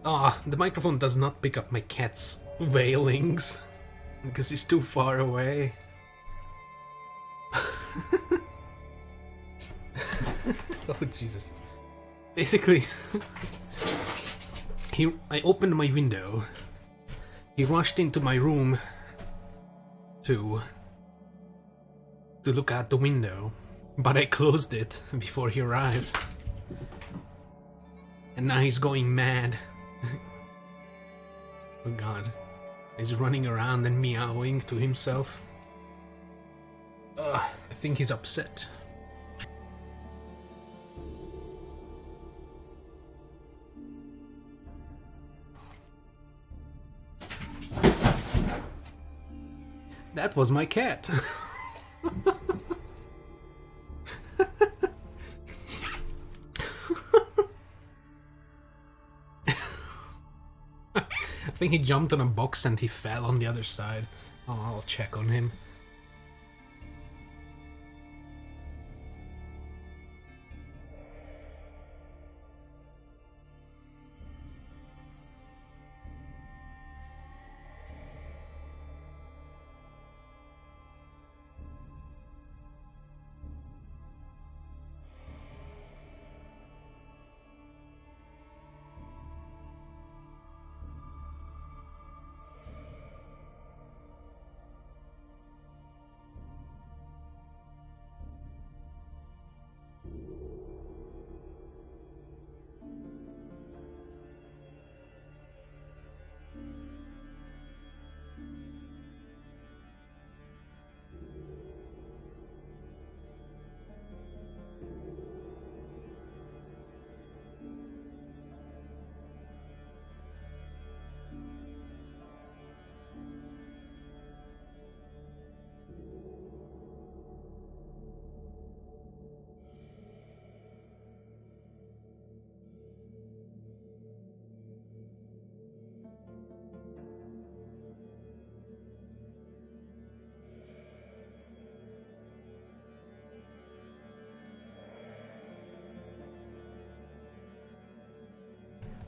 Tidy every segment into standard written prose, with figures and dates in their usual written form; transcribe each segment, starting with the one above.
Ah, the microphone does not pick up my cat's wailings because he's too far away. Oh Jesus. Basically, I opened my window. He rushed into my room to look out the window, but I closed it before he arrived. And now he's going mad. Oh god. He's running around and meowing to himself. I think he's upset. That was my cat. I think he jumped on a box and he fell on the other side. Oh, I'll check on him.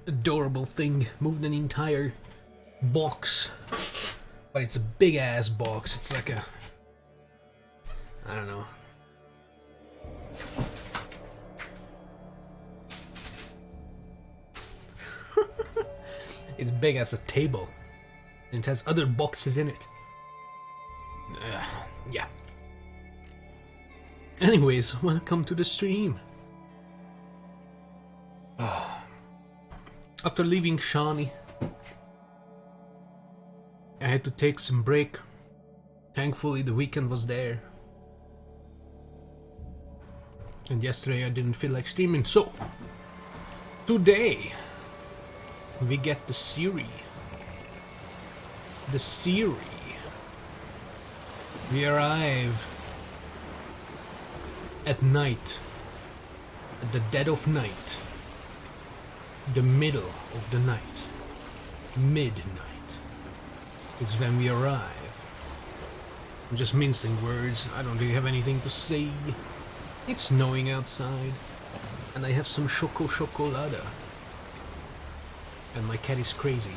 Adorable thing, moved an entire box, but it's a big ass box. It's like a, I don't know. It's big as a table, and it has other boxes in it. Yeah. Anyways, welcome to the stream. After leaving Shawnee, I had to take some break. Thankfully, the weekend was there. And yesterday I didn't feel like streaming, so today we get the series. The series. We arrive at night, at the dead of night. The middle of the night, midnight, is when we arrive. I'm just mincing words, I don't really have anything to say. It's snowing outside, and I have some chocolada. And my cat is crazy.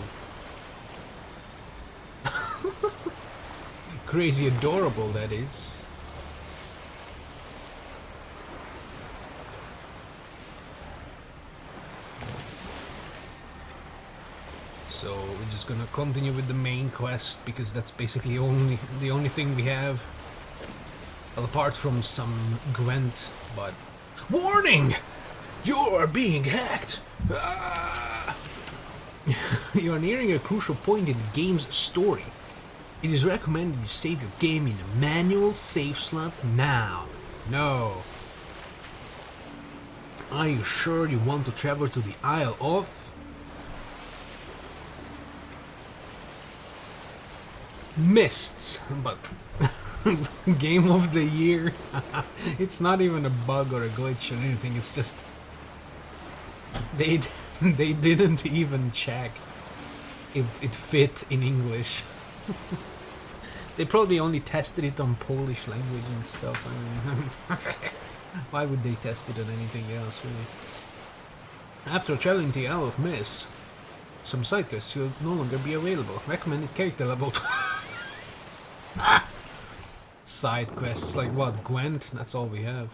Crazy adorable, that is. So we're just gonna continue with the main quest because that's basically the only thing we have. Well, apart from some Gwent, but warning! You are being hacked! Ah! You are nearing a crucial point in the game's story. It is recommended you save your game in a manual save slot now. No. Are you sure you want to travel to the Isle of Mists? But game of the year. It's not even a bug or a glitch or anything. It's just they didn't even check if it fit in English. They probably only tested it on Polish language and stuff. I mean, why would they test it on anything else, really? After traveling to the Isle of Mists, Some side quests will no longer be available. Recommended character level. Side quests like what? Gwent? That's all we have.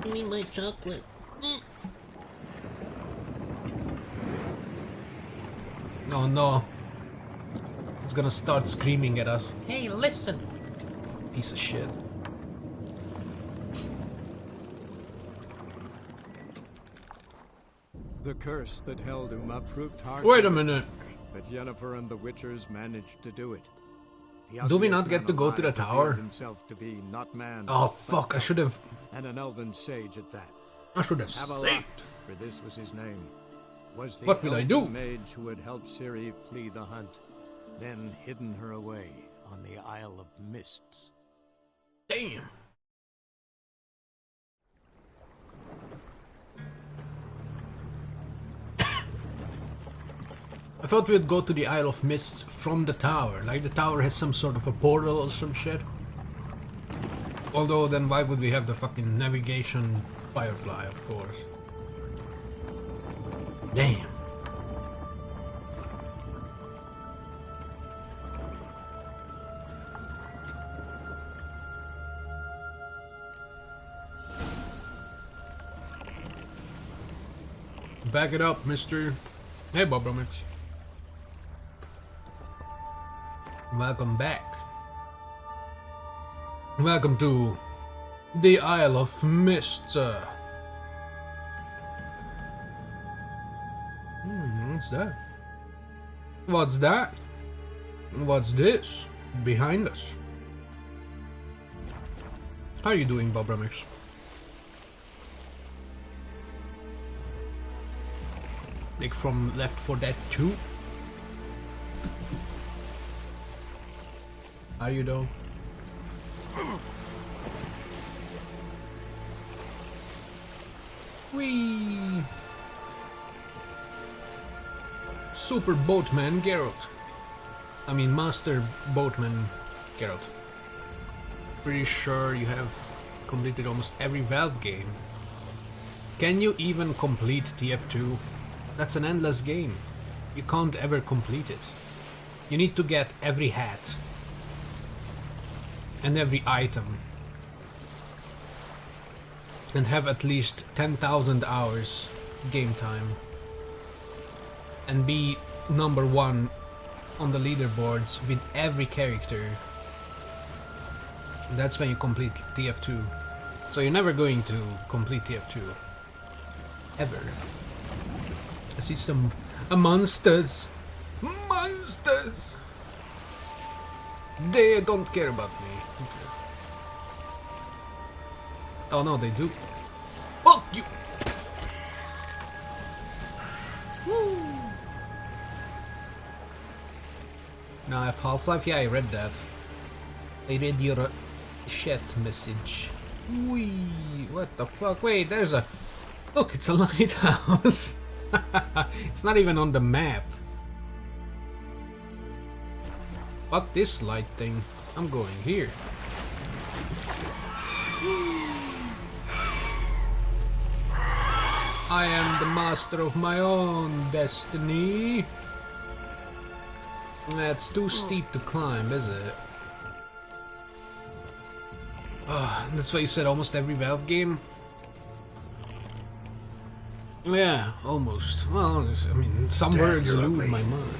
Give me my chocolate. Oh no. It's gonna start screaming at us. Hey, listen. Piece of shit. The curse that held Uma proved hard. Wait a minute. But Yennefer and the Witchers managed to do it. Do we not get to go to the tower? Himself to be not man, Oh fuck, I should have... and an elven sage at that. I should have Avalok, saved. for this was his name, was the What will I do? elven mage who had helped Ciri flee the hunt, then hidden her away on the Isle of Mists. Damn. I thought we'd go to the Isle of Mists from the tower. Like the tower has some sort of a portal or some shit. Although then why would we have the fucking navigation firefly, of course. Damn. Back it up, mister. Hey, Bob Romix. Welcome back. Welcome to the Isle of Mists. What's that? What's that? What's this? Behind us. How are you doing, Bob Romix? Like from Left 4 Dead 2? Are you though? Whee! Super Boatman Geralt. I mean Master Boatman Geralt. Pretty sure you have completed almost every Valve game. Can you even complete TF2? That's an endless game. You can't ever complete it. You need to get every hat. And every item. And have at least 10,000 hours game time. And be number 1 on the leaderboards with every character. That's when you complete TF2. So you're never going to complete TF2. Ever. I see some monsters. Monsters! They don't care about me. Okay. Oh no, they do. Fuck you! Woo! Now I have Half-Life? Yeah, I read that. I read your chat message. Wee! What the fuck? Wait, there's a... Look, it's a lighthouse! It's not even on the map. Fuck this light thing. I'm going here. I am the master of my own destiny. That's too steep to climb, is it? That's what you said almost every Valve game? Yeah, almost. Well, I mean, some words elude my mind.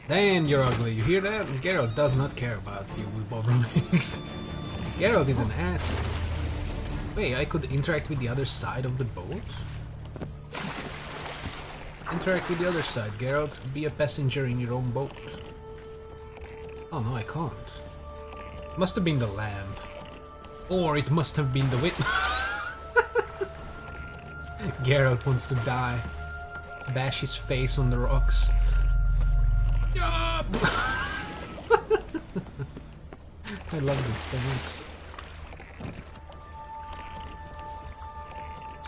Damn, you're ugly. You hear that? Geralt does not care about you, Bob Romix. Geralt is an asshole. Wait, I could interact with the other side of the boat? Interact with the other side, Geralt. Be a passenger in your own boat. Oh no, I can't. Must have been the lamp. Or it must have been the wit. Geralt wants to die. Bash his face on the rocks. I love this so much.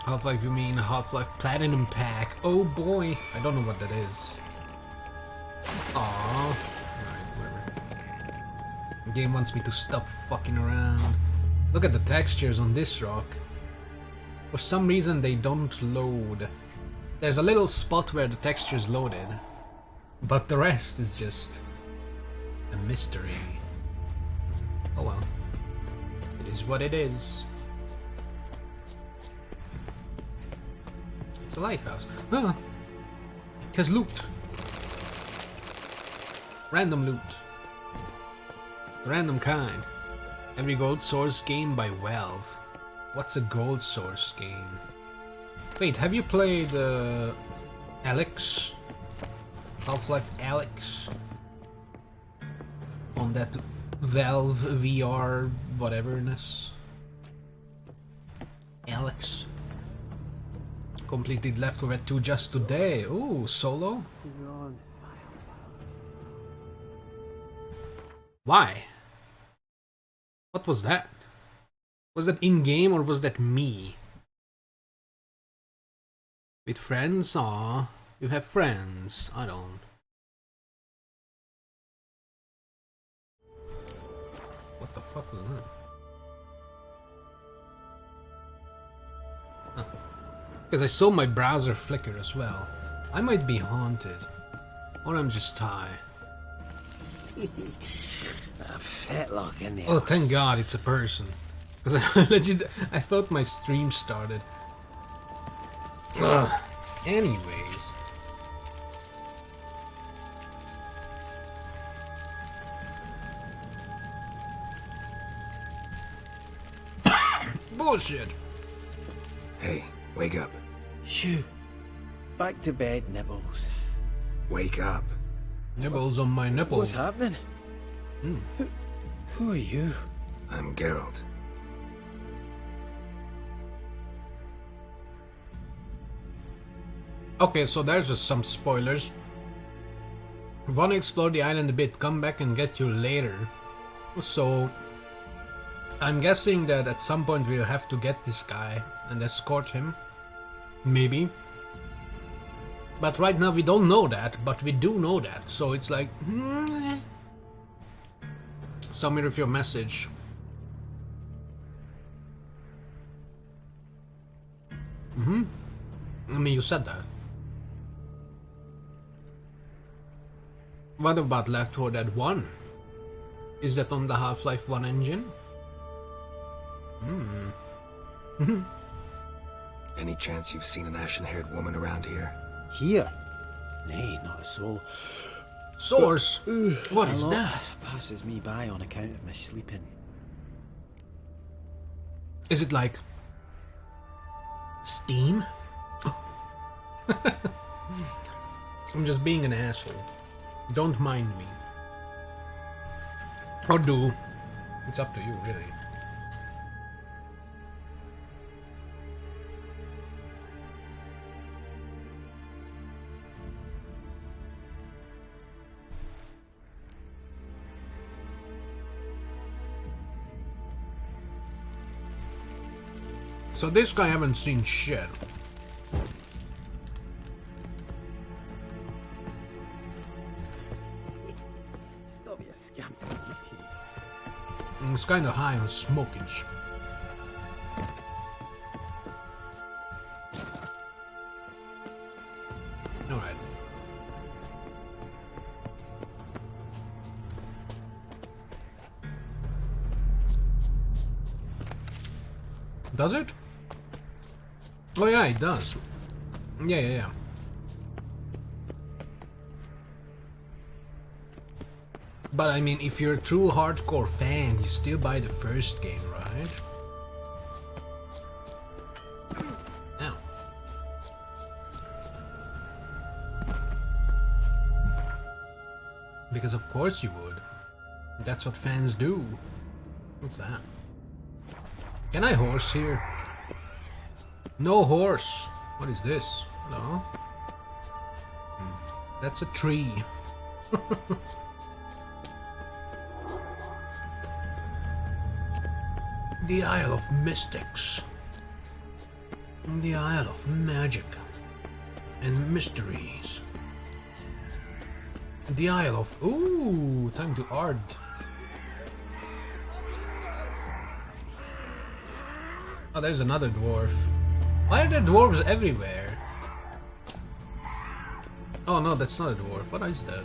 Half-Life, you mean Half-Life Platinum Pack? Oh boy, I don't know what that is. Aww. Alright, whatever. The game wants me to stop fucking around. Look at the textures on this rock. For some reason they don't load. There's a little spot where the texture's loaded, but the rest is just a mystery. Oh well. It is what it is. It's a lighthouse. Ah! It has loot. Random loot. Random kind. Every gold source gained by Valve. What's a gold source gain? Wait, have you played Alex? Half-Life Alex? On that Valve VR whateverness? Alex? Completed Left 4 Dead 2 just today. Ooh, solo? Why? What was that? Was that in-game or was that me? With friends? Aw, you have friends. I don't. What the fuck was that? Huh. Because I saw my browser flicker as well. I might be haunted. Or I'm just high. A fetlock in the Oh, thank God it's a person. Because I thought my stream started. Ugh. Anyways. Bullshit. Hey, wake up. Shoo. Back to bed, Nibbles. Wake up. Nibbles on my nipples. What's happening? Who are you? I'm Geralt. Okay, so there's just some spoilers. Wanna explore the island a bit, come back and get you later. So, I'm guessing that at some point we'll have to get this guy and escort him. Maybe. But right now we don't know that, but we do know that. So it's like... Summary of your message. I mean, you said that. What about Left 4 Dead 1? Is that on the Half-Life 1 engine? Any chance you've seen an ashen-haired woman around here? Here? Nay, not a soul. Source? What A is lot that? passes me by on account of my sleeping. Is it like... Steam? I'm just being an asshole. Don't mind me. Or do. It's up to you, really. So this guy haven't seen shit. It's kind of high on smokage. Alright. Does it? Oh yeah, it does. Yeah. But I mean, if you're a true hardcore fan, you still buy the first game, right? Now. Because of course you would. That's what fans do. What's that? Can I horse here? No horse. What is this? Hello? That's a tree. The Isle of Mystics. The Isle of Magic and Mysteries. The Isle of... Ooh, time to art. Oh, there's another dwarf. Why are there dwarves everywhere? Oh no, that's not a dwarf. What is that?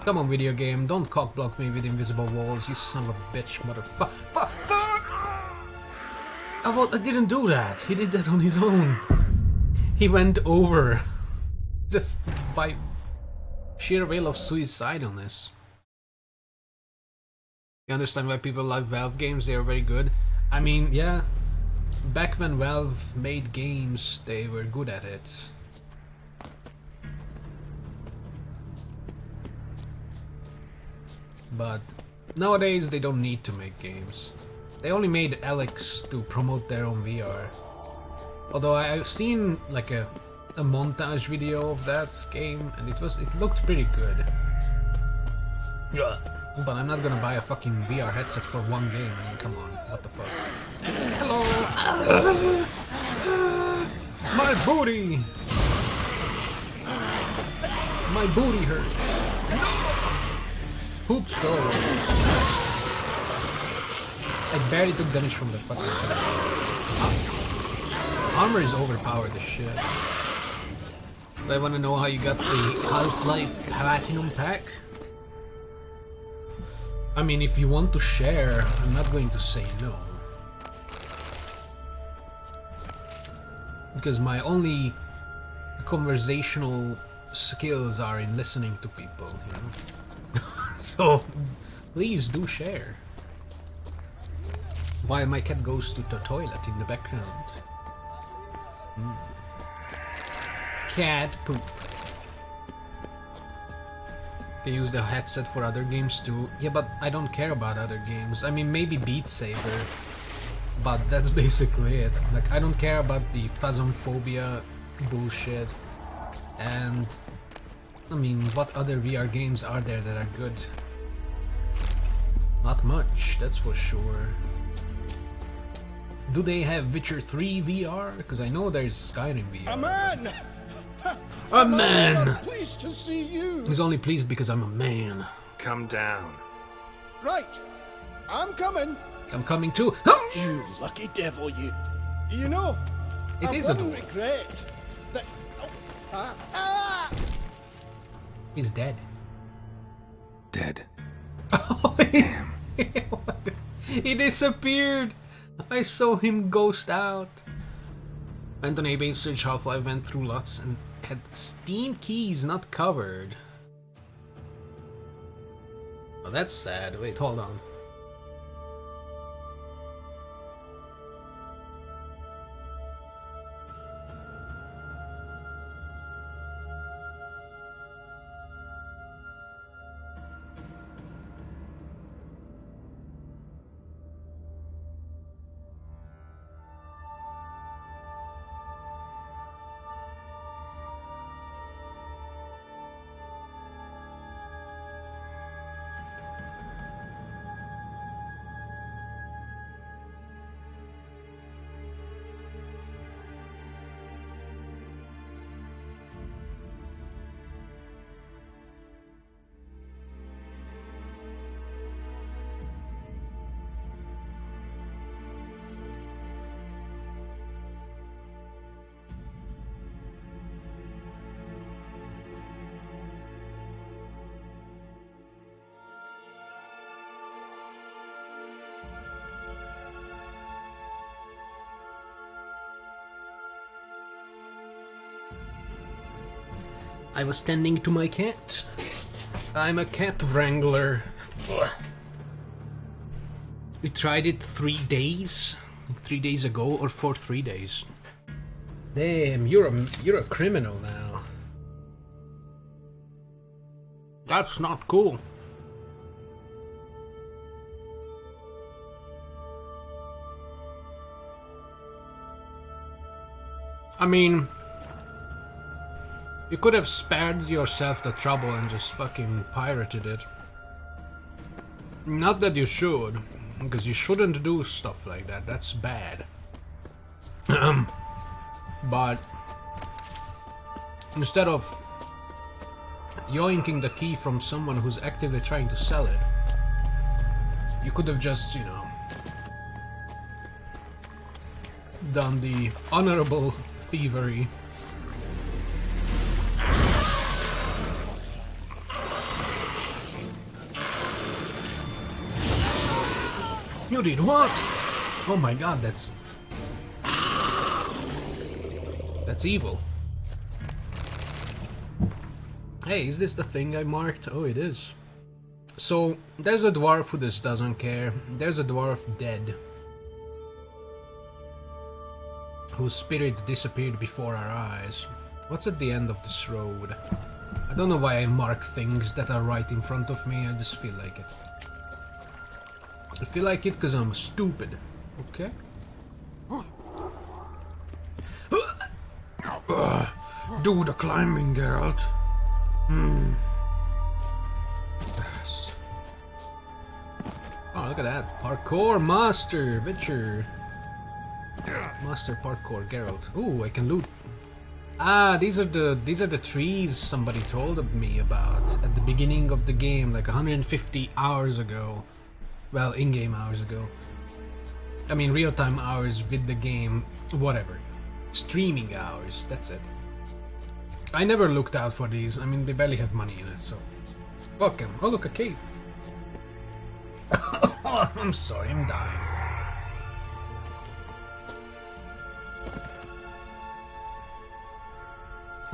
Come on, video game. Don't cockblock me with invisible walls, you son of a bitch, motherfucker. Fuck! I didn't do that. He did that on his own. He went over. Just by sheer will of suicidalness. You understand why people love Valve games? They are very good. I mean, yeah. Back when Valve made games, they were good at it. But nowadays they don't need to make games. They only made Alex to promote their own VR. Although I've seen like a montage video of that game and it looked pretty good. Yeah. But I'm not gonna buy a fucking VR headset for one game. I mean, come on, what the fuck? Hello! My booty! My booty hurt. Hoop throws. I barely took damage from the fucking attack. Armor is overpowered as shit. Do I wanna know how you got the Half-Life Platinum Pack? I mean, if you want to share, I'm not going to say no. Because my only conversational skills are in listening to people, you know? So, please do share. While my cat goes to the toilet in the background. Cat poop. Can use the headset for other games too. Yeah, but I don't care about other games. I mean, maybe Beat Saber, but that's basically it. Like, I don't care about the Phasmophobia bullshit. And I mean, what other VR games are there that are good? Not much, that's for sure. Do they have Witcher 3 VR? Because I know there's Skyrim VR. A man! A man! Pleased to see you. He's only pleased because I'm a man. Come down. Right, I'm coming. I'm coming too. You lucky devil, you. You know, It is a wouldn't dwarf. regret that. He's dead. Dead. Oh, Damn. he disappeared! I saw him ghost out. Anthony Bates searched Half-Life, went through lots and had Steam keys not covered. Oh, that's sad. Wait, hold on. I was tending to my cat. I'm a cat wrangler. We tried it 3 days. 3 days ago, or for 3 days. Damn, you're a criminal now. That's not cool. I mean, you could have spared yourself the trouble and just fucking pirated it. Not that you should, because you shouldn't do stuff like that, that's bad. But instead of yoinking the key from someone who's actively trying to sell it, you could have just, you know, done the honorable thievery. You did what? Oh my god, that's evil. Hey, is this the thing I marked? Oh, it is. So, there's a dwarf who just doesn't care. There's a dwarf dead, whose spirit disappeared before our eyes. What's at the end of this road? I don't know why I mark things that are right in front of me, I just feel like it. I feel like it because I'm stupid. Okay. Do the climbing, Geralt. Yes. Oh, look at that. Parkour master, Witcher. Master parkour, Geralt. Ooh, I can loot. Ah, these are the trees somebody told me about at the beginning of the game, like 150 hours ago. Well, in-game hours ago. I mean, real-time hours with the game, whatever. Streaming hours, that's it. I never looked out for these. I mean, they barely have money in it, so... Fuck 'em. Oh, look, a cave. Oh, I'm sorry, I'm dying.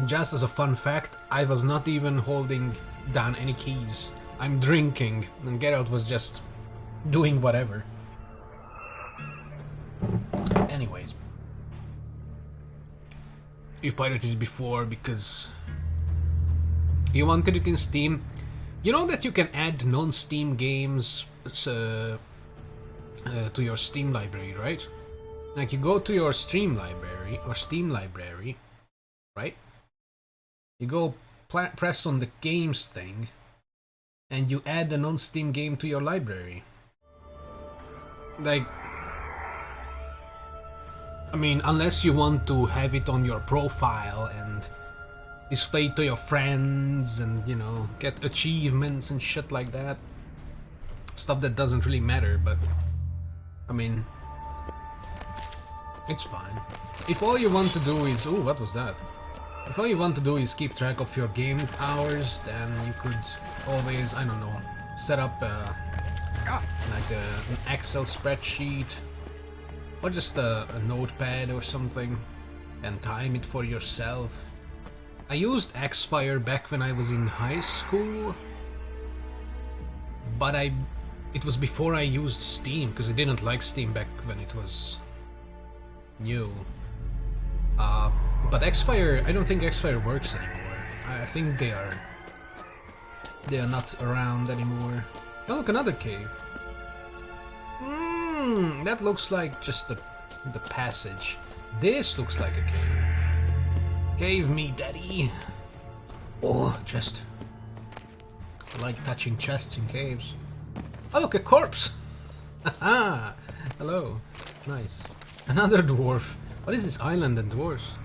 Just as a fun fact, I was not even holding down any keys. I'm drinking, and Geralt was just doing whatever. Anyways. You pirated it before because you wanted it in Steam. You know that you can add non-Steam games to your Steam library, right? Like you go to your Steam library or Steam library, right? You go press on the games thing and you add a non-Steam game to your library. Like, I mean, unless you want to have it on your profile and display it to your friends and, you know, get achievements and shit like that. Stuff that doesn't really matter, but, I mean, it's fine. If all you want to do is... Ooh, what was that? If all you want to do is keep track of your game hours, then you could always, I don't know, set up like an Excel spreadsheet or just a notepad or something and time it for yourself. I used Xfire back when I was in high school, but it was before I used Steam because I didn't like Steam back when it was new. But Xfire, I don't think Xfire works anymore. I think they are not around anymore. Oh, look, another cave. That looks like just the passage. This looks like a cave. Cave me, daddy. Oh, chest. I like touching chests in caves. Oh, look, a corpse. Haha. Hello. Nice. Another dwarf. What is this island and dwarves?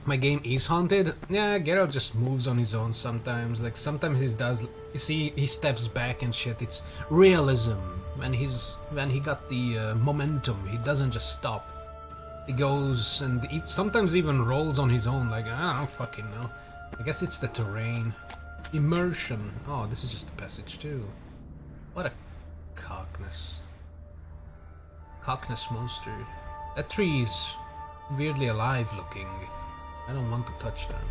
My game is haunted. Yeah, Geralt just moves on his own sometimes. Like sometimes he does. You see, he steps back and shit. It's realism. When he got the momentum, he doesn't just stop. He goes and he sometimes even rolls on his own. Like I don't fucking know. I guess it's the terrain. Immersion. Oh, this is just a passage too. What a cockness. Cockness monster. That tree is weirdly alive looking. I don't want to touch that.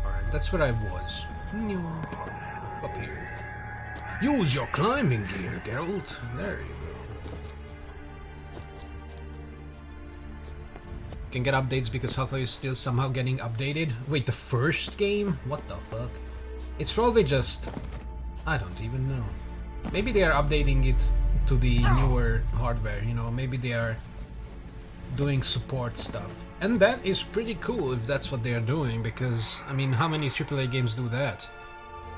Alright, that's where I was. Up here. Use your climbing gear, Geralt. There you go. Can get updates because Half-Life is still somehow getting updated. Wait, the first game? What the fuck? It's probably just... I don't even know. Maybe they are updating it to the newer hardware, you know, maybe they are doing support stuff. And that is pretty cool if that's what they are doing, because, I mean, how many AAA games do that?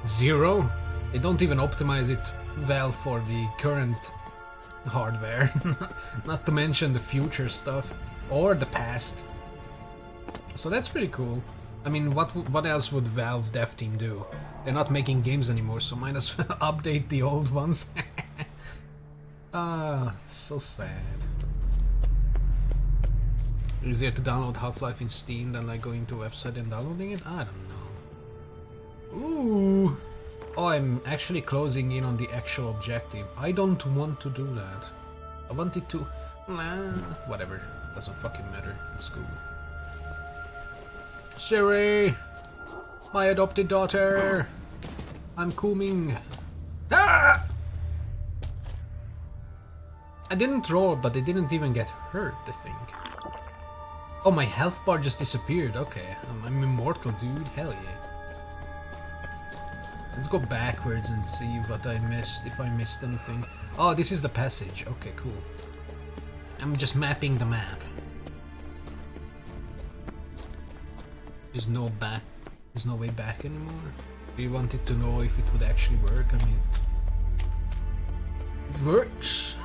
Zero? They don't even optimize it well for the current hardware. Not to mention the future stuff, or the past. So that's pretty cool. I mean, what else would Valve Dev Team do? They're not making games anymore, so might as well update the old ones. Ah, so sad. Easier to download Half-Life in Steam than like going to a website and downloading it? I don't know. Ooh! Oh, I'm actually closing in on the actual objective. I don't want to do that. I wanted to... Nah, whatever. Doesn't fucking matter. Let's go. Siri! My adopted daughter! I'm coming. Ah! I didn't throw it, but I didn't even get hurt, I think. Oh, my health bar just disappeared. Okay, I'm immortal, dude. Hell yeah. Let's go backwards and see what I missed, if I missed anything. Oh, this is the passage. Okay, cool. I'm just mapping the map. There's no way back anymore. We wanted to know if it would actually work. I mean, it works.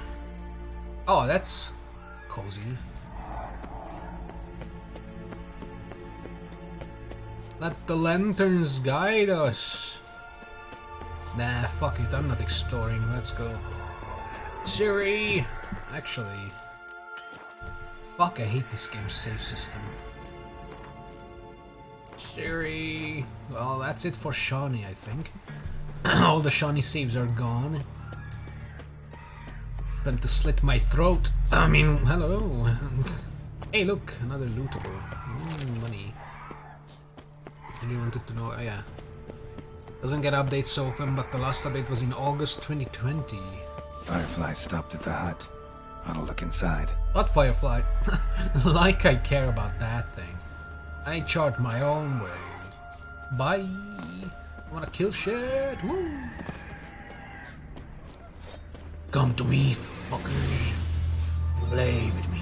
Oh, that's cozy. Let the lanterns guide us. Nah, fuck it, I'm not exploring. Let's go. Siri! Actually... Fuck, I hate this game's save system. Siri... Well, that's it for Shawnee, I think. All the Shawnee saves are gone. Time to slit my throat. I mean, hello. Hey, look, another lootable. Money. And you wanted to know, oh yeah. Doesn't get updates so often, but the last update was in August 2020. Firefly stopped at the hut. I'll look inside. What Firefly? Like I care about that thing. I chart my own way. Bye. Wanna kill shit? Woo. Come to me, fuckers. Play with me.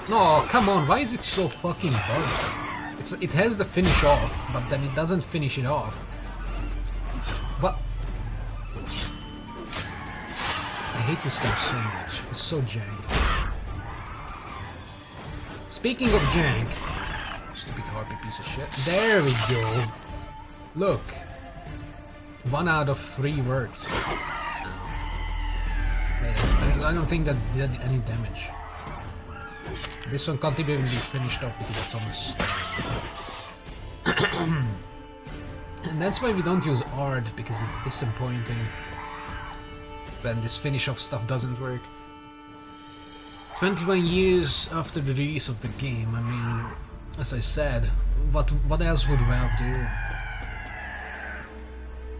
No, come on, why is it so fucking bugged? It has the finish off, but then it doesn't finish it off. What? I hate this game so much. It's so jank. Speaking of jank, stupid harpy piece of shit. There we go. Look. 1 out of 3 worked. I don't think that did any damage. This one can't even be finished off because it's almost and that's why we don't use art, because it's disappointing when this finish off stuff doesn't work. 21 years after the release of the game, I mean, as I said, what else would Valve do?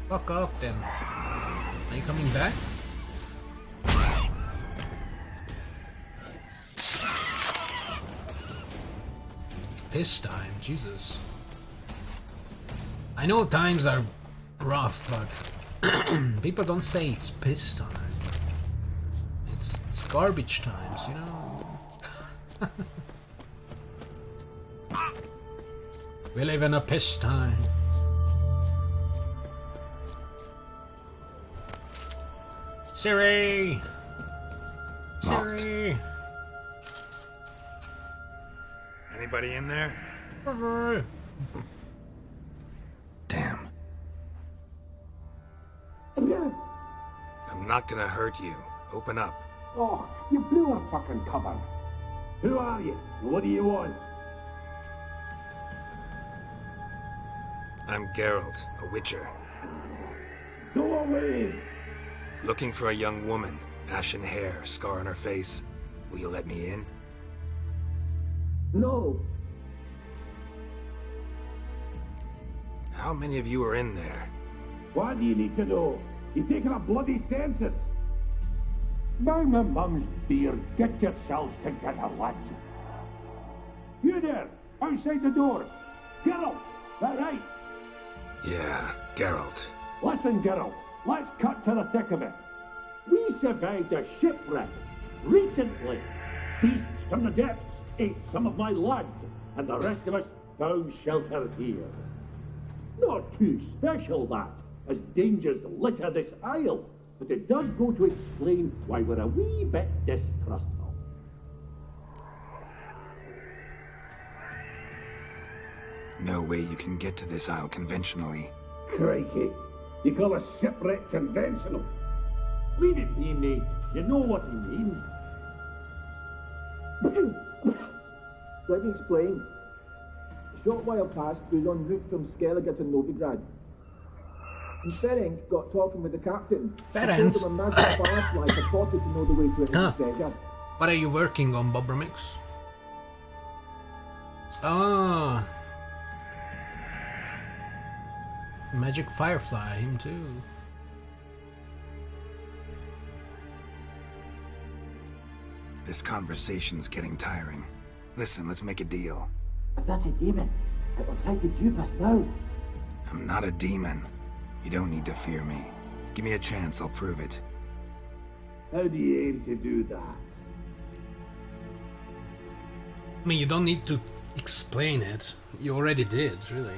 Fuck off then. Are you coming back? This time, Jesus. I know times are rough, but people don't say it's piss time. It's garbage times, you know? We live in a piss time. Siri! Locked. Siri! Anybody in there? Damn. I'm not gonna hurt you. Open up. Oh, you blew our fucking cover. Who are you? What do you want? I'm Geralt, a witcher. Go away! Looking for a young woman. Ashen hair, scar on her face. Will you let me in? No. How many of you are in there? Why do you need to know? You're taking a bloody census. By my mum's beard, get yourselves together, lads. You there, outside the door. Geralt, that right? Yeah, Geralt. Listen, Geralt, let's cut to the thick of it. We survived a shipwreck recently. Beasts from the depths ate some of my lads, and the rest of us found shelter here. Not too special, that, as dangers litter this isle. but it does go to explain why we're a wee bit distrustful. No way you can get to this isle conventionally. Crikey, you call a shipwreck conventional? Leave it be, mate. You know what he means. Let me explain. A short while past, we was en route from Skellige to Novigrad. And Ferenc got talking with the captain. Ferenc? He told him a magic firefly purported to know the way to his treasure. What are you working on, Bobramix? Ah. Magic Firefly, him too. This conversation's getting tiring. Listen, let's make a deal. If that's a demon, it will try to dupe us now. I'm not a demon. You don't need to fear me. Give me a chance, I'll prove it. How do you aim to do that? I mean, you don't need to explain it. You already did, really.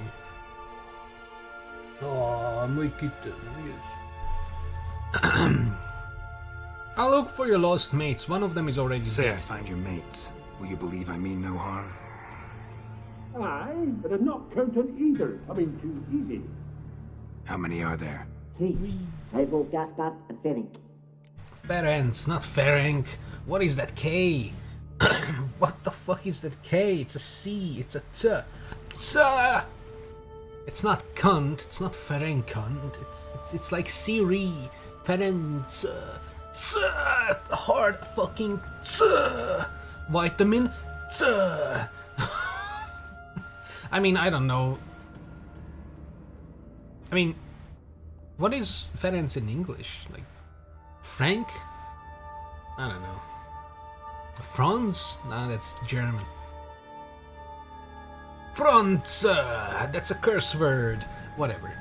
Oh, my kitten, yes. I'll look for your lost mates. One of them is already Say dead. I find your mates. Will you believe I mean no harm? Aye, but I'm not counting either coming too easy. How many are there? 3. Ivo, Gaspard, and Ferenc. Ferenc, not Ferenc. What is that K? What the fuck is that K? It's a C. It's a T. T. It's not cunt. It's not Ferenc cunt. It's like Siri. Ferenc. Hard fucking vitamin. I mean, I don't know. I mean, what is Ferenc in English? Like, Frank? I don't know. Franz? Nah, that's German. Franz! That's a curse word. Whatever.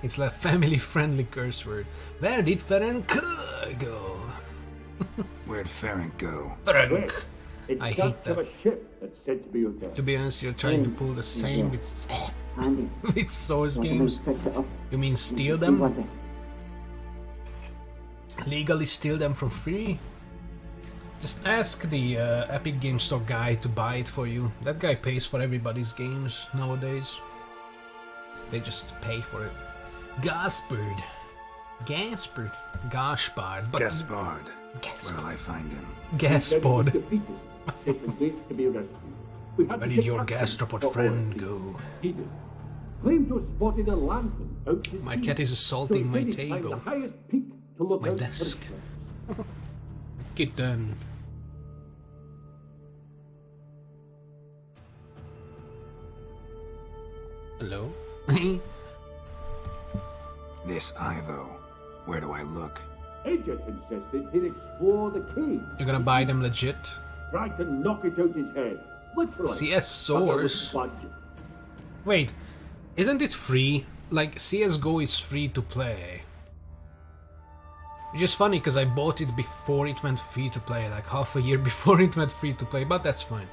It's a family-friendly curse word. Where did Ferenc go? Where'd Ferenc go? Ferenc! It's I got hate to that. have a ship that's said to be out there. To be honest, you're trying to pull the same Andy, with Source let me games. fix it up. You mean steal See them? what they- Legally steal them for free? Just ask the Epic Game Store guy to buy it for you. That guy pays for everybody's games nowadays. They just pay for it. Gaspard. Gaspard. Gaspard. But Gaspard. Gaspard. Where'll I find him? Gaspard. Defeatist, safe and waits to be rescued. We had Where to did take your action gastropod for friend all go? He did. Claimed to have spotted a lantern out to My sea. cat is assaulting So my he said he'd climb table. the highest peak to look My out desk. For it. Kitten. Hello? This Ivo. Where do I look? Agent insisted he'd explore the cave. You're gonna buy them legit? Tried to knock it out his head. Literally. CS But there was Source? budget. Wait, isn't it free? Like, CSGO is free to play. Which is funny, because I bought it before it went free to play, like half a year before it went free to play, but that's fine.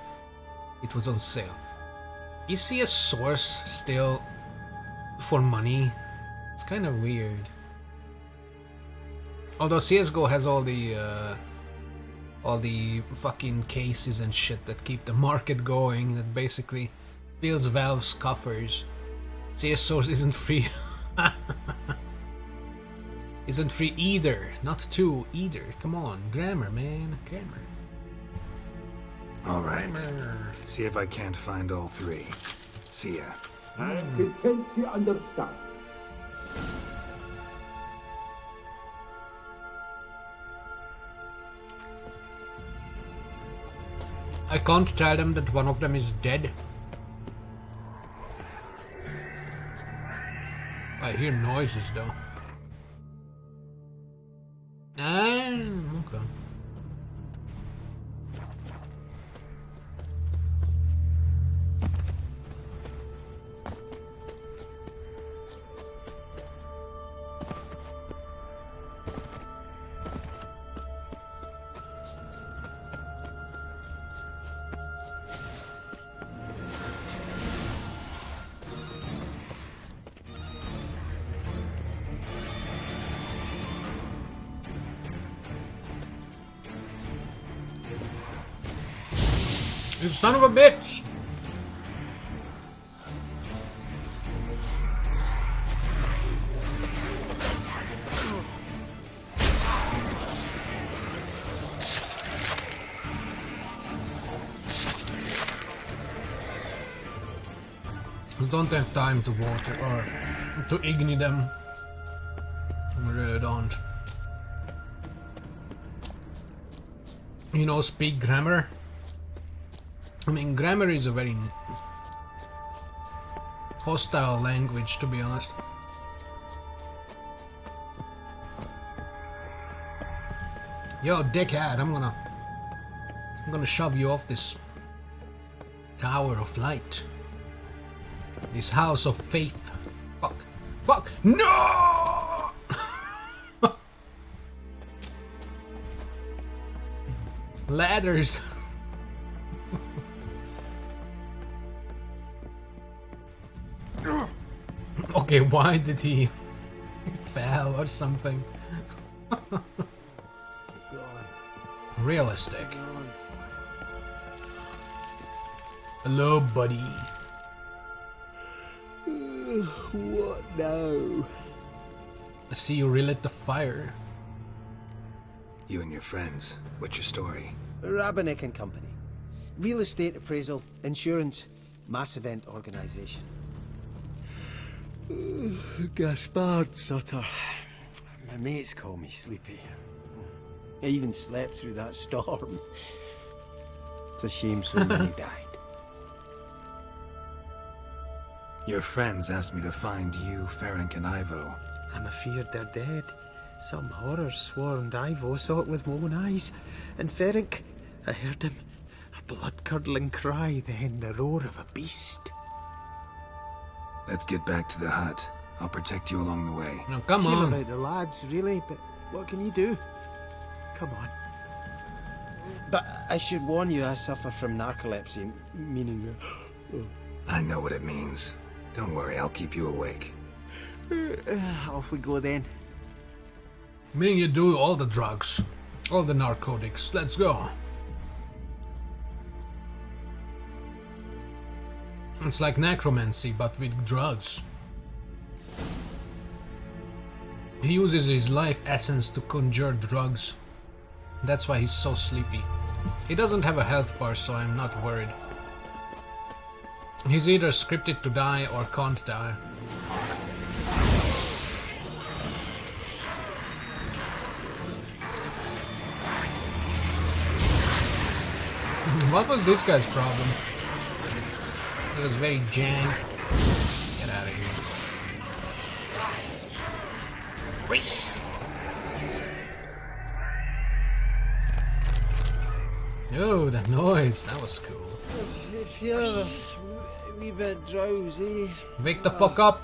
It was on sale. Is CS Source still for money? It's kind of weird. Although CSGO has all the fucking cases and shit that keep the market going, that basically fills Valve's coffers. CS Source isn't free. Isn't free either. Not two either. Come on, grammar, man, grammar. Alright. Grammar. See if I can't find all 3. See ya. I'm content to understand. I can't tell them that one of them is dead. I hear noises though. Ah, okay. You son of a bitch! We don't have time to water or to ignite them. We really don't. You know, speak grammar. I mean, grammar is a very hostile language, to be honest. Yo, dickhead, I'm gonna shove you off this tower of light. This house of faith. Fuck. Fuck. No! Ladders. Okay, why did he fell or something? Realistic. Hello, buddy. What now? I see you relit the fire. You and your friends, what's your story? Rabbinick and Company. Real estate appraisal, insurance, mass event organisation. Gaspard Sutter. My mates call me Sleepy. I even slept through that storm. It's a shame so many died. Your friends asked me to find you, Ferenc, and Ivo. I'm afeard they're dead. Some horror swarmed Ivo, saw it with my own eyes. And Ferenc, I heard him. A blood-curdling cry, then the roar of a beast. Let's get back to the hut. I'll protect you along the way. Now, come Shame on. about the lads, really, but what can you do? Come on. But I should warn you, I suffer from narcolepsy, meaning... I know what it means. Don't worry, I'll keep you awake. Off we go then. Meaning you do all the drugs. All the narcotics. Let's go. It's like necromancy, but with drugs. He uses his life essence to conjure drugs. That's why he's so sleepy. He doesn't have a health bar, so I'm not worried. He's either scripted to die or can't die. What was this guy's problem? It was very jank. Get out of here. Wait. Oh, that noise. That was cool. I feel a wee bit drowsy. Wake the fuck up.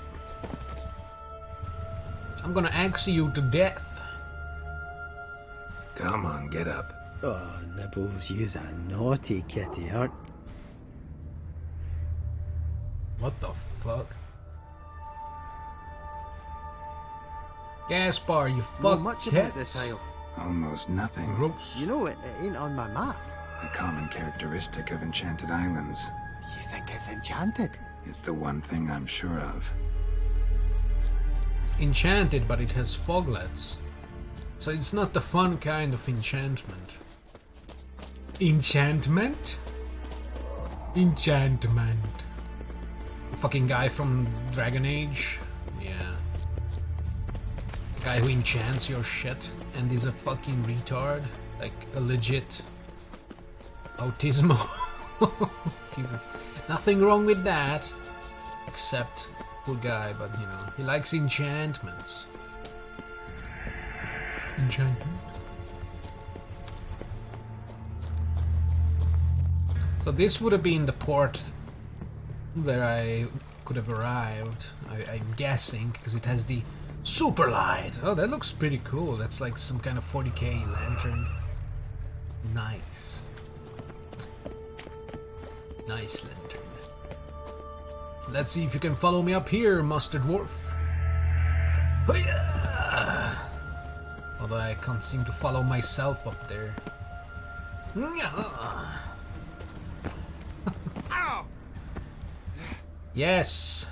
I'm gonna axe you to death. Come on, get up. Oh, Nibbles, you's a naughty kitty, aren't you? What the fuck? Gaspar, you fuck. Not much about cat. this isle. Almost nothing. Gross. You know, it ain't on my map. A common characteristic of enchanted islands. You think it's enchanted? It's the one thing I'm sure of. Enchanted, but it has foglets. So it's not the fun kind of enchantment. Enchantment? Enchantment. The fucking guy from Dragon Age? Yeah. The guy who enchants your shit and is a fucking retard. Like a legit autismo. Jesus. Nothing wrong with that. Except, poor guy, but you know, he likes enchantments. Enchantment. So this would have been the port where I could have arrived, I'm guessing, because it has the super light. Oh, that looks pretty cool. That's like some kind of 40k lantern. Nice. Nice lantern. Let's see if you can follow me up here, Mustard Dwarf. Hi-ya! Although I can't seem to follow myself up there. Yes!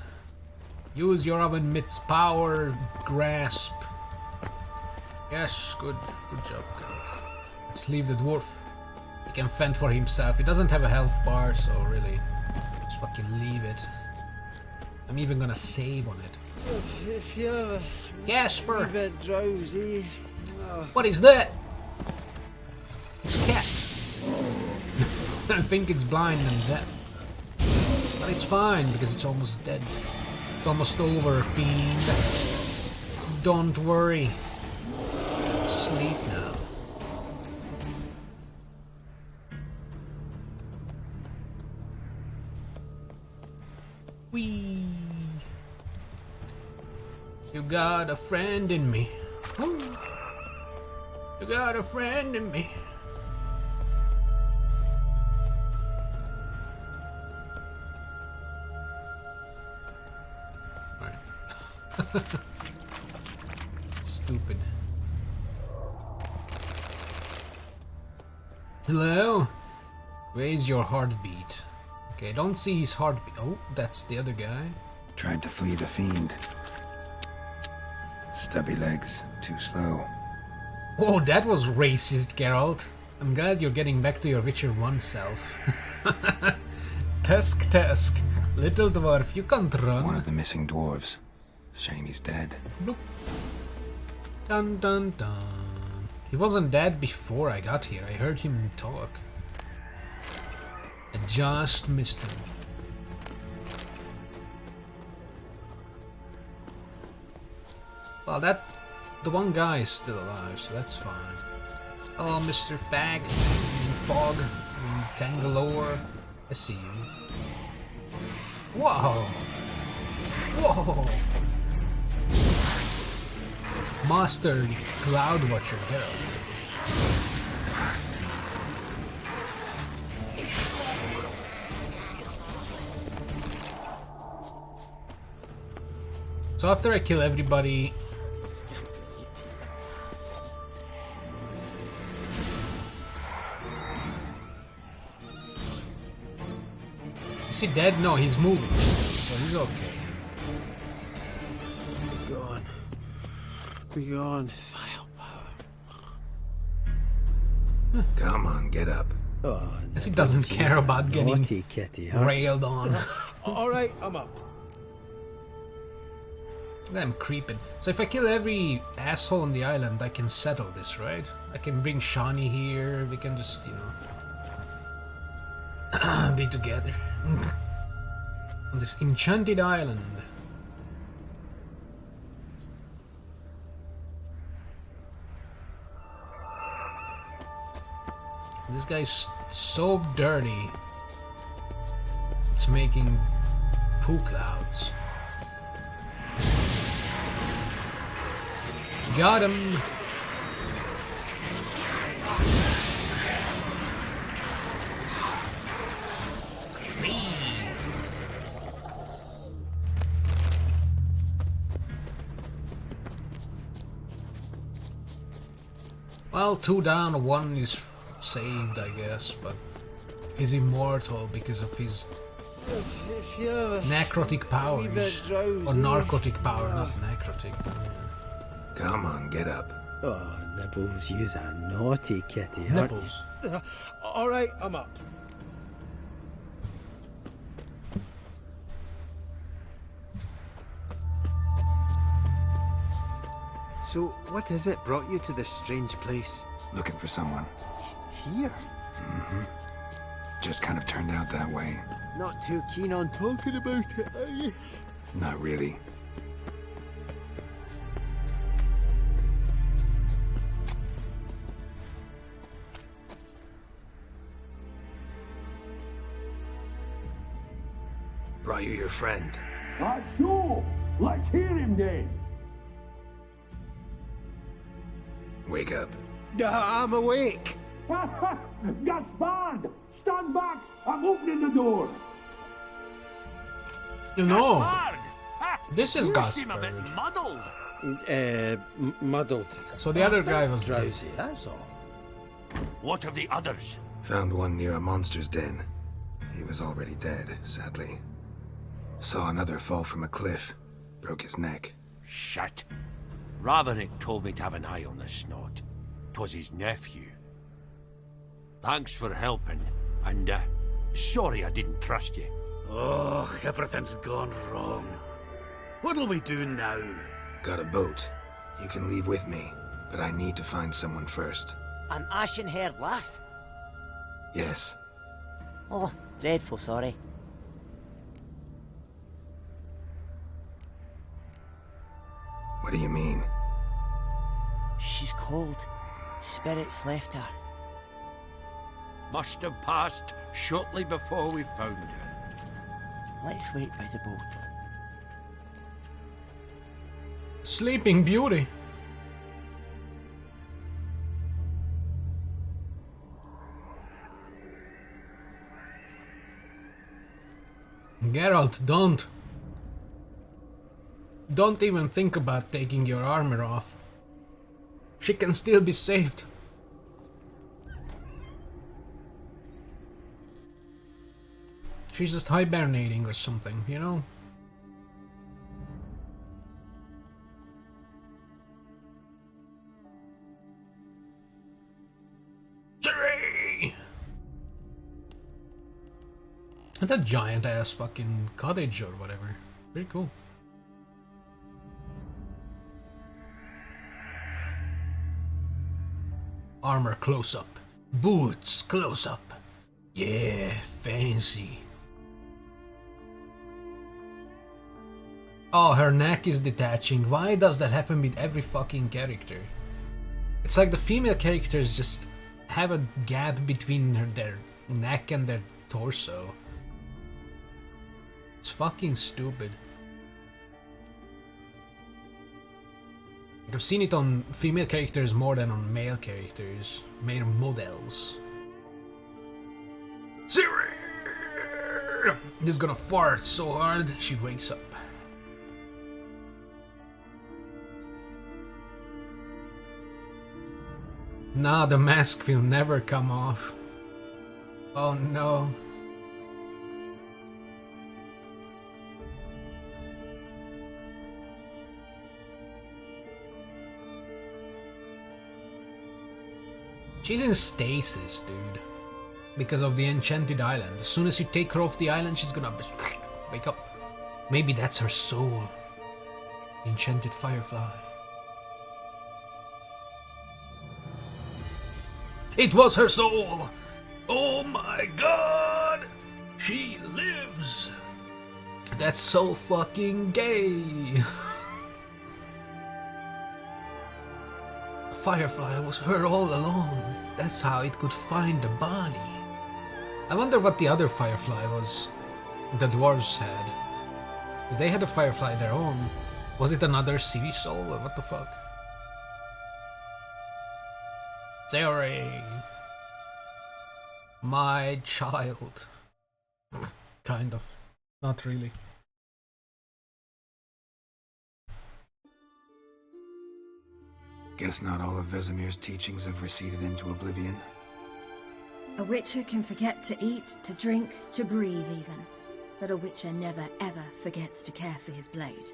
Use your oven mitt's power grasp. Yes, good job, guys. Let's leave the dwarf. He can fend for himself. He doesn't have a health bar, so really, just fucking leave it. I'm even gonna save on it. I feel Gasper! a bit drowsy. What is that? It's a cat. I think it's blind and deaf. But it's fine because it's almost dead. It's almost over, fiend. Don't worry. Sleep now. Whee! You got a friend in me. Woo. You got a friend in me. Alright. Stupid. Hello? Raise your heartbeat. Okay, I don't see his heartbeat. Oh, that's the other guy. Tried to flee the fiend. Stubby legs, too slow. Oh, that was racist, Geralt. I'm glad you're getting back to your Witcher 1 self. Tusk, Tusk. Little dwarf, you can't run. One of the missing dwarves. Shame he's dead. Nope. Dun dun dun. He wasn't dead before I got here. I heard him talk. I just missed him. Well, the one guy is still alive, so that's fine. Hello, Mr. Fag, Fog, Tangalore. I see you. Whoa! Whoa! Master Cloud Watcher, get out. So after I kill everybody... Is he dead? No, he's moving, so he's okay. Be gone. Be gone. Firepower. Come on, get up. Oh, He doesn't care about getting naughty kitty, huh? railed on. Alright, I'm up. I'm creeping. So if I kill every asshole on the island, I can settle this, right? I can bring Shani here. We can just, you know, be together on this enchanted island. This guy's so dirty. It's making poo clouds. Got him. Well, 2 down, 1 is saved, I guess, but he's immortal because of his necrotic powers. Or narcotic power, not necrotic. Come on, get up. Oh, Nibbles, you's a naughty kitty, aren't you? Nipples. Alright, I'm up. So, what is it brought you to this strange place? Looking for someone. Here? Mm-hmm. Just kind of turned out that way. Not too keen on talking about it, are you? Not really. Brought you your friend. That's so. Let's hear him then. Wake up. I'm awake. Gaspard! Stand back! I'm opening the door. You know, Gaspard! this is You seem a bit Gaspard. muddled. Muddled. So the other guy was drowsy, that's all. What of the others? Found one near a monster's den. He was already dead, sadly. Saw another fall from a cliff. Broke his neck. Shit. Ravenick told me to have an eye on the snot. 'Twas his nephew. Thanks for helping, and sorry I didn't trust you. Oh, everything's gone wrong. What'll we do now? Got a boat. You can leave with me, but I need to find someone first. An ashen-haired lass? Yes. Oh, dreadful sorry. What do you mean? She's cold. Spirits left her. Must have passed shortly before we found her. Let's wait by the boat. Sleeping Beauty. Geralt, don't. Don't even think about taking your armor off. She can still be saved. She's just hibernating or something, you know? Ciri! That's a giant ass fucking cottage or whatever. Pretty cool. Armor close up. Boots close up. Yeah, fancy. Oh, her neck is detaching. Why does that happen with every fucking character? It's like the female characters just have a gap between their neck and their torso. It's fucking stupid. I've seen it on female characters more than on male characters, male models. Ciri! This is gonna fart so hard she wakes up. Nah, the mask will never come off. Oh no. She's in stasis, dude. Because of the enchanted island. As soon as you take her off the island, she's gonna wake up. Maybe that's her soul. The enchanted firefly. It was her soul! Oh my god! She lives! That's so fucking gay! Firefly was her all along. That's how it could find the body. I wonder what the other firefly was the dwarves had. Because they had a firefly their own. Was it another city soul or what the fuck? Ciri, my child. Kind of. Not really. Guess not all of Vesemir's teachings have receded into oblivion. A witcher can forget to eat, to drink, to breathe even. But a witcher never ever forgets to care for his blade.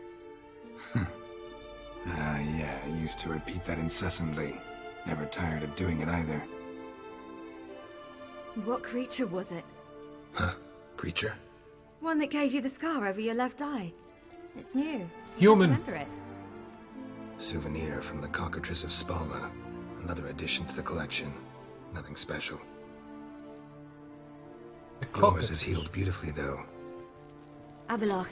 Yeah, I used to repeat that incessantly. Never tired of doing it either. What creature was it? Huh? Creature? One that gave you the scar over your left eye. It's new. Human. I remember it. Souvenir from the cockatrice of Spalna. Another addition to the collection. Nothing special. Yours has healed beautifully, though. Avalok.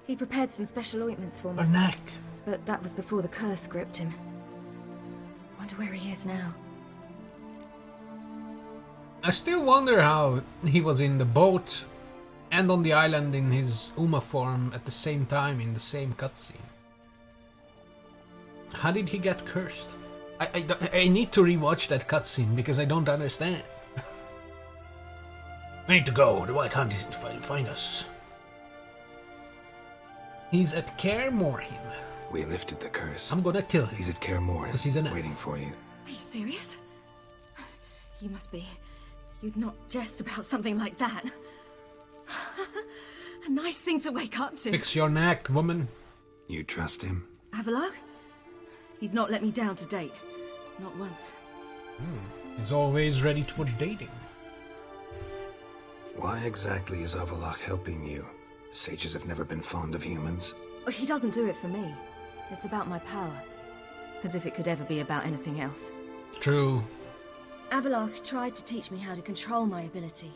He prepared some special ointments for me. Her neck. But that was before the curse gripped him. Wonder where he is now. I still wonder how he was in the boat and on the island in his Uma form at the same time in the same cutscene. How did he get cursed? I need to rewatch that cutscene because I don't understand. I need to go. The White Hunt isn't find us. He's at Kaer Morhen. We lifted the curse. I'm gonna kill him. He's at Kaer Morhen, because he's an elf. waiting for you. Are you serious? You must be. You'd not jest about something like that. A nice thing to wake up to. Fix your neck, woman. You trust him? Avalok? He's not let me down to date. Not once. He's always ready for dating. Why exactly is Avalok helping you? Sages have never been fond of humans. He doesn't do it for me. It's about my power. As if it could ever be about anything else. True. Avalok tried to teach me how to control my ability.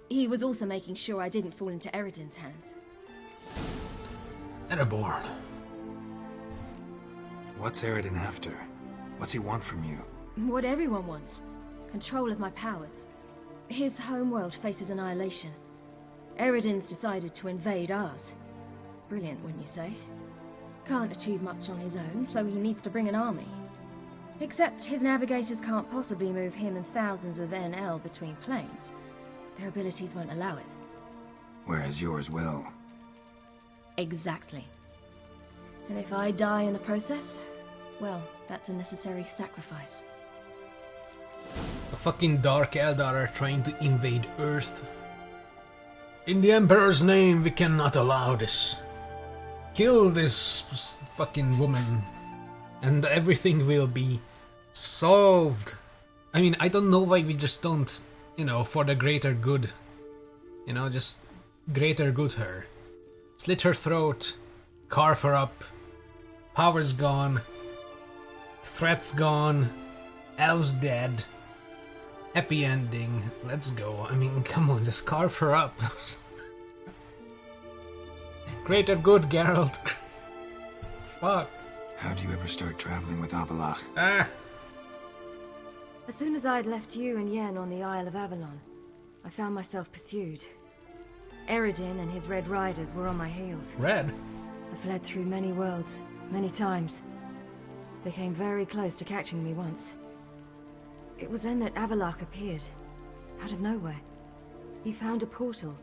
He was also making sure I didn't fall into Eredin's hands. Ereborn. What's Eredin after? What's he want from you? What everyone wants. Control of my powers. His homeworld faces annihilation. Eredin's decided to invade ours. Brilliant, wouldn't you say? Can't achieve much on his own, so he needs to bring an army. Except his navigators can't possibly move him and thousands of NL between planes. Their abilities won't allow it. Whereas yours will. Exactly. And if I die in the process, well, that's a necessary sacrifice. The fucking Dark Eldar are trying to invade Earth. In the Emperor's name, we cannot allow this. Kill this fucking woman, and everything will be solved. I mean, I don't know why we just don't, you know, for the greater good. You know, just greater good her. Slit her throat, carve her up, power's gone, threat's gone, elves dead, happy ending, let's go. I mean, come on, just carve her up. Greater good, Geralt. Fuck. How do you ever start traveling with Avalok? As soon as I had left you and Yen on the Isle of Avalon, I found myself pursued. Eredin and his Red Riders were on my heels. Red? I fled through many worlds, many times. They came very close to catching me once. It was then that Avalok appeared, out of nowhere. He found a portal,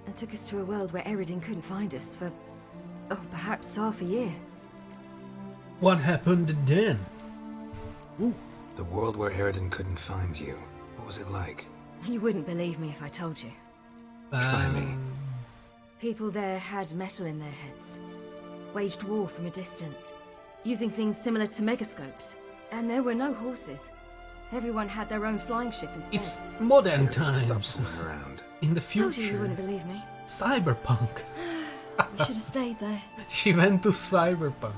and took us to a world where Eredin couldn't find us for, oh, perhaps half a year. What happened then? Ooh. The world where Eredin couldn't find you. What was it like? You wouldn't believe me if I told you. Try me. People there had metal in their heads, waged war from a distance, using things similar to megascopes. And there were no horses. Everyone had their own flying ship instead. It's modern Sarah, stop times. fooling around. In the Told you future. you wouldn't believe me. Cyberpunk. We should have stayed there. She went to Cyberpunk.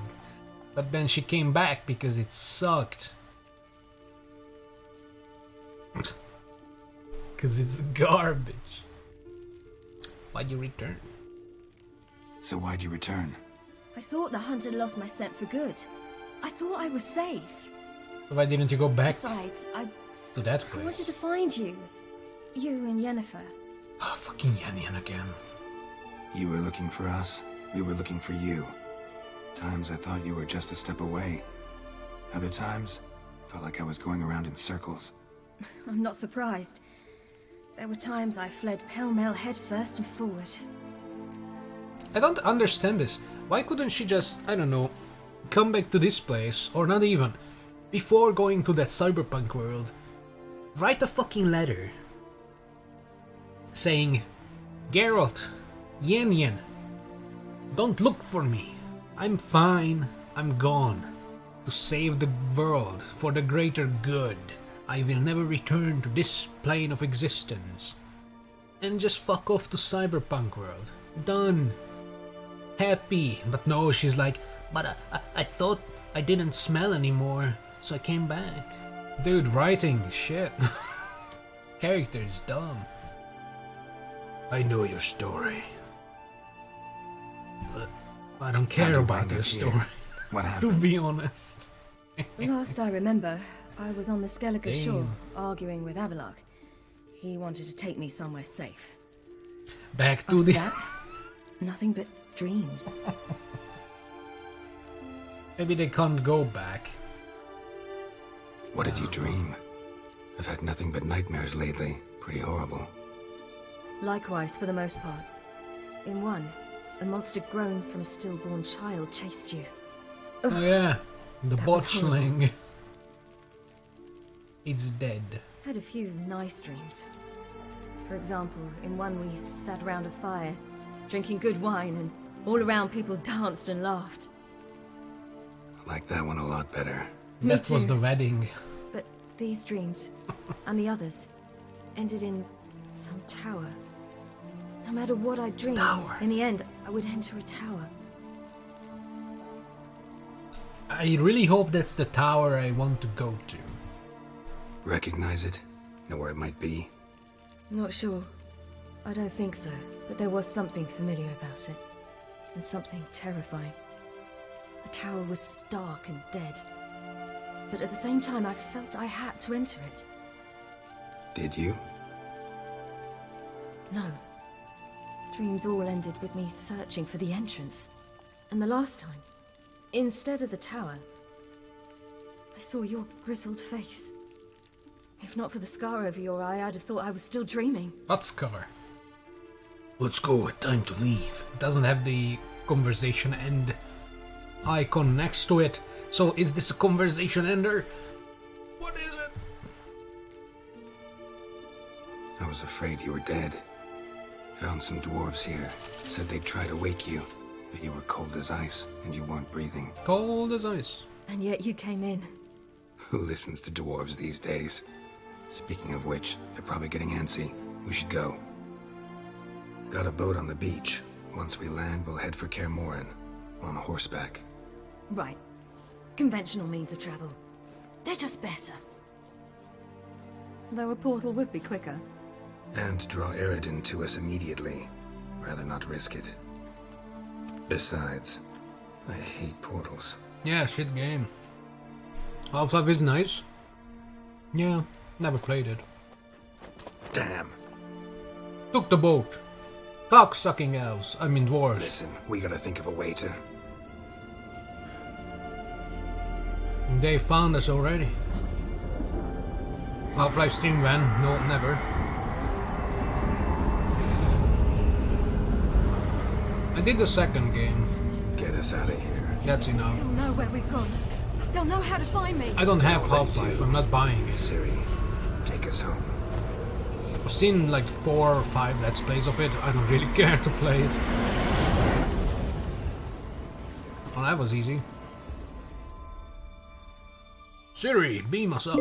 But then she came back because it sucked. Because it's garbage. Why'd you return? So why'd you return? I thought the hunt had lost my scent for good. I thought I was safe. Why didn't you go back Besides, to that I place? wanted to find you. You and Yennefer. Oh, fucking Yan again. You were looking for us. We were looking for you. Times I thought you were just a step away. Other times, felt like I was going around in circles. I'm not surprised. There were times I fled pell-mell headfirst and forward. I don't understand this. Why couldn't she just, I don't know, come back to this place, or not even, before going to that cyberpunk world, write a fucking letter saying, Geralt, Yen, don't look for me. I'm fine. I'm gone. To save the world for the greater good. I will never return to this plane of existence. And just fuck off to cyberpunk world. Done. Happy. But no, she's like, but I thought I didn't smell anymore, so I came back. Dude, writing, shit. Character is dumb. I know your story. But I don't care about your story. What To happened? be honest. Last I remember, I was on the Skellige Damn. shore, arguing with Avalok. He wanted to take me somewhere safe. Back to After the... that, nothing but dreams. Maybe they can't go back. What did you dream? I've had nothing but nightmares lately. Pretty horrible. Likewise, for the most part. In one, a monster grown from a stillborn child chased you. Oh yeah, the That was horrible. botchling. It's dead. Had a few nice dreams. For example, in one we sat around a fire, drinking good wine, and all around people danced and laughed. I like that one a lot better. Me That too. was the wedding. But these dreams, and the others, ended in some tower. No matter what I dreamed, in the end, I would enter a tower. I really hope that's the tower I want to go to. Recognize it? Know where it might be? Not sure. I don't think so, but there was something familiar about it. And something terrifying. The tower was stark and dead. But at the same time, I felt I had to enter it. Did you? No. Dreams all ended with me searching for the entrance. And the last time, instead of the tower, I saw your grizzled face. If not for the scar over your eye, I'd have thought I was still dreaming. What scar? Let's go, time to leave. It doesn't have the conversation end icon next to it. So is this a conversation ender? What is it? I was afraid you were dead. Found some dwarves here. Said they'd try to wake you, but you were cold as ice and you weren't breathing. Cold as ice. And yet you came in. Who listens to dwarves these days? Speaking of which, they're probably getting antsy. We should go. Got a boat on the beach. Once we land, we'll head for Kaer Morhen. On horseback. Right. Conventional means of travel. They're just better. Though a portal would be quicker. And draw Eredin to us immediately. Rather not risk it. Besides, I hate portals. Yeah, shit game. Half-Life is nice. Yeah, never played it. Damn. Took the boat. Cock-sucking elves. I mean dwarves. Listen, we gotta think of a way to... They found us already. Half-Life stream van. No, never. I did the second game. Get us out of here. That's enough. They'll know where we've gone. They'll know how to find me. I don't have Half-Life. I'm not buying it. Siri, take us home. I've seen like 4 or 5 Let's Plays of it. I don't really care to play it. Well, that was easy. Siri, beam us up.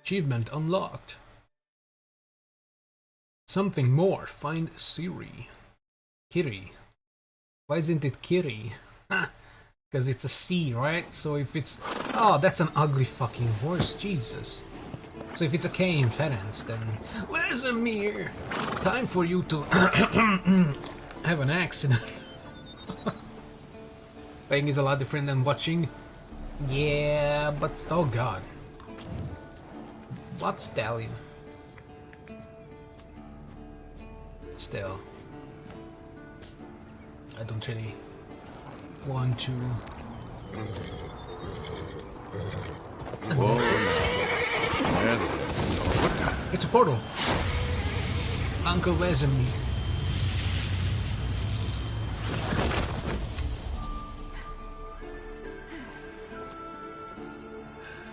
Achievement unlocked. Something more. Find Siri. Kiri. Why isn't it Kiri? Because it's a C, right? So if it's... Oh, that's an ugly fucking horse. Jesus. So if it's a K in Ferenc, then... Where's Amir? Time for you to... have an accident. Playing is a lot different than watching. Yeah, but... Oh god. What stallion? Still. I don't really want to. Whoa. It's a portal. Uncle Vesemir.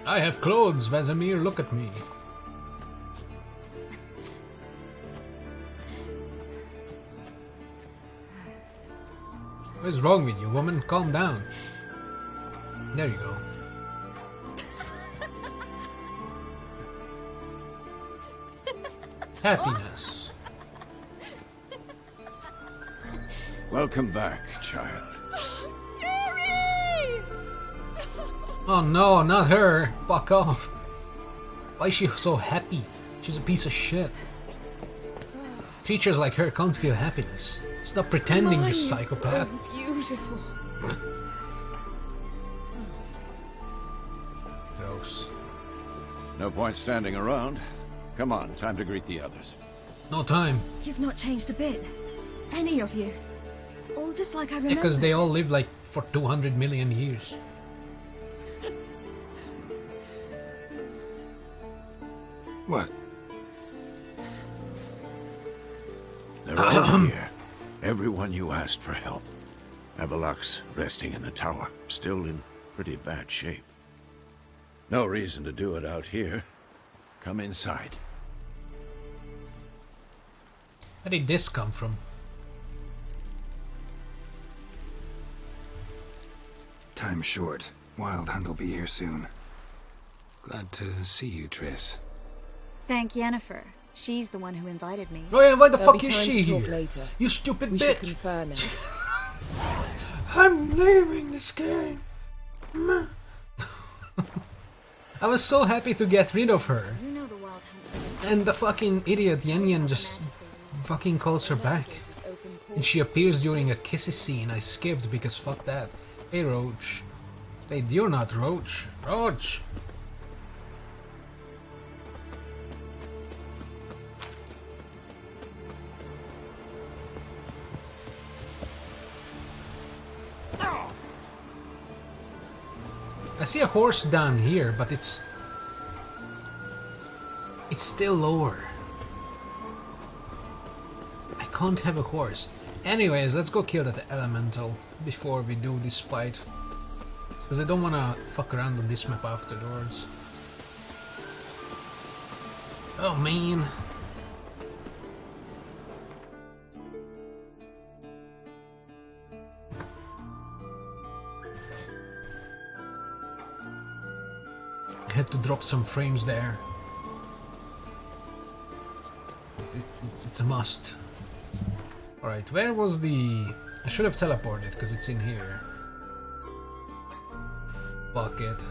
I have clothes, Vesemir. Look at me. What is wrong with you, woman? Calm down. There you go. Happiness. Welcome back, child. Siri! Oh no, not her. Fuck off. Why is she so happy? She's a piece of shit. Creatures like her can't feel happiness. Stop pretending, you psychopath. Beautiful. Gross. No point standing around. Come on, time to greet the others. No time. You've not changed a bit. Any of you. All just like I remember. Because they all lived like for 200 million years. What? They're all here. Everyone you asked for help. Avalok's resting in the tower, still in pretty bad shape. No reason to do it out here. Come inside. Where did this come from? Time's short. Wild Hunt will be here soon. Glad to see you, Triss. Thank Yennefer. She's the one who invited me. Oh yeah, why the There'll fuck be is time she to talk here? later. You stupid We bitch! should confer now. I'm leaving this game. I was so happy to get rid of her. You know the Wild Hunt. And the fucking idiot Yen just fucking calls her back. And she appears during a kisses scene I skipped because fuck that. Hey Roach. Wait, you're not Roach. Roach! I see a horse down here, but it's still lower. I can't have a horse. Anyways, let's go kill that elemental before we do this fight. Because I don't want to fuck around on this map afterwards. Oh man. I had to drop some frames there. It's a must. Alright, where was the... I should have teleported because it's in here. Fuck it.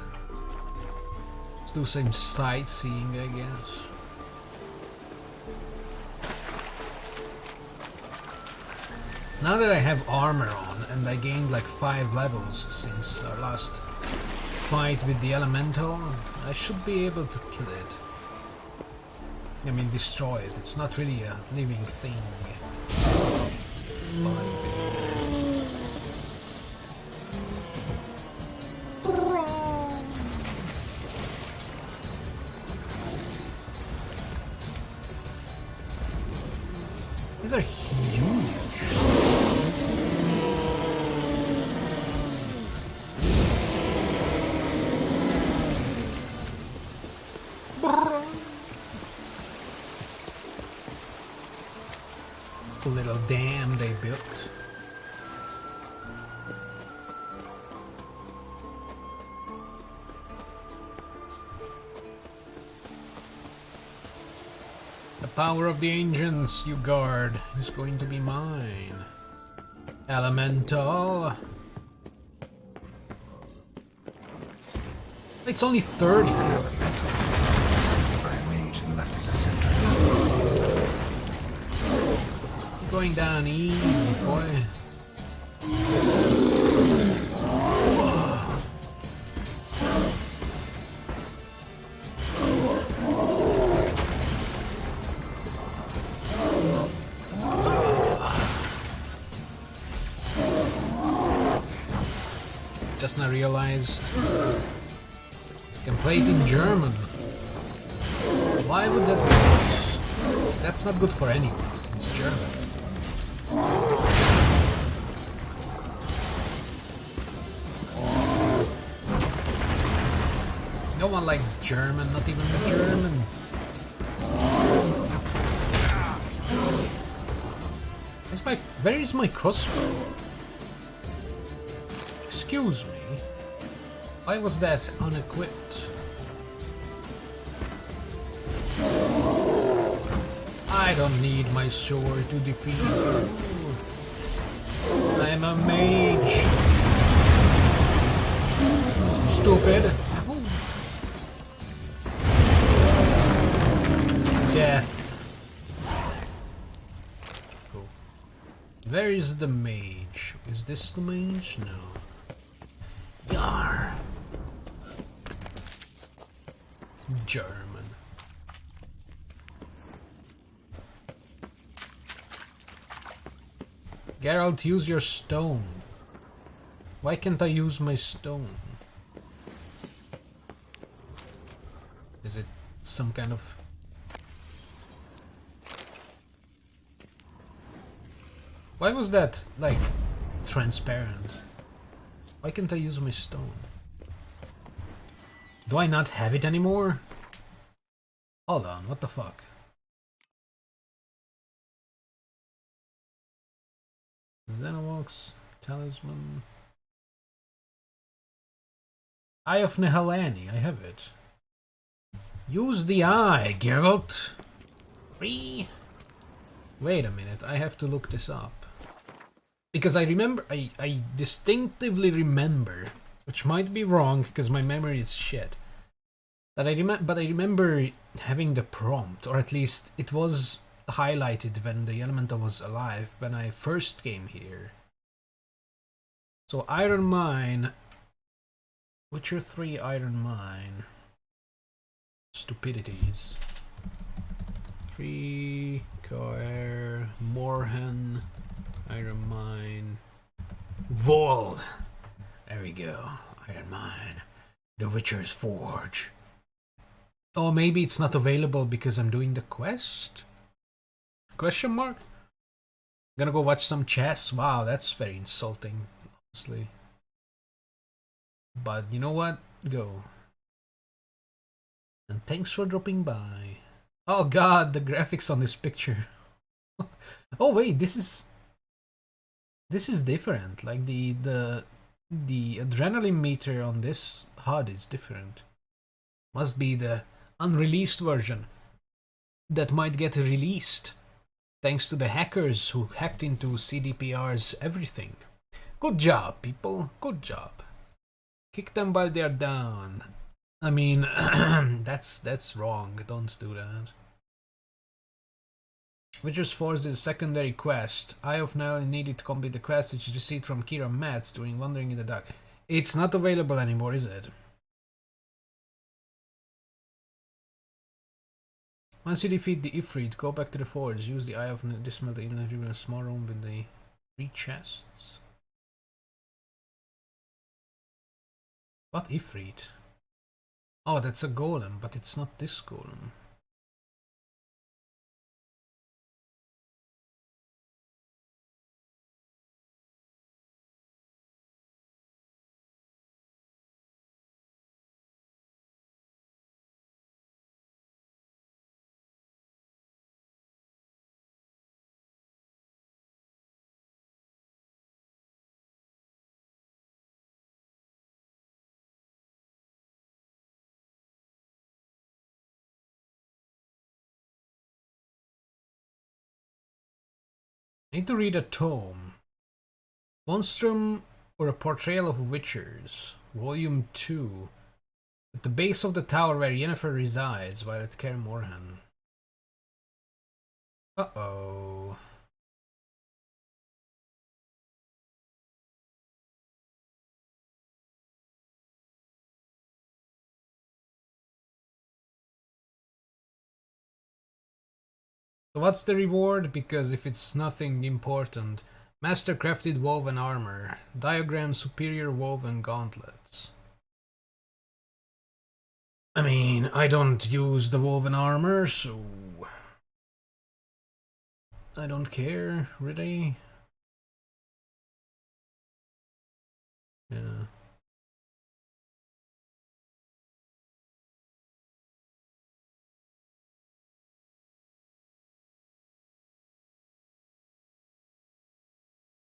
Let's do some sightseeing, I guess. Now that I have armor on and I gained like 5 levels since our last fight with the elemental, I should be able to kill it. I mean, destroy it. It's not really a living thing. These are huge. Little dam they built. The power of the ancients you guard is going to be mine. Elemental. It's only 30. An elemental. By a mage and left as a sentry. Going down easy, boy. Just now realized you can play it in German. Why would that be? That's not good for anyone. It's German. No one likes German, not even the Germans. Where is my crossbow? Excuse me. Why was that unequipped? I don't need my sword to defeat you. I'm a mage. Stupid. Death. Cool. Where is the mage? Is this the mage? No. Yar. German. Geralt, use your stone. Why can't I use my stone? Is it some kind of... Why was that, like, transparent? Why can't I use my stone? Do I not have it anymore? Hold on, what the fuck? Xenovox, Talisman... Eye of Nehalani, I have it. Use the eye, Geralt. Free. Wait a minute, I have to look this up. Because I remember, I distinctively remember, which might be wrong because my memory is shit. That but I remember having the prompt, or at least it was highlighted when the Elemental was alive when I first came here. So Iron Mine, Witcher 3 Iron Mine, stupidities. Free, Coer, Morhen, Iron Mine, Vol. There we go. Iron Mine. The Witcher's Forge. Oh, maybe it's not available because I'm doing the quest? Question mark? Gonna go watch some chess? Wow, that's very insulting, honestly. But you know what? Go. And thanks for dropping by. Oh god, the graphics on this picture. Oh wait, this is different. Like the adrenaline meter on this HUD is different. Must be the unreleased version that might get released thanks to the hackers who hacked into CDPR's everything. Good job, people. Good job. Kick them while they're down. I mean, that's wrong. Don't do that. Witcher's Force is a secondary quest. Eye of Nile needed to complete the quest which you received from Kira Metz during Wandering in the Dark. It's not available anymore, is it? Once you defeat the Ifrit, go back to the forge. Use the Eye of Nile to dismantle the inner room in a small room with the 3 chests. What Ifrit? Oh, that's a golem, but it's not this golem. I need to read a tome. Monstrum or a Portrayal of Witchers, Volume 2. At the base of the tower where Yennefer resides while at Kaer Morhen. Uh-oh. So what's the reward? Because if it's nothing important, mastercrafted woven armor, diagram superior woven gauntlets. I mean, I don't use the woven armor, so I don't care, really. Yeah.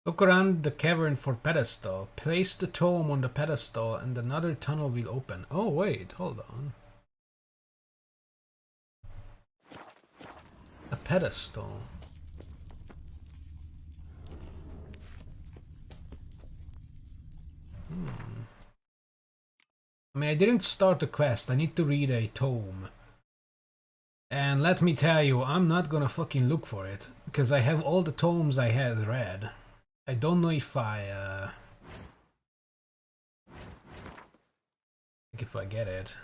Look around the cavern for pedestal. Place the tome on the pedestal and another tunnel will open. Oh wait, hold on. A pedestal. I mean, I didn't start the quest. I need to read a tome. And let me tell you, I'm not gonna fucking look for it. Because I have all the tomes I had read. I don't know if I get it.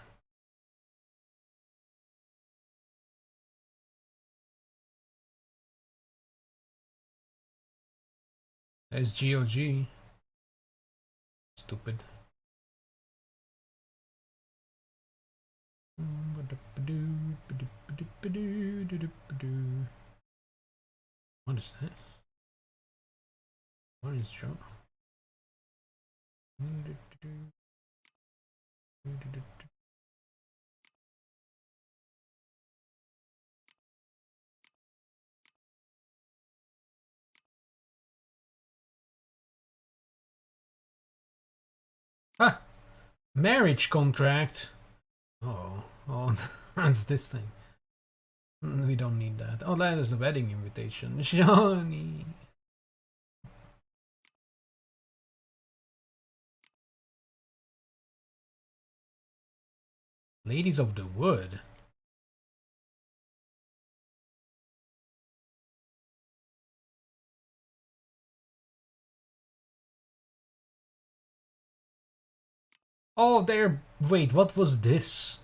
There's GOG. Stupid. What is that? What is Joe? Ah! Marriage contract. Oh, that's this thing. We don't need that. Oh, that is the wedding invitation. Johnny. Ladies of the Wood. Oh, there. Wait, what was this?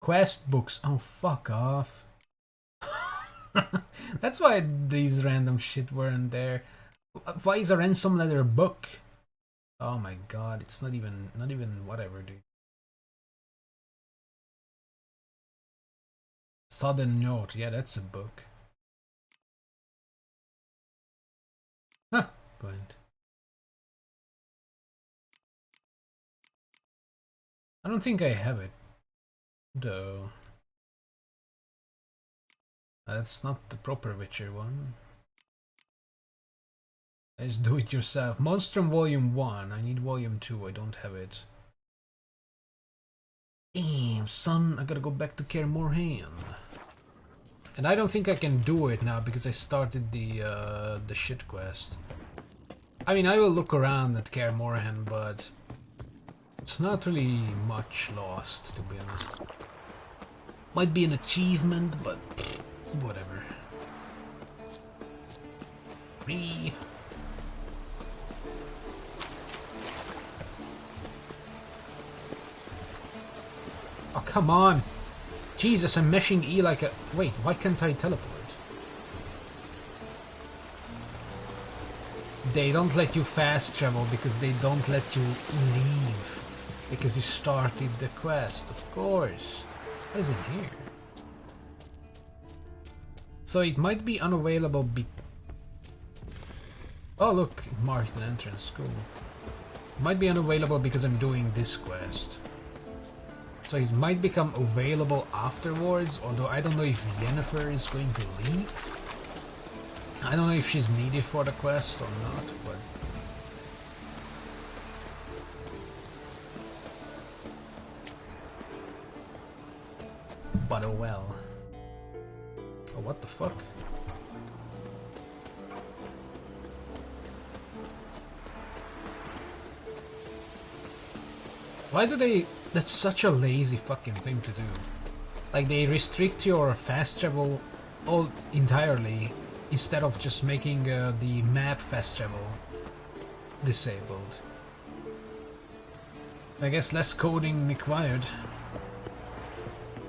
Quest books. Oh, fuck off. That's why these random shit weren't there. Why is a ransom letter book? Oh my god, it's not even whatever, dude. Sudden Note, yeah, that's a book. Huh, go ahead. I don't think I have it, though. That's not the proper Witcher one. Let's do it yourself. Monstrum Volume 1. I need Volume 2. I don't have it. Damn, son. I gotta go back to Kaer Morhen. And I don't think I can do it now because I started the shit quest. I mean, I will look around at Kaer Morhen, but it's not really much lost, to be honest. Might be an achievement, but whatever. Free. Oh, come on! Jesus, I'm meshing E like a... Wait, why can't I teleport? They don't let you fast travel because they don't let you leave. Because you started the quest, of course. What is in here? So it might be unavailable be... Oh look, it marked an entrance, cool. It might be unavailable because I'm doing this quest. So it might become available afterwards, although I don't know if Yennefer is going to leave. I don't know if she's needed for the quest or not, but... But oh well. Oh, what the fuck? Why do they... That's such a lazy fucking thing to do. Like, they restrict your fast travel all entirely instead of just making the map fast travel disabled. I guess less coding required.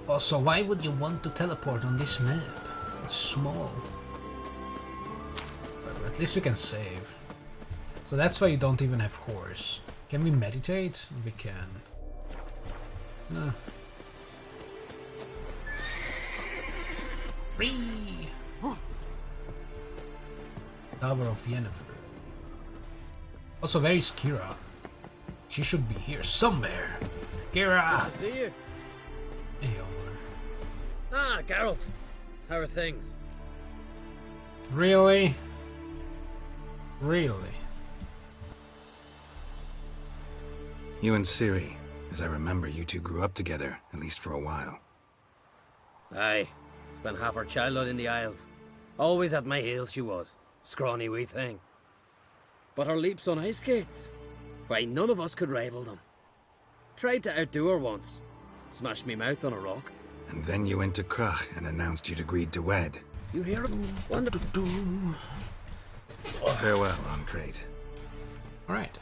Also, why would you want to teleport on this map? It's small. But at least we can save. So that's why you don't even have horse. Can we meditate? We can. No. Free! Tower of Yennefer. Also, where is Kira? She should be here somewhere. Kira! Good to see you. Hey, Omar. Ah, Geralt. How are things? Really? Really? You and Ciri. As I remember, you two grew up together, at least for a while. Aye. Spent half her childhood in the Isles. Always at my heels she was. Scrawny wee thing. But her leaps on ice skates? Why, none of us could rival them. Tried to outdo her once. Smashed me mouth on a rock. And then you went to Krach and announced you'd agreed to wed. You hear it? Farewell, Ancrate. Alright.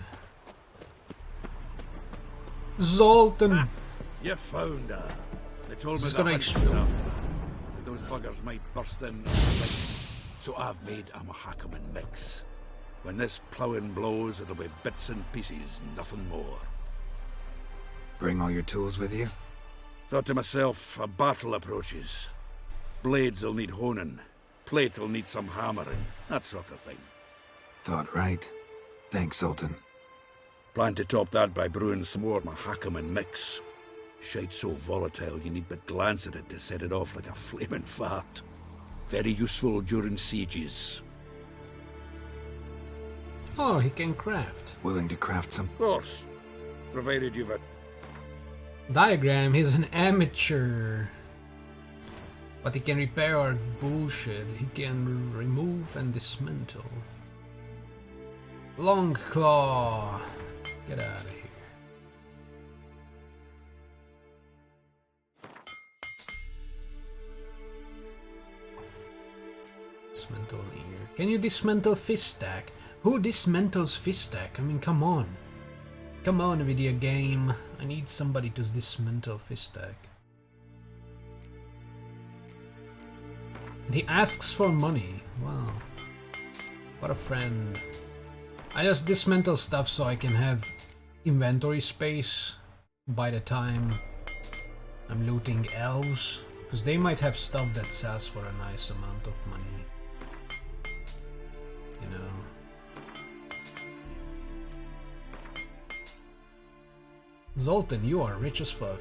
Zoltan! Ah, you found her. They told me gonna that after that those buggers might burst in and fight. So I've made a Mahakaman mix. When this ploughing blows, it'll be bits and pieces, nothing more. Bring all your tools with you? Thought to myself, a battle approaches. Blades will need honing. Plate will need some hammering. That sort of thing. Thought right. Thanks, Sultan. Plan to top that by brewing some more Mahakaman mix. Shite so volatile you need but glance at it to set it off like a flaming fart. Very useful during sieges. Oh, he can craft. Willing to craft some? Of course. provided you've a... Diagram, he's an amateur. But he can repair our bullshit. He can remove and dismantle. Long claw. Get out of here. Dismantle ear. Can you dismantle fist stack? Who dismantles fist stack? I mean, come on. Come on, video game. I need somebody to dismantle fist stack. And he asks for money. Wow. What a friend. I just dismantle stuff so I can have inventory space by the time I'm looting elves. Because they might have stuff that sells for a nice amount of money. You know. Zoltan, you are rich as fuck.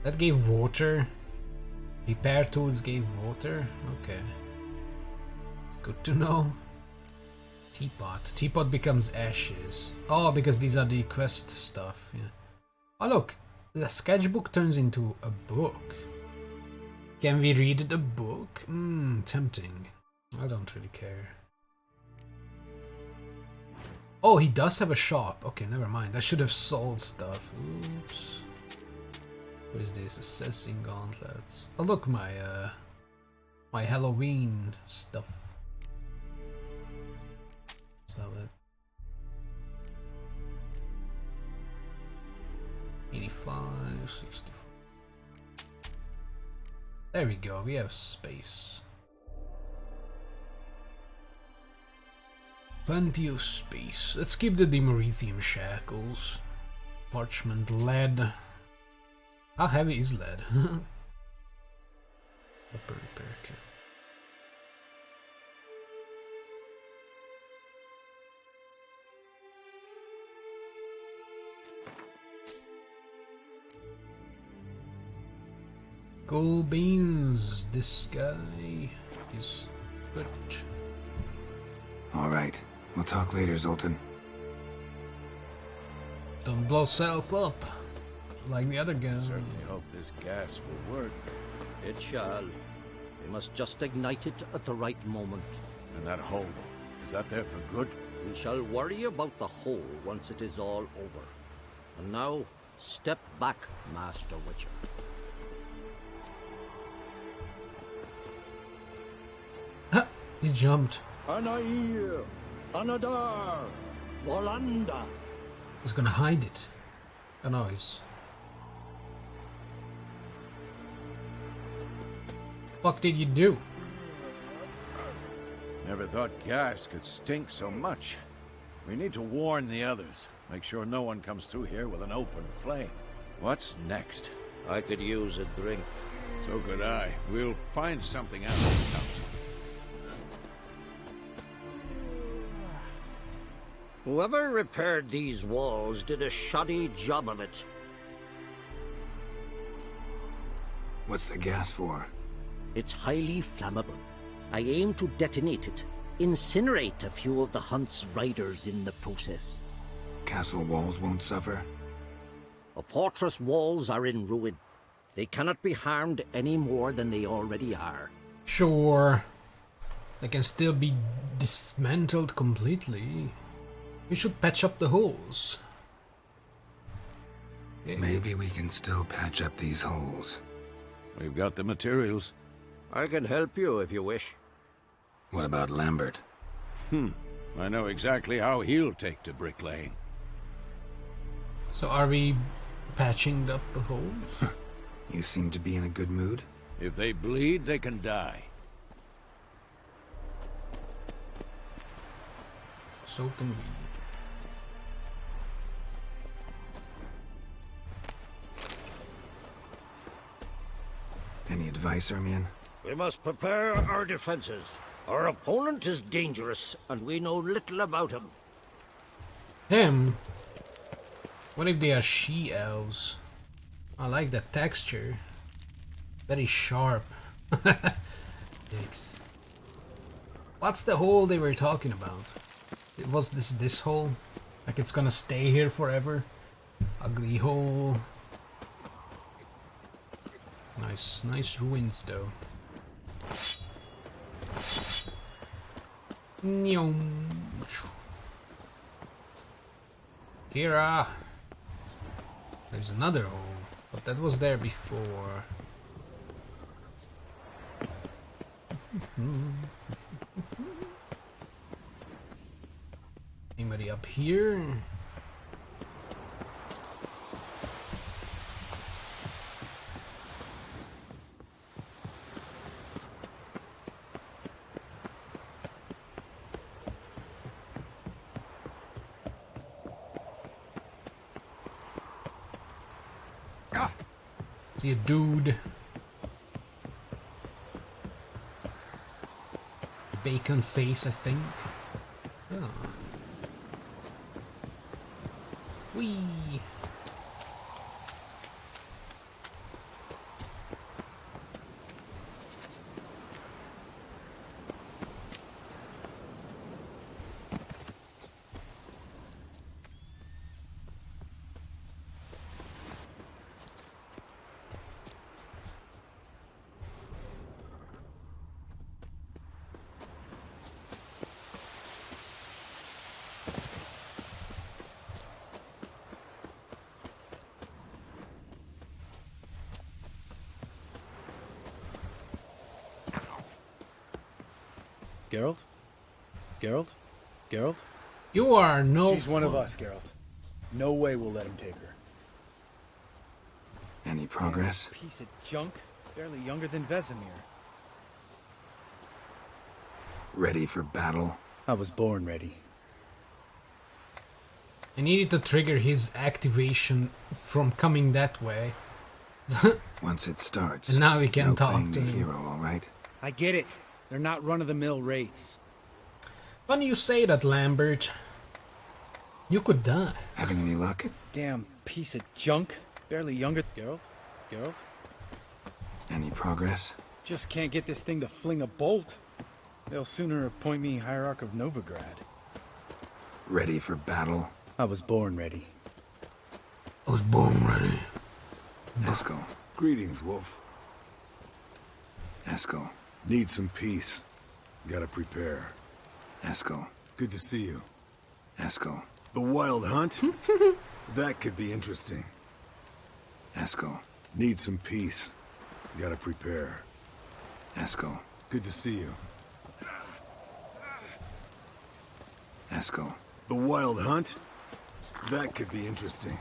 That gave water. Repair tools gave water. Okay. It's good to know. Teapot. Teapot becomes ashes. Oh, because these are the quest stuff. Yeah. Oh look, the sketchbook turns into a book. Can we read the book? Tempting. I don't really care. Oh, he does have a shop. Okay, never mind. I should have sold stuff. Oops. What is this? Assessing gauntlets. Oh look, my my Halloween stuff. Sell it. 85, 64. There we go, we have space. Plenty of space. Let's keep the Demerithium shackles. Parchment lead. How heavy is lead? Upper repair kit. Gold beans. This guy is good. Alright, we'll talk later, Zoltan. Don't blow self up like the other guy. Certainly hope this gas will work. It shall. We must just ignite it at the right moment. And that hole, is that there for good? We shall worry about the hole once it is all over. And now, step back, Master Witcher. He jumped. Anair, Anadar, Volanda. He's gonna hide it. Oh no, he's... What did you do? Never thought gas could stink so much. We need to warn the others. Make sure no one comes through here with an open flame. What's next? I could use a drink. So could I. We'll find something out of the council. Whoever repaired these walls did a shoddy job of it. What's the gas for? It's highly flammable. I aim to detonate it. Incinerate a few of the hunt's riders in the process. Castle walls won't suffer? The fortress walls are in ruin. They cannot be harmed any more than they already are. Sure. They can still be dismantled completely. We should patch up the holes. Yeah. Maybe we can still patch up these holes. We've got the materials. I can help you if you wish. What about Lambert? I know exactly how he'll take to bricklaying. So are we patching up the holes? You seem to be in a good mood. If they bleed, they can die. So can we. Any advice, Ermion? We must prepare our defenses. Our opponent is dangerous, and we know little about him. Him? What if they are she-elves? I like the texture. Very sharp. Yikes. What's the hole they were talking about? Was this hole? Like it's gonna stay here forever? Ugly hole. Nice ruins though. Kira! There's another hole, but that was there before. Anybody up here? See a dude. Bacon face, I think. Oh. Whee! Geralt? Geralt? Geralt? You are no She's one of us, Geralt. No way we'll let him take her. Any progress? Damn piece of junk. Barely younger than Vesemir. Ready for battle? I was born ready. I needed to trigger his activation from coming that way. Once it starts, and now we can no talk playing to the him. hero, all right? I get it. They're not run-of-the-mill raids. Funny you say that, Lambert. You could die. Having any luck? Damn piece of junk. Barely younger. Geralt? Geralt? Any progress? Just can't get this thing to fling a bolt. They'll sooner appoint me Hierarch of Novigrad. Ready for battle? I was born ready. I was born ready. Eskel. Greetings, Wolf. Eskel. Need some peace. Gotta prepare. Eskel. Good to see you. Eskel. The Wild Hunt? That could be interesting. Eskel. Need some peace. Gotta prepare. Eskel. Good to see you. Eskel. The Wild Hunt? That could be interesting.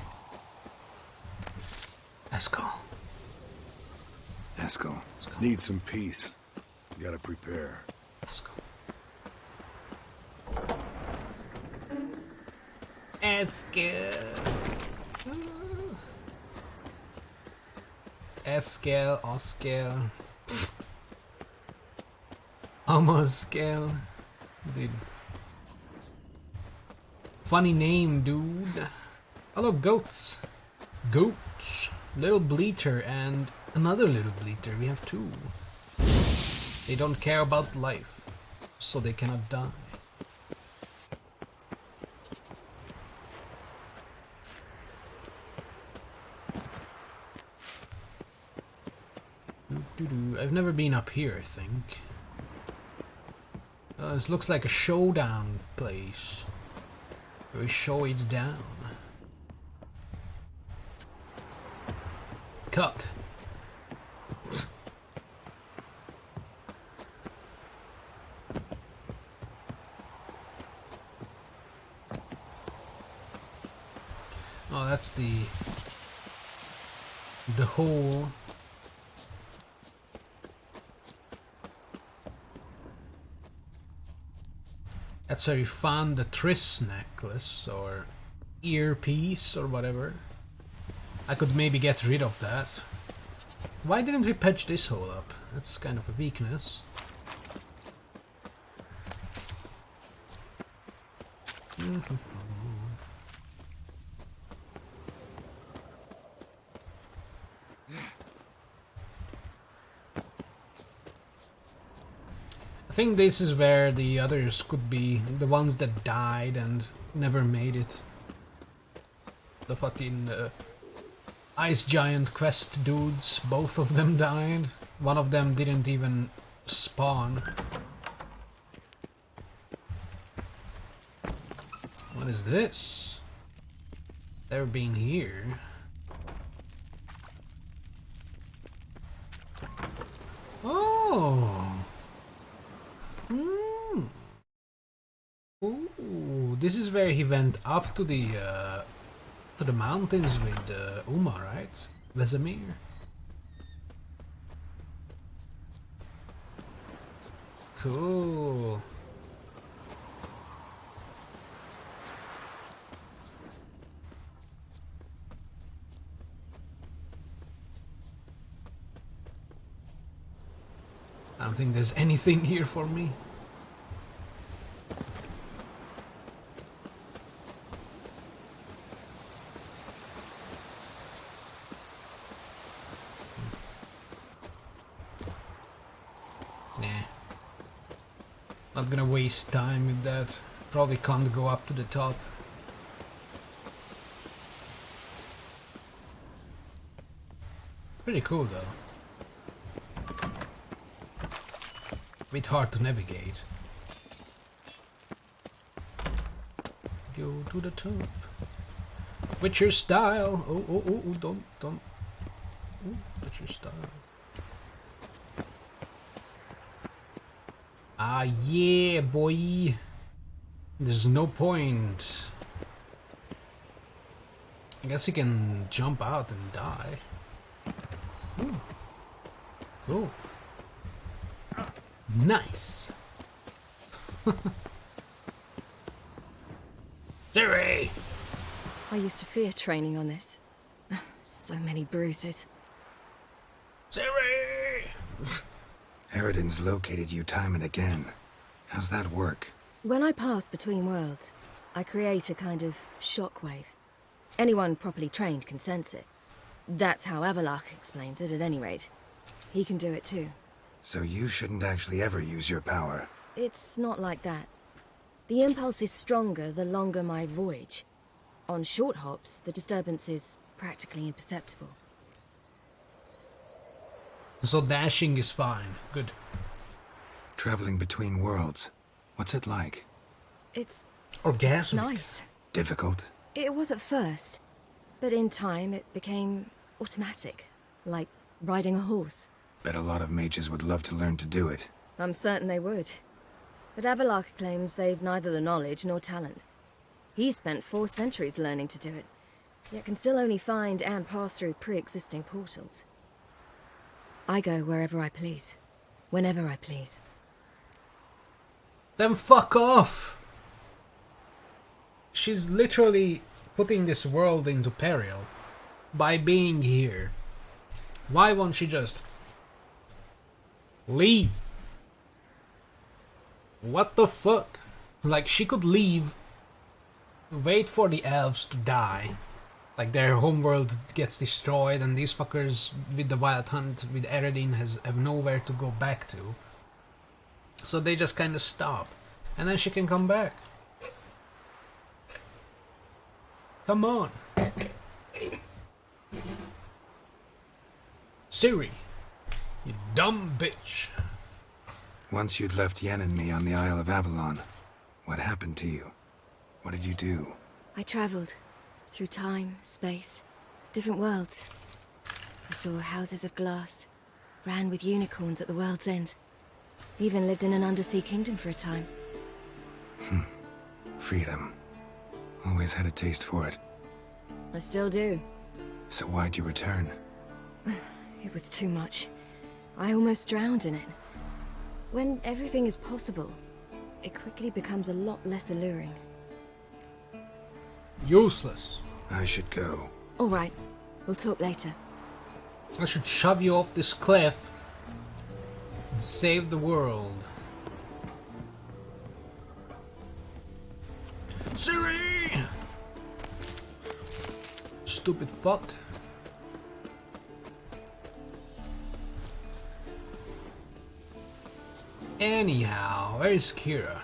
Eskel. Eskel. Need some peace. Gotta prepare. Eskel. Eskel, Oskel. Amoskel. Dude. Funny name, dude. Hello, goats. Goats. Little bleater and another little bleater. We have two. They don't care about life, so they cannot die. I've never been up here, I think. This looks like a showdown place. Where we show it down. Cuck. Oh, that's the hole. That's where you found the Triss necklace, or earpiece, or whatever. I could maybe get rid of that. Why didn't we patch this hole up? That's kind of a weakness. I think this is where the others could be, the ones that died and never made it. The fucking ice giant quest dudes, both of them died. One of them didn't even spawn. What is this? Never been here. Oh! Ooh, this is where he went up to the mountains with Uma, right? Vesemir. Cool. I don't think there's anything here for me. Nah. Not gonna waste time with that. Probably can't go up to the top. Pretty cool though. Bit hard to navigate. Go to the top. Witcher style. Oh, don't. Ooh, Witcher style. Ah, yeah, boy. There's no point. I guess you can jump out and die. Ooh. Cool. Nice. Siri! I used to fear training on this. So many bruises. Siri! Eridan's located you time and again. How's that work? When I pass between worlds, I create a kind of shockwave. Anyone properly trained can sense it. That's how Avalok explains it, at any rate. He can do it too. So you shouldn't actually ever use your power. It's not like that. The impulse is stronger the longer my voyage. On short hops, the disturbance is practically imperceptible. So dashing is fine. Good. Traveling between worlds. What's it like? It's... orgasmic. Nice. Difficult? It was at first. But in time, it became automatic. Like riding a horse. Bet a lot of mages would love to learn to do it. I'm certain they would. But Avalok claims they've neither the knowledge nor talent. He spent 4 centuries learning to do it, yet can still only find and pass through pre-existing portals. I go wherever I please, whenever I please. Then fuck off! She's literally putting this world into peril by being here. Why won't she just leave? What the fuck? Like, she could leave, wait for the elves to die, like their homeworld gets destroyed and these fuckers with the Wild Hunt with Eredin have nowhere to go back to, so they just kind of stop and then she can come back. Come on. Siri, you dumb bitch. Once you'd left Yen and me on the Isle of Avalon, what happened to you? What did you do? I traveled through time, space, different worlds. I saw houses of glass, ran with unicorns at the world's end. Even lived in an undersea kingdom for a time. Freedom. Always had a taste for it. I still do. So why'd you return? It was too much. I almost drowned in it. When everything is possible, it quickly becomes a lot less alluring. Useless. I should go. All right. We'll talk later. I should shove you off this cliff and save the world. Siri! Stupid fuck. Anyhow, where's Kira?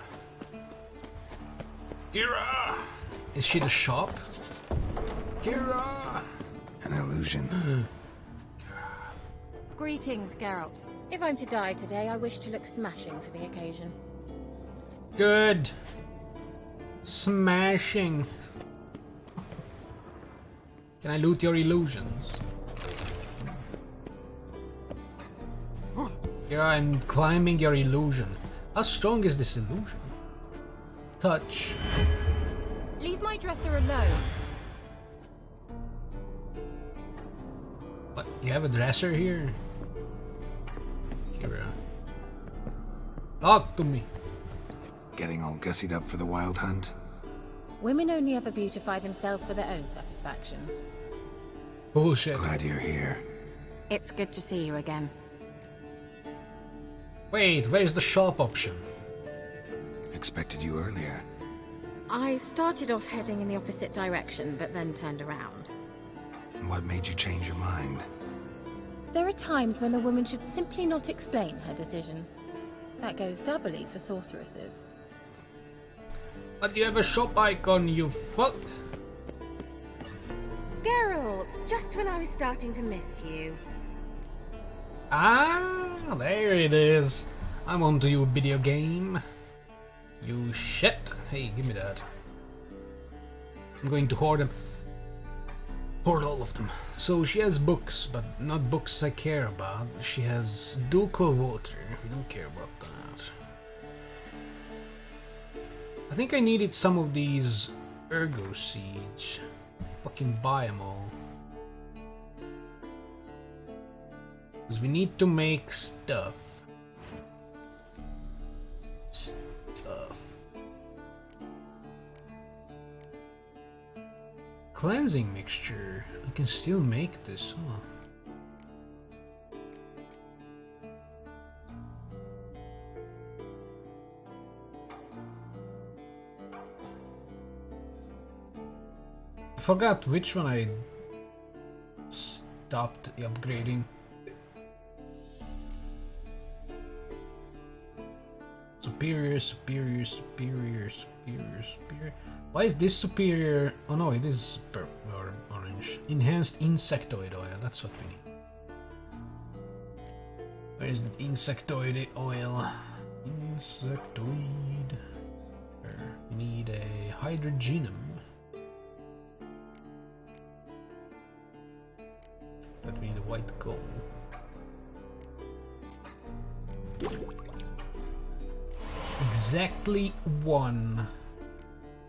Kira! Is she the shop? Kira! An illusion. Greetings, Geralt. If I'm to die today, I wish to look smashing for the occasion. Good. Smashing. Can I loot your illusions? Here I'm climbing your illusion. How strong is this illusion? Touch. Leave my dresser alone. What? You have a dresser here? Kira. Talk to me. Getting all gussied up for the wild hunt? Women only ever beautify themselves for their own satisfaction. Bullshit. Glad you're here. It's good to see you again. Wait, where's the shop option? Expected you earlier. I started off heading in the opposite direction, but then turned around. What made you change your mind? There are times when a woman should simply not explain her decision. That goes doubly for sorceresses. But you have a shop icon, you fuck! Geralt, just when I was starting to miss you. Ah, there it is. I'm onto you, video game. You shit. Hey, give me that. I'm going to hoard them. Hoard all of them. So she has books, but not books I care about. She has ducal water. We don't care about that. I think I needed some of these ergo seeds. Fucking buy them all. Because we need to make stuff. Cleansing mixture. I can still make this, huh? I forgot which one I stopped upgrading. Superior, superior, superior, superior, superior. Why is this superior? Oh no, it is purple or orange. Enhanced insectoid oil, that's what we need. Where is the insectoid oil? Insectoid. There. We need a hydrogenum. But we need a white gold. Exactly one.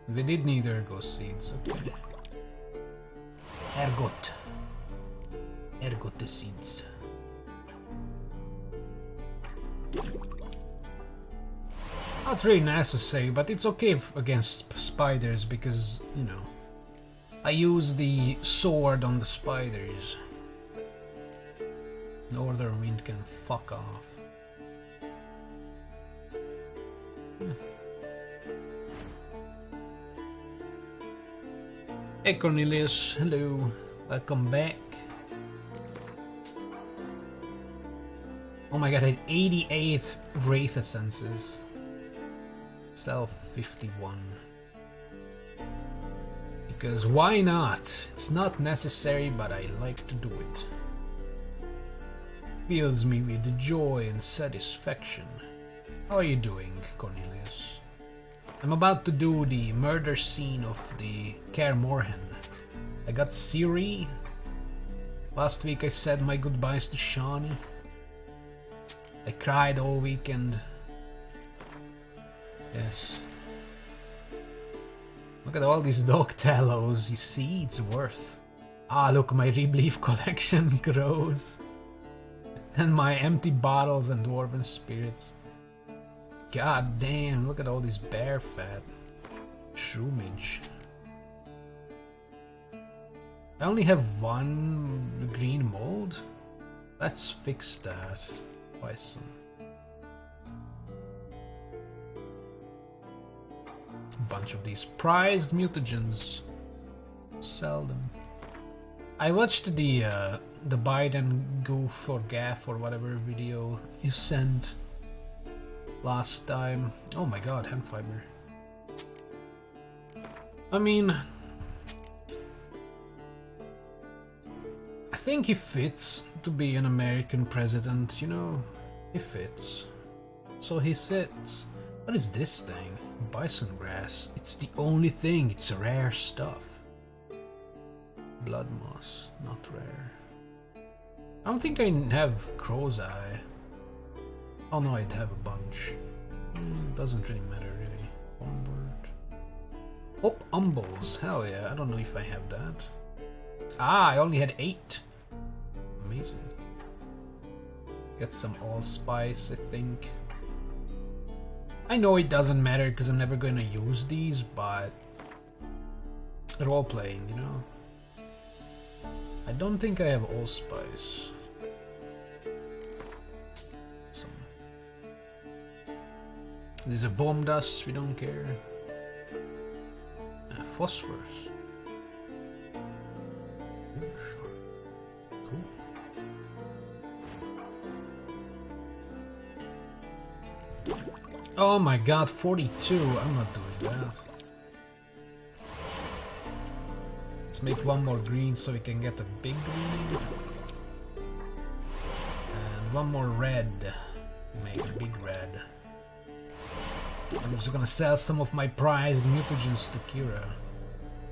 We did need ergo seeds, okay. Ergot. Ergot the seeds. Not really necessary, but it's okay against spiders because, you know, I use the sword on the spiders. Northern wind can fuck off. Hey Cornelius, hello, welcome back. Oh my god, I had 88 Wraith Essences. Sell 51. Because why not? It's not necessary, but I like to do it. Fills me with joy and satisfaction. How are you doing, Cornelius? I'm about to do the murder scene of the Kaer Morhen. I got Ciri. Last week I said my goodbyes to Shani. I cried all weekend. Yes. Look at all these dog tallows, you see, it's worth. Ah, look, my Rebleaf collection grows. And my empty bottles and dwarven spirits. God damn, look at all this bear fat. Shroomage. I only have one green mold? Let's fix that. Buy some. A bunch of these prized mutagens. Sell them. I watched the Biden goof or gaff or whatever video you sent. last time. Oh my god, hemp fiber. I mean, I think he fits to be an American president, you know? He fits. So he sits. What is this thing? Bison grass. It's the only thing. It's rare stuff. Blood moss. Not rare. I don't think I have crow's eye. Oh no, I'd have a bunch. Doesn't really matter really. One bird. Oh, umbles. Hell yeah. I don't know if I have that. Ah, I only had 8. Amazing. Get some allspice, I think. I know it doesn't matter because I'm never gonna use these, but role playing, you know. I don't think I have allspice. Some. There's a bomb dust, we don't care. Phosphorus. Sure. Cool. Oh my god, 42. I'm not doing that. Let's make one more green so we can get a big green. And one more red. Make a big red. I'm just gonna sell some of my prized mutagens to Kira.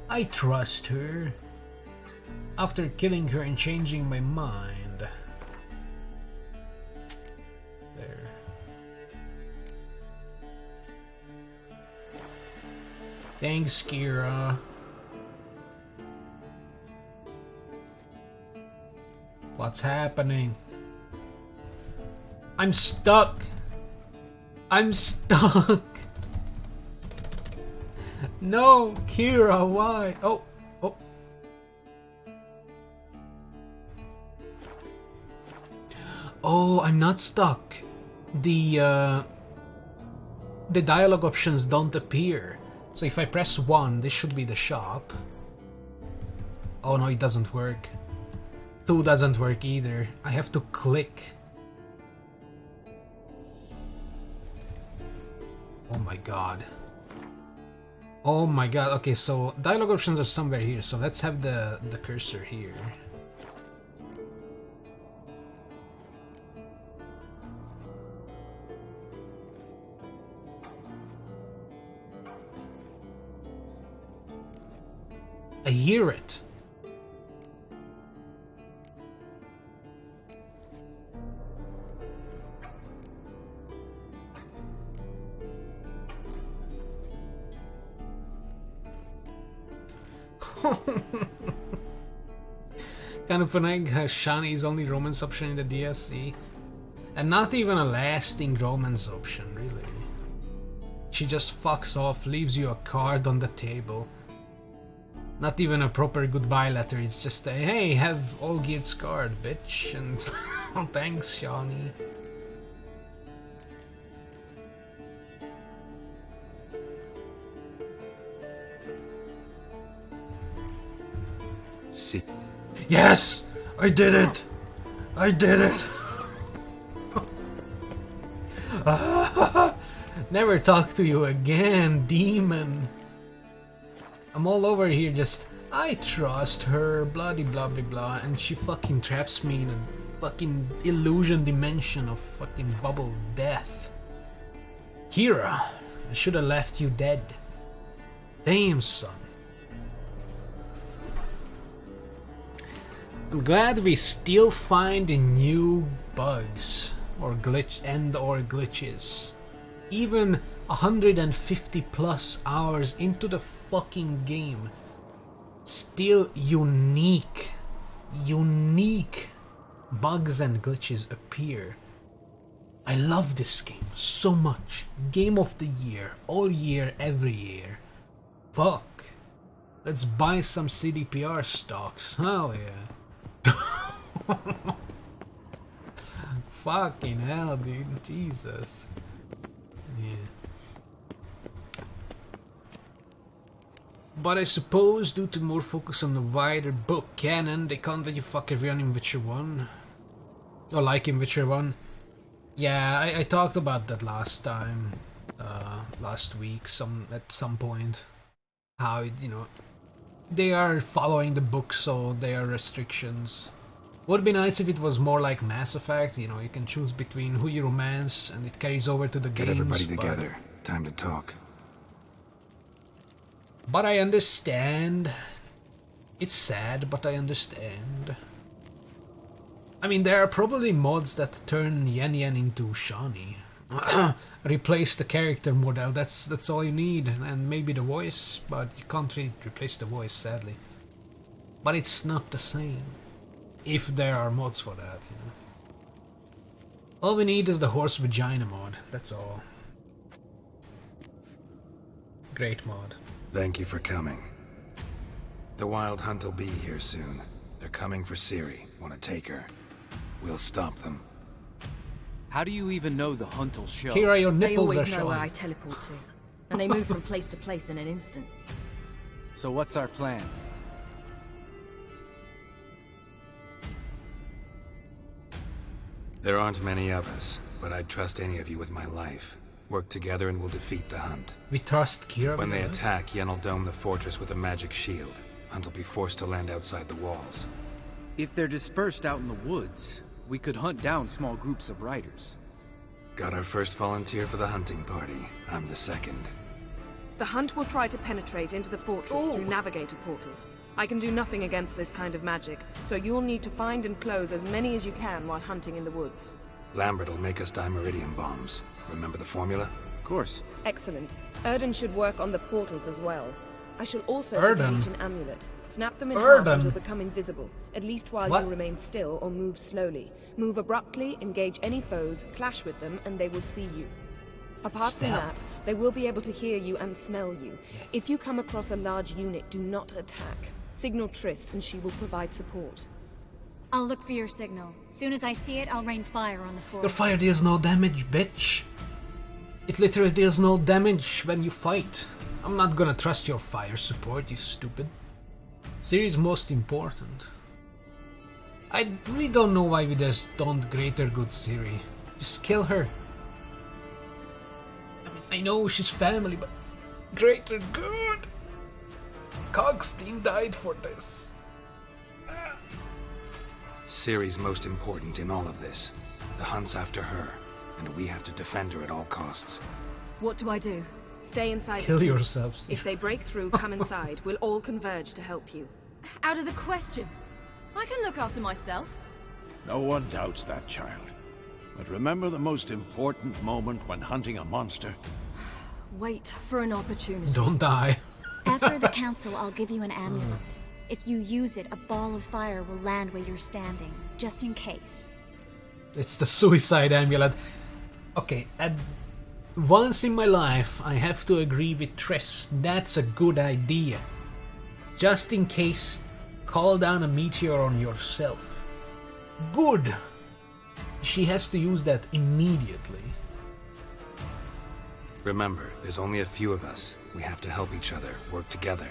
I trust her. After killing her and changing my mind. There. Thanks, Kira. What's happening? I'm stuck. I'm stuck. No, Kira, why? Oh, oh. Oh, I'm not stuck. The dialogue options don't appear. So if I press 1, this should be the shop. Oh no, it doesn't work. 2 doesn't work either. I have to click. Oh my god. Oh my god. Okay, so dialogue options are somewhere here. So let's have the cursor here. I hear it. Kind of funny how Shani's only romance option in the DSC. And not even a lasting romance option, really. She just fucks off, leaves you a card on the table. Not even a proper goodbye letter, it's just a hey, have all geared's card, bitch. And oh, thanks, Shani. See. Yes! I did it! I did it! Never talk to you again, demon. I'm all over here just, I trust her, bloody blah blah blah, and she fucking traps me in a fucking illusion dimension of fucking bubble death. Kira, I should have left you dead. Damn, son. I'm glad we still find new bugs or glitches. Even 150 plus hours into the fucking game, still unique bugs and glitches appear. I love this game so much. Game of the year, all year, every year. Fuck. Let's buy some CDPR stocks. Hell yeah. Fucking hell, dude. Jesus. Yeah. But I suppose due to more focus on the wider book canon, they can't let you fuck everyone in Witcher 1. Or like in Witcher 1. Yeah, I talked about that last time, last week, at some point, how, you know, they are following the book, so there are restrictions. Would be nice if it was more like Mass Effect, you know, you can choose between who you romance, and it carries over to the games. Get everybody together. Time to talk. But I understand. It's sad, but I understand. I mean, there are probably mods that turn Yen Yen into Shani. Replace the character model, that's all you need, and maybe the voice, but you can't really replace the voice, sadly. But it's not the same. If there are mods for that, you know. All we need is the horse vagina mod, that's all. Great mod. Thank you for coming. The Wild Hunt will be here soon. They're coming for Ciri. Want to take her? We'll stop them. How do you even know the Hunt will show? Here are your They nipples always are know where showing. I teleport to, and they move from place to place in an instant. So what's our plan? There aren't many of us, but I'd trust any of you with my life. Work together and we'll defeat the Hunt. We trust Kira. When they attack, Yen will dome the fortress with a magic shield. Hunt will be forced to land outside the walls. If they're dispersed out in the woods, we could hunt down small groups of riders. Got our first volunteer for the hunting party. I'm the second. The Hunt will try to penetrate into the fortress through navigator portals. I can do nothing against this kind of magic, so you'll need to find and close as many as you can while hunting in the woods. Lambert will make us dimeridium bombs. Remember the formula? Of course. Excellent. Erden should work on the portals as well. I shall also Erden? develop an amulet. Snap them in Erden? half until become invisible, at least while What? you remain still or move slowly. Move abruptly, engage any foes, clash with them, and they will see you. Apart from Snap. that, they will be able to hear you and smell you. If you come across a large unit, do not attack. Signal Triss and she will provide support. I'll look for your signal. Soon as I see it, I'll rain fire on the forest. Your fire deals no damage, bitch. It literally deals no damage when you fight. I'm not gonna trust your fire support, you stupid. Ciri's most important. I really don't know why we just don't greater good Ciri. Just kill her. I mean, I know she's family, but greater good. Cogstein died for this. Ciri's most important in all of this. The Hunt's after her, and we have to defend her at all costs. What do I do? Stay inside. Kill the keep. yourselves. If they break through, come inside. We'll all converge to help you. Out of the question. I can look after myself. No one doubts that, child. But remember the most important moment when hunting a monster? Wait for an opportunity. Don't die. After the council, I'll give you an amulet. If you use it, a ball of fire will land where you're standing, just in case. It's the suicide amulet. Okay, once in my life, I have to agree with Triss. That's a good idea. Just in case, call down a meteor on yourself. Good. She has to use that immediately. Remember, there's only a few of us. We have to help each other, work together.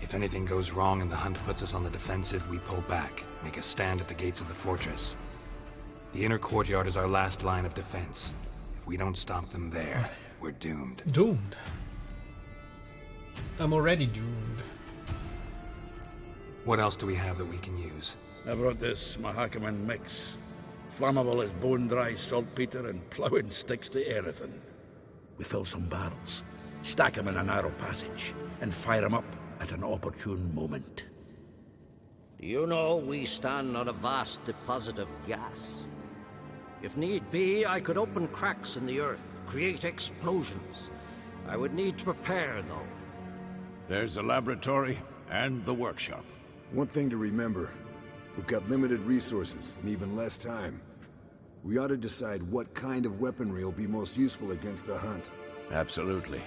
If anything goes wrong and the Hunt puts us on the defensive, we pull back, make a stand at the gates of the fortress. The inner courtyard is our last line of defense. If we don't stop them there, we're doomed. Doomed? I'm already doomed. What else do we have that we can use? I brought this Mahakaman mix. Flammable as bone-dry saltpeter and ploughing sticks to anything. We fill some barrels, stack them in a narrow passage, and fire them up at an opportune moment. You know, we stand on a vast deposit of gas. If need be, I could open cracks in the earth, create explosions. I would need to prepare, though. There's the laboratory and the workshop. One thing to remember, we've got limited resources and even less time. We ought to decide what kind of weaponry will be most useful against the Hunt. Absolutely.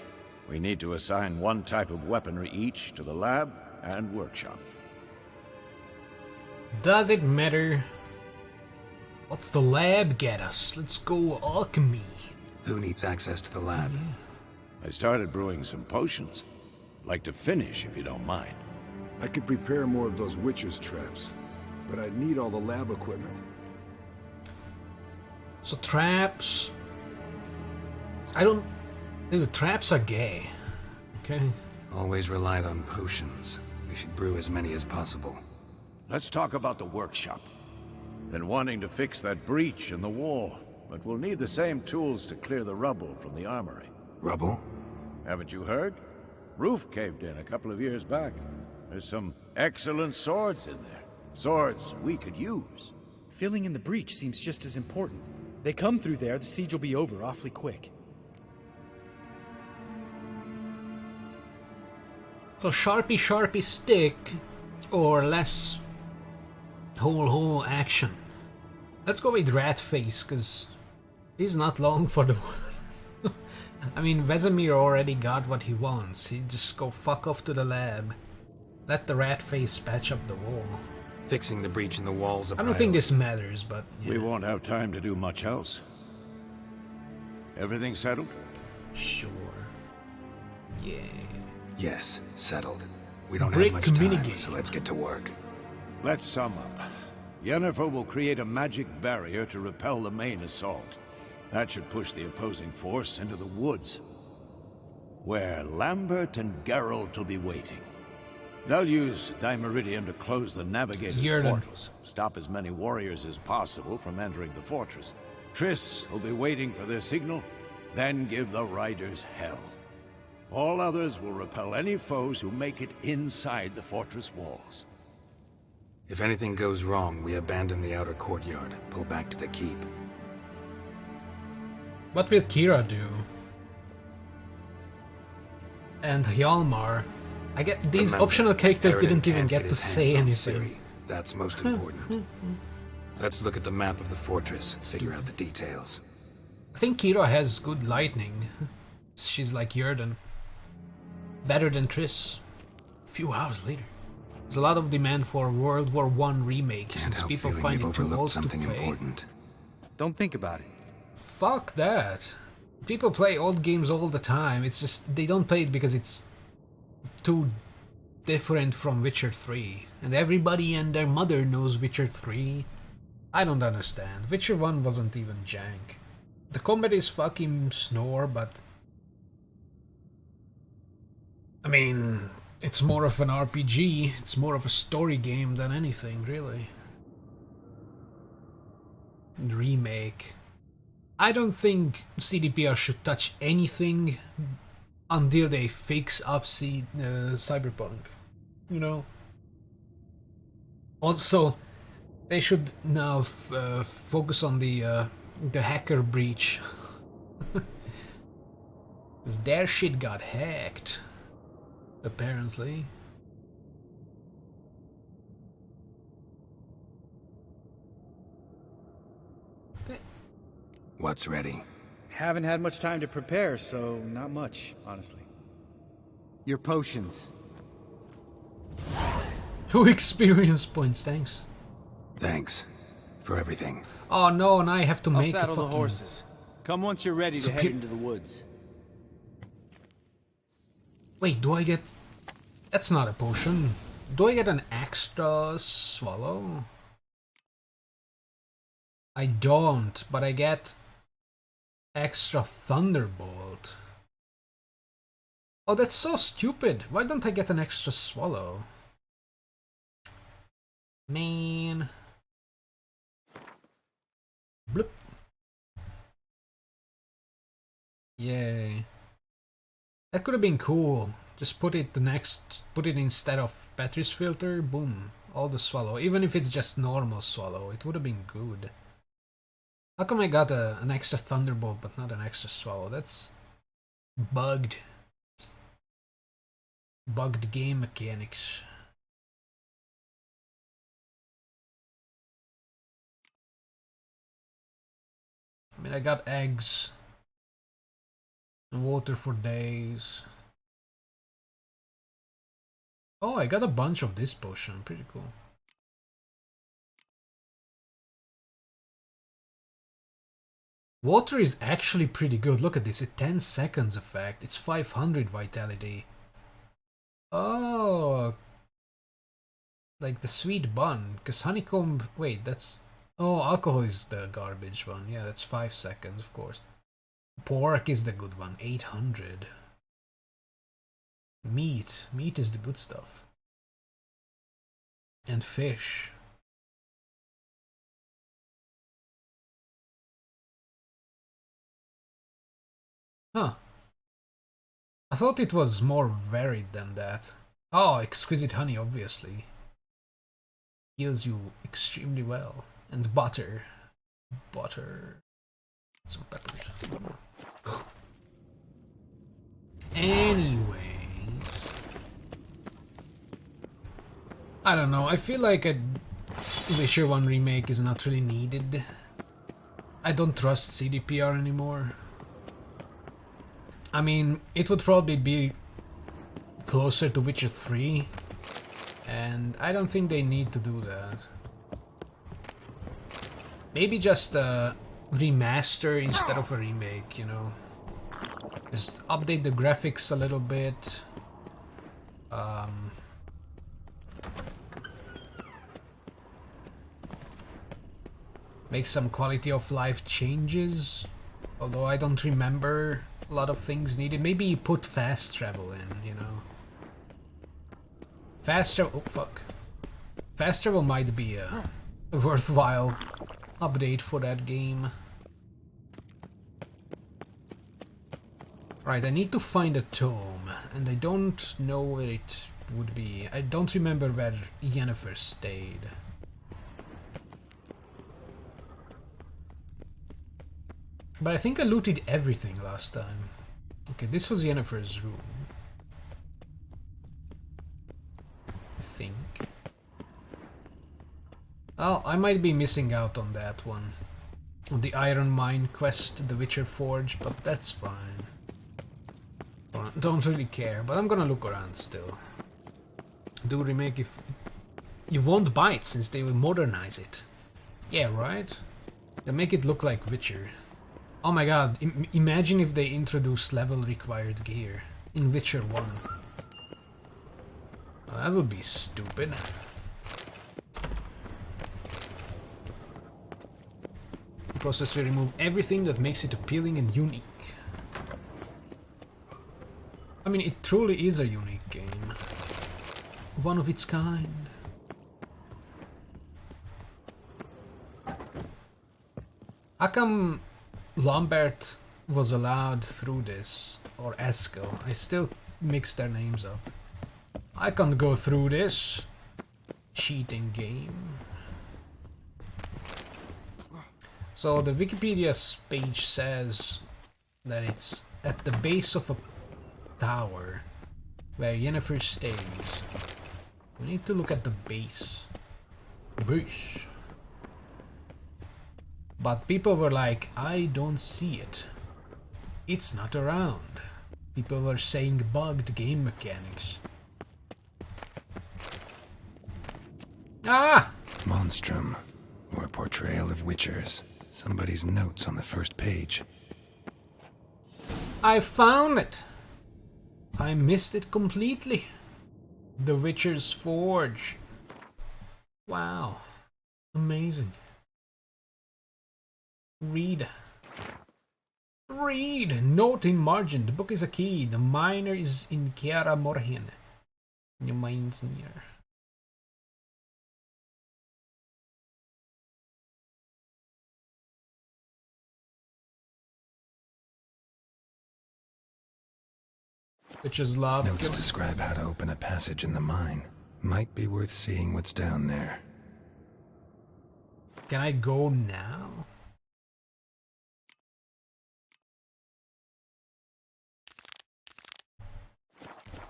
We need to assign one type of weaponry each to the lab and workshop. Does it matter? What's the lab get us? Let's go alchemy. Who needs access to the lab? I started brewing some potions. Like to finish, if you don't mind. I could prepare more of those Witcher's traps, but I'd need all the lab equipment. So traps... I don't... Dude, traps are gay. Okay. Always relied on potions. We should brew as many as possible. Let's talk about the workshop. Been wanting to fix that breach in the wall, but we'll need the same tools to clear the rubble from the armory. Rubble? Haven't you heard? Roof caved in a couple of years back. There's some excellent swords in there. Swords we could use. Filling in the breach seems just as important. They come through there, the siege will be over awfully quick. So sharpie stick, or less whole action. Let's go with Ratface, cause he's not long for the... I mean, Vesemir already got what he wants. He just go fuck off to the lab. Let the Ratface patch up the wall. Fixing the breach in the walls. I don't think this matters, but yeah. We won't have time to do much else. Everything settled? Sure. Yeah. Yes, settled. We don't Brick have much time, minigame. so let's get to work. Let's sum up. Yennefer will create a magic barrier to repel the main assault. That should push the opposing force into the woods, where Lambert and Geralt will be waiting. They'll use Dimeridium to close the Navigator's portals, stop as many warriors as possible from entering the fortress. Triss will be waiting for their signal, then give the riders hell. All others will repel any foes who make it inside the fortress walls. If anything goes wrong, we abandon the outer courtyard, pull back to the keep. What will Kira do? And Hjalmar. I get these Remember, optional characters Eric didn't even can't get to his say hands on anything. Ciri. That's most important. Let's look at the map of the fortress, figure out the details. I think Kira has good lightning. She's like Yerden. Better than Triss. A few hours later. There's a lot of demand for World War I remake since people find it too old to play. Important. Don't think about it. Fuck that. People play old games all the time. It's just they don't play it because it's too different from Witcher 3. And everybody and their mother knows Witcher 3. I don't understand. Witcher 1 wasn't even jank. The combat is fucking snore, but... I mean, it's more of an RPG. It's more of a story game than anything, really. And remake. I don't think CDPR should touch anything until they fix up Cyberpunk, you know? Also, they should now focus on the hacker breach. Because their shit got hacked, apparently. What's ready? Haven't had much time to prepare, so not much, honestly. Your potions. 2 experience points, thanks. Thanks for everything. Oh no, and I have to I'll make saddle a the fucking... horses. Come once you're ready to head into the woods. Wait, do I get... That's not a potion. Do I get an extra swallow? I don't, but I get extra thunderbolt. Oh, that's so stupid. Why don't I get an extra swallow? Man. Bloop. Yay. That could have been cool. Just put it instead of Petri's filter, boom. All the swallow. Even if it's just normal swallow, it would have been good. How come I got an extra thunderbolt but not an extra swallow? That's bugged. Bugged game mechanics. I mean, I got eggs and water for days. Oh, I got a bunch of this potion. Pretty cool. Water is actually pretty good. Look at this. It's 10 seconds effect. It's 500 vitality. Oh. Like the sweet bun. Because honeycomb... Wait, that's Oh, alcohol is the garbage one. Yeah, that's 5 seconds, of course. Pork is the good one, 800. Meat is the good stuff. And fish. Huh. I thought it was more varied than that. Oh, exquisite honey, obviously. Heals you extremely well. And butter. Butter. Some peppers. Anyway. I don't know, I feel like a Witcher 1 remake is not really needed. I don't trust CDPR anymore. I mean, it would probably be closer to Witcher 3, and I don't think they need to do that. Maybe just a remaster instead of a remake, you know. Just update the graphics a little bit. Make some quality of life changes, although I don't remember a lot of things needed. Maybe put fast travel in, you know. Fast travel, oh fuck. Fast travel might be a worthwhile update for that game. Right, I need to find a tome, and I don't know where it would be. I don't remember where Yennefer stayed. But I think I looted everything last time. Okay, this was Yennefer's room. I think. Oh, I might be missing out on that one. On the Iron Mine quest, the Witcher Forge, but that's fine. Don't really care, but I'm gonna look around still. Do remake if... You won't buy it since they will modernize it. Yeah, right? They make it look like Witcher. Oh my god, imagine if they introduced level required gear in Witcher 1. Well, that would be stupid. The process will remove everything that makes it appealing and unique. I mean, it truly is a unique game. One of its kind. How come Lambert was allowed through this, or Eskel? I still mix their names up. I can't go through this. Cheating game. So the Wikipedia page says that it's at the base of a tower where Yennefer stays. We need to look at the base. Base. But people were like, I don't see it. It's not around. People were saying bugged game mechanics. Ah! Monstrum, or a portrayal of witchers. Somebody's notes on the first page. I found it! I missed it completely. The Witcher's Forge. Wow. Amazing. Read. Read! Note in margin. The book is a key. The miner is in Kiara Morhen. The mine's near. Witcher's love. Notes describe how to open a passage in the mine. Might be worth seeing what's down there. Can I go now?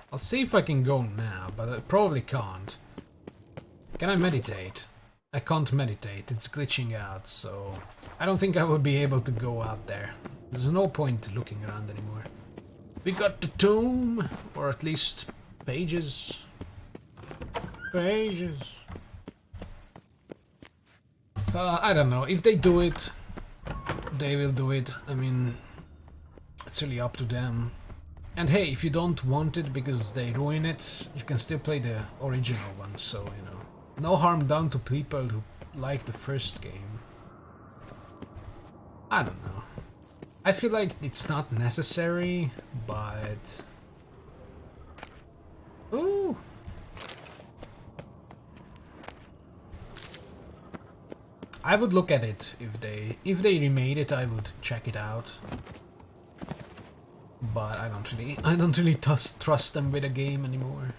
I'll see if I can go now, but I probably can't. Can I meditate? I can't meditate, it's glitching out, so I don't think I will be able to go out there. There's no point looking around anymore. We got the tome, or at least pages. Pages. I don't know, if they do it, they will do it. I mean, it's really up to them. And hey, if you don't want it because they ruin it, you can still play the original one, so, you know. No harm done to people who like the first game. I don't know. I feel like it's not necessary, but... Ooh! I would look at it if they remade it. I would check it out, but I don't really trust them with a game anymore.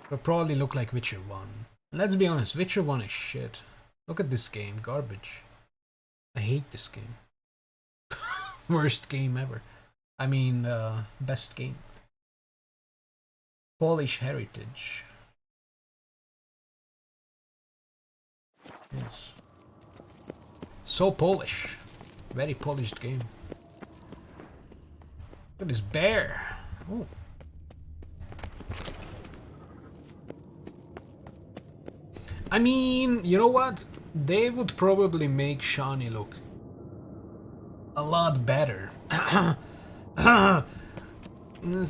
It'll probably look like Witcher 1. Let's be honest, Witcher 1 is shit. Look at this game, garbage. I hate this game. Worst game ever. I mean, best game. Polish heritage. Yes. So Polish. Very polished game. Look at this bear. Oh. I mean, you know what? They would probably make Shani look a lot better. So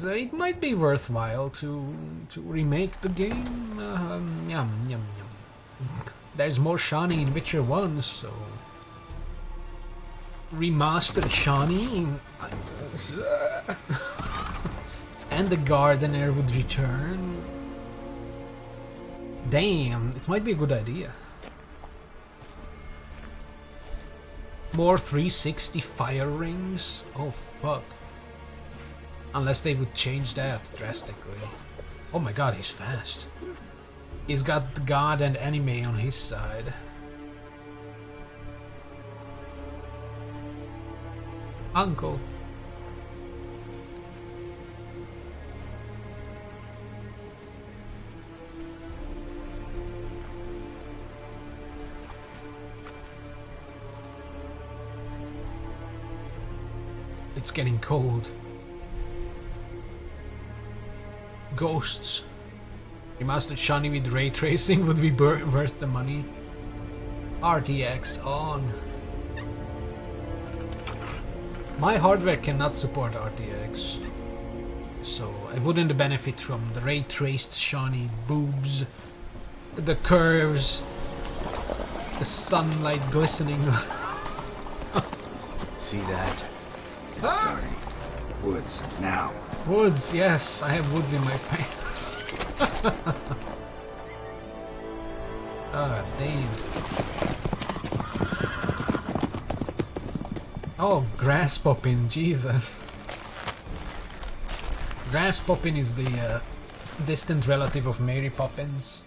it might be worthwhile to remake the game. Yum, yum, yum. There's more Shani in Witcher 1, so... Remastered Shani... and the Gardener would return. Damn, it might be a good idea. More 360 fire rings? Oh fuck. Unless they would change that drastically. Oh my god, he's fast. He's got God and anime on his side. Uncle. It's getting cold. Ghosts. Remastered Shani with ray tracing would be worth the money. RTX on. My hardware cannot support RTX, so I wouldn't benefit from the ray traced Shani boobs, the curves, the sunlight glistening. See that? It's starting. Woods, now. Woods, yes, I have woods in my pants. Ah, damn. Oh, Grass Poppin', Jesus. Grass Poppin' is the distant relative of Mary Poppins.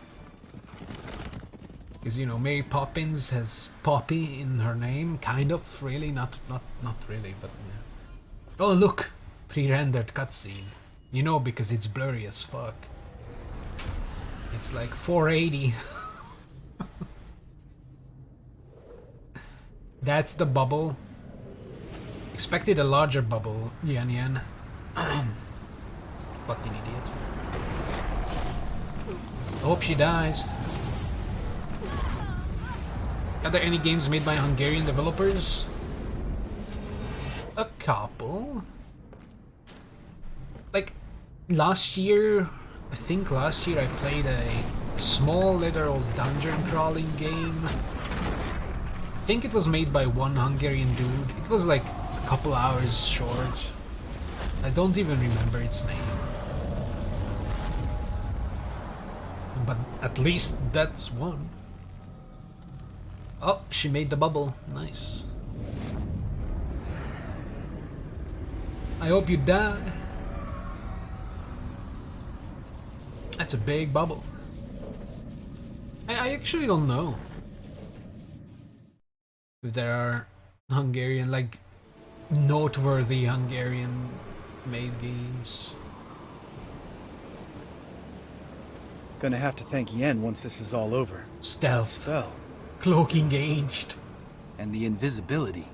Because, you know, Mary Poppins has Poppy in her name, kind of, really, not really, but yeah. Oh, look! Pre-rendered cutscene. You know, because it's blurry as fuck. It's like 480. That's the bubble. Expected a larger bubble, Yan Yan. Fucking idiot. I hope she dies. Are there any games made by Hungarian developers? A couple. Like, last year, I think last year I played a small little dungeon crawling game. I think it was made by one Hungarian dude. It was like a couple hours short. I don't even remember its name. But at least that's one. Oh, she made the bubble. Nice. I hope you die. That's a big bubble. I actually don't know if there are Hungarian, like, noteworthy Hungarian-made games. Gonna have to thank Yen once this is all over. Stealth. Spell. Cloak engaged. And the invisibility.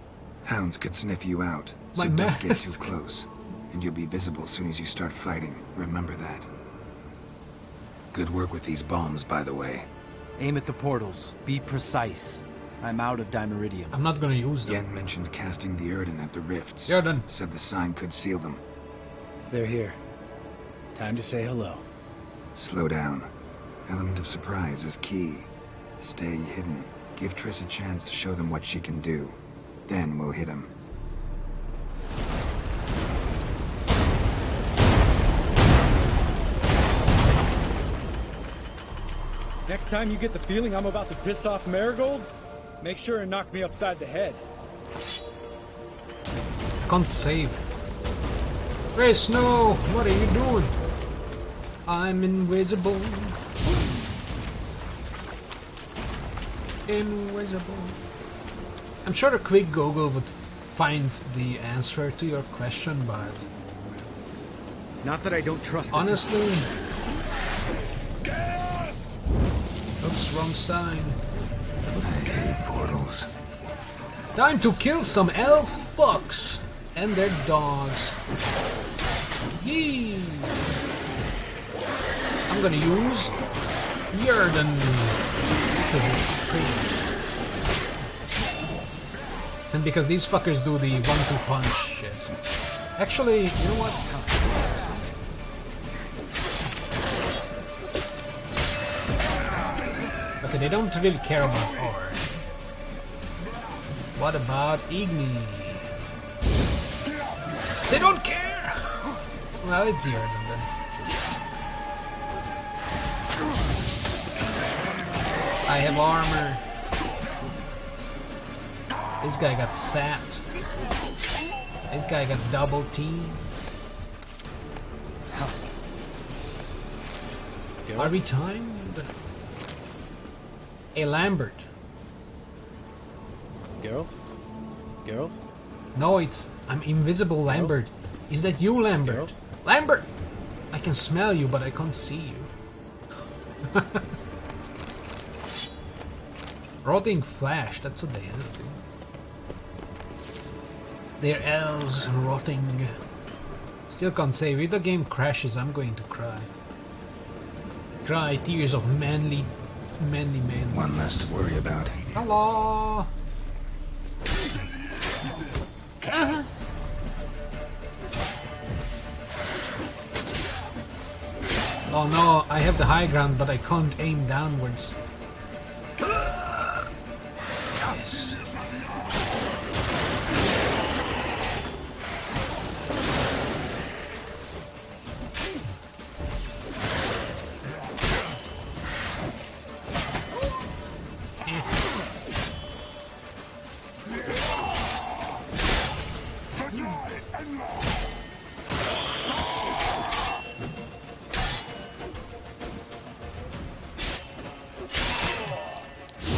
Hounds could sniff you out, so My don't get mask. too close. And you'll be visible as soon as you start fighting. Remember that. Good work with these bombs, by the way. Aim at the portals. Be precise. I'm out of dimeridium. I'm not gonna use them. Yen mentioned casting the Erden at the rifts. Erden. Said the sign could seal them. They're here. Time to say hello. Slow down. Element of surprise is key. Stay hidden. Give Triss a chance to show them what she can do. Then we'll hit him. Next time you get the feeling I'm about to piss off Marigold, make sure and knock me upside the head. I can't save. Hey, Snow, what are you doing? I'm invisible. Invisible. I'm sure a quick Google would find the answer to your question, but... Not that I don't trust this. Honestly... That's wrong sign. I hate portals. Time to kill some elf fucks and their dogs. Yee! I'm gonna use Yerden because it's free. And because these fuckers do the 1-2 punch shit. Actually, you know what? Okay, they don't really care about ore. What about Igni? They don't care! Well, it's Yerden then. I have armor. This guy got sapped. That guy got double teamed. Are we timed? Hey, Lambert. Geralt? Geralt? No, I'm invisible, Lambert. Geralt? Is that you, Lambert? Geralt? Lambert! I can smell you, but I can't see you. Rotting flesh, that's what they have. They're elves rotting. Still can't save. If the game crashes, I'm going to cry. Cry tears of manly man. One less to worry about. Hello. Oh no, I have the high ground, but I can't aim downwards. Yes.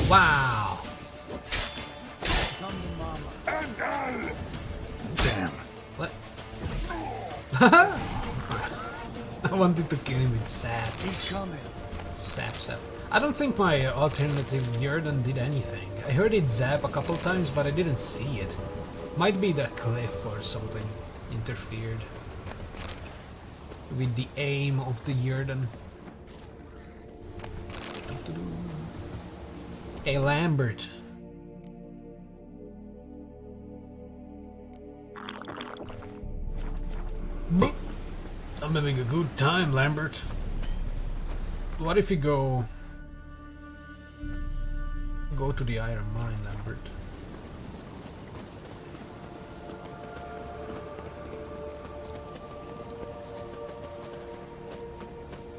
Wow. Damn. What? I wanted to kill him with sap. He's coming. Sap. I don't think my alternative Yerden did anything. I heard it zap a couple times, but I didn't see it. Might be the cliff or something interfered with the aim of the Yerden. Hey, Lambert. I'm having a good time, Lambert. What if you go to the iron mine, Lambert?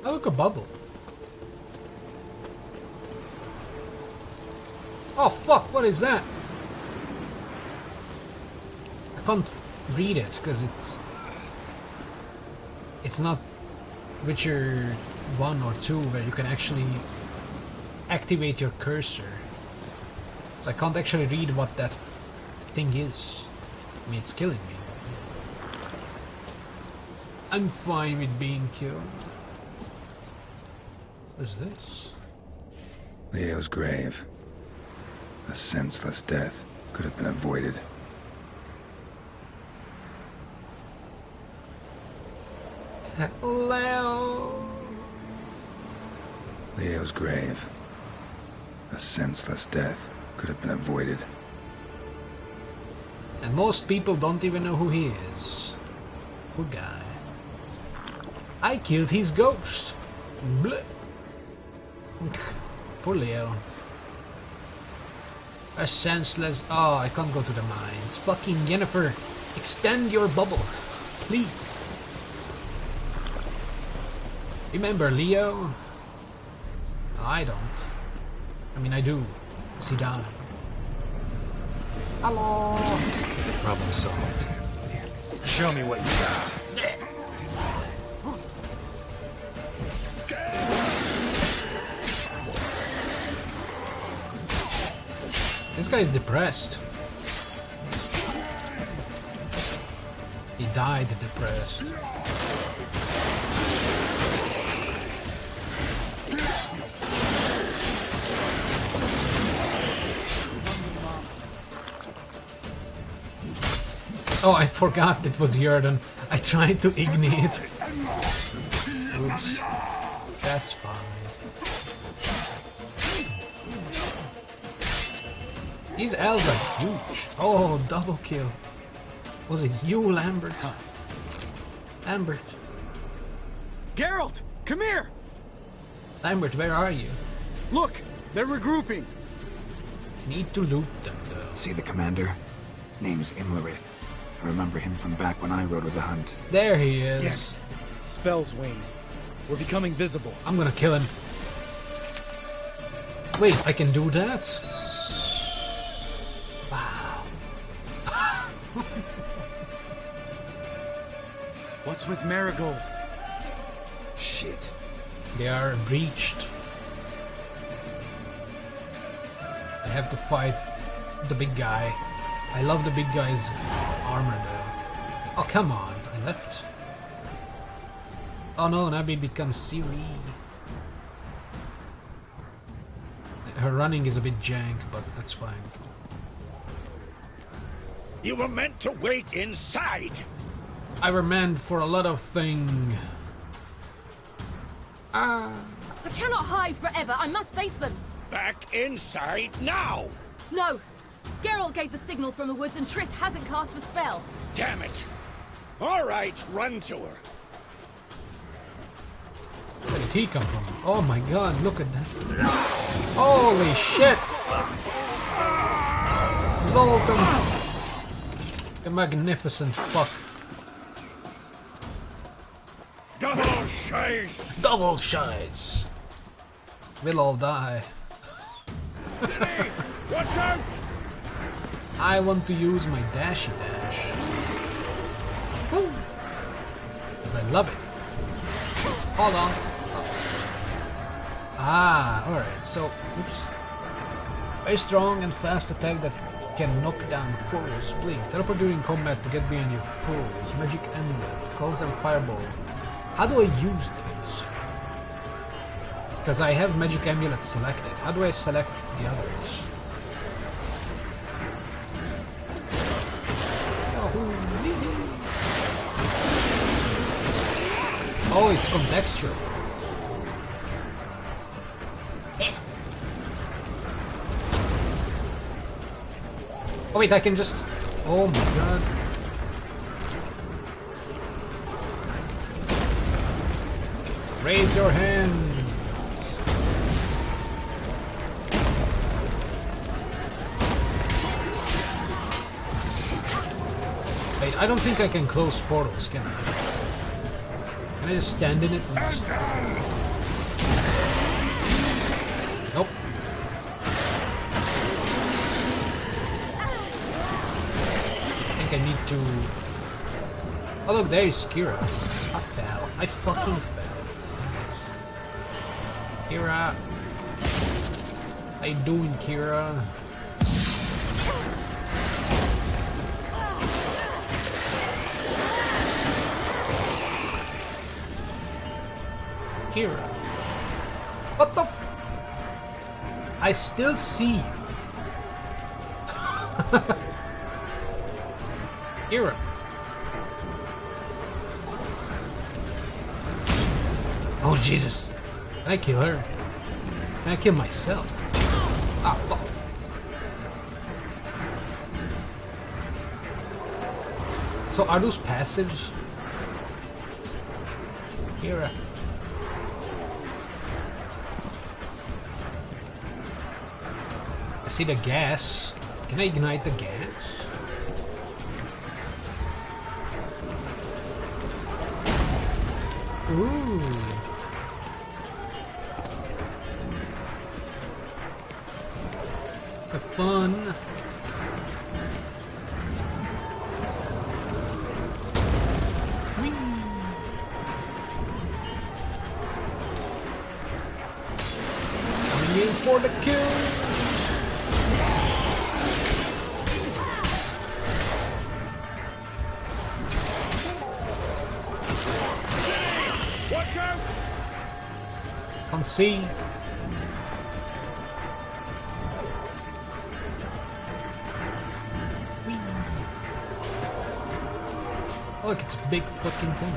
Oh, look, a bubble. Oh fuck, what is that? I can't read it because it's not Witcher 1 or 2 where you can actually activate your cursor. So I can't actually read what that thing is. I mean, it's killing me. I'm fine with being killed. What's this? Leo's grave. A senseless death could have been avoided. Leo. Leo's grave. A senseless death could have been avoided. And most people don't even know who he is. Poor guy. I killed his ghost. Bleh. Poor Leo. A senseless... Oh, I can't go to the mines. Fucking Jennifer, extend your bubble. Please. Remember Leo? I don't. I mean, I do. Sit down. Hello. Problem solved. Show me what you got. This guy's depressed. He died depressed. Oh, I forgot it was Jordan. I tried to ignite. Oops. That's fine. These elves are huge. Oh, double kill. Was it you, Lambert? Lambert. Geralt, come here! Lambert, where are you? Look, they're regrouping. Need to loot them, though. See the commander? Name's Imlerith. I remember him from back when I rode with the hunt. There he is. Damn it. Spells waning. We're becoming visible. I'm gonna kill him. Wait, I can do that? Wow. What's with Marigold? Shit. They are breached. I have to fight the big guy. I love the big guy's armor though. Oh, come on. I left. Oh no, Nabi becomes Siri. Her running is a bit jank, but that's fine. You were meant to wait inside. I were meant for a lot of things. I cannot hide forever. I must face them. Back inside now. No. Geralt gave the signal from the woods and Triss hasn't cast the spell. Damn it. All right, run to her. Where did he come from? Oh my god, look at that. Holy shit! Zoltan! The magnificent fuck. Double shice! Double shice! We'll all die. Watch out! I want to use my dashy dash. Woo! Because I love it. Hold on. Ah, alright, so, oops. Very strong and fast attack that can knock down foes. Blink. Teleport during combat to get behind your foes. Magic amulet. Calls them fireball. How do I use this? Because I have magic amulet selected. How do I select the others? Oh, it's contextual. Oh wait, I can just... Oh my god. Raise your hand. Wait, I don't think I can close portals, can I? Can I just stand in it and just... Nope. I think I need to... Oh look, there's Kira. I fell. I fucking fell. Kira. How you doing, Kira? Kira. What the f... I still see you. Kira. Oh, Jesus. Can I kill her? Can I kill myself? Ah, fuck. So are those passives? Kira. see the gas. Can I ignite the gas? Ooh. The fun. Coming in for the kill. Watch out! Can't see. Look, it's a big fucking thing.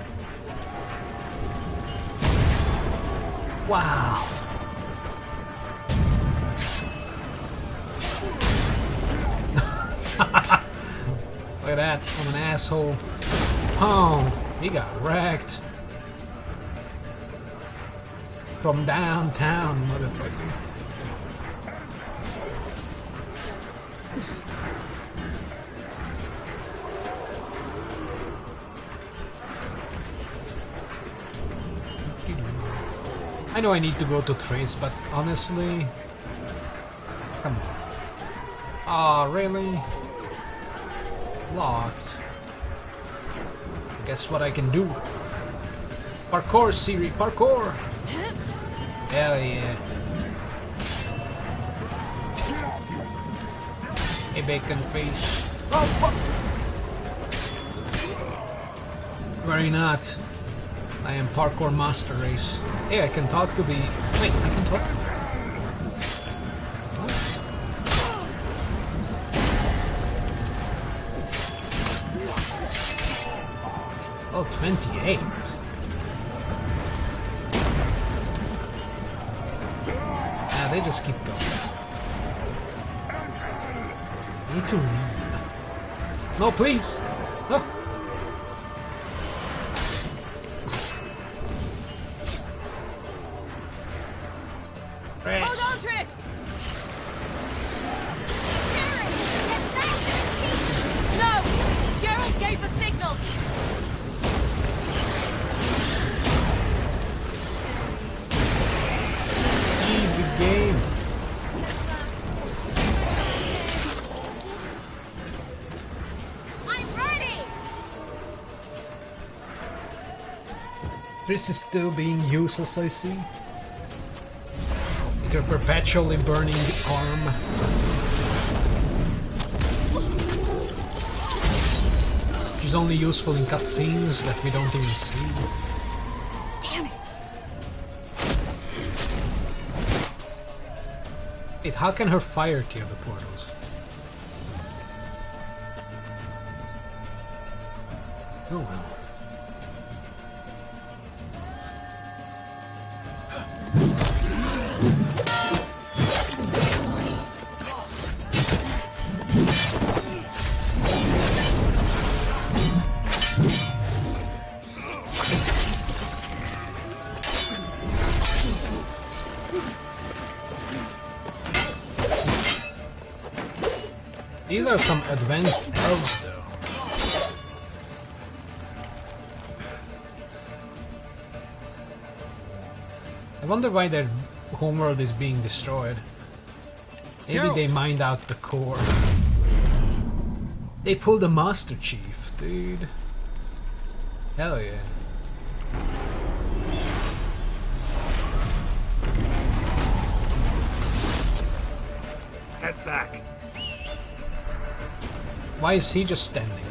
Wow. Look at that. I'm an asshole. Oh, he got wrecked. From downtown, motherfucker. I know I need to go to Trace, but honestly... Come on. Ah, really? Locked. Guess what I can do? Parkour, Siri, parkour! Hell yeah. Hey, bacon face. Oh, fuck! Worry not. I am parkour master race. Hey, I can talk to the... Wait, I can talk to... Oh, 28. Ah, they just keep going. I need to leave. No, please! No! Hold on, Triss! No! Geralt gave a signal! Easy game. I'm ready! Triss is still being useless, I see. They're perpetually burning the arm. She's only useful in cutscenes that we don't even see. Damn it! Wait, how can her fire kill the portals? Oh well. These are some advanced elves, though. I wonder why their homeworld is being destroyed. Maybe they mined out the core. They pulled a Master Chief, dude. Hell yeah. Head back. Why is he just standing there?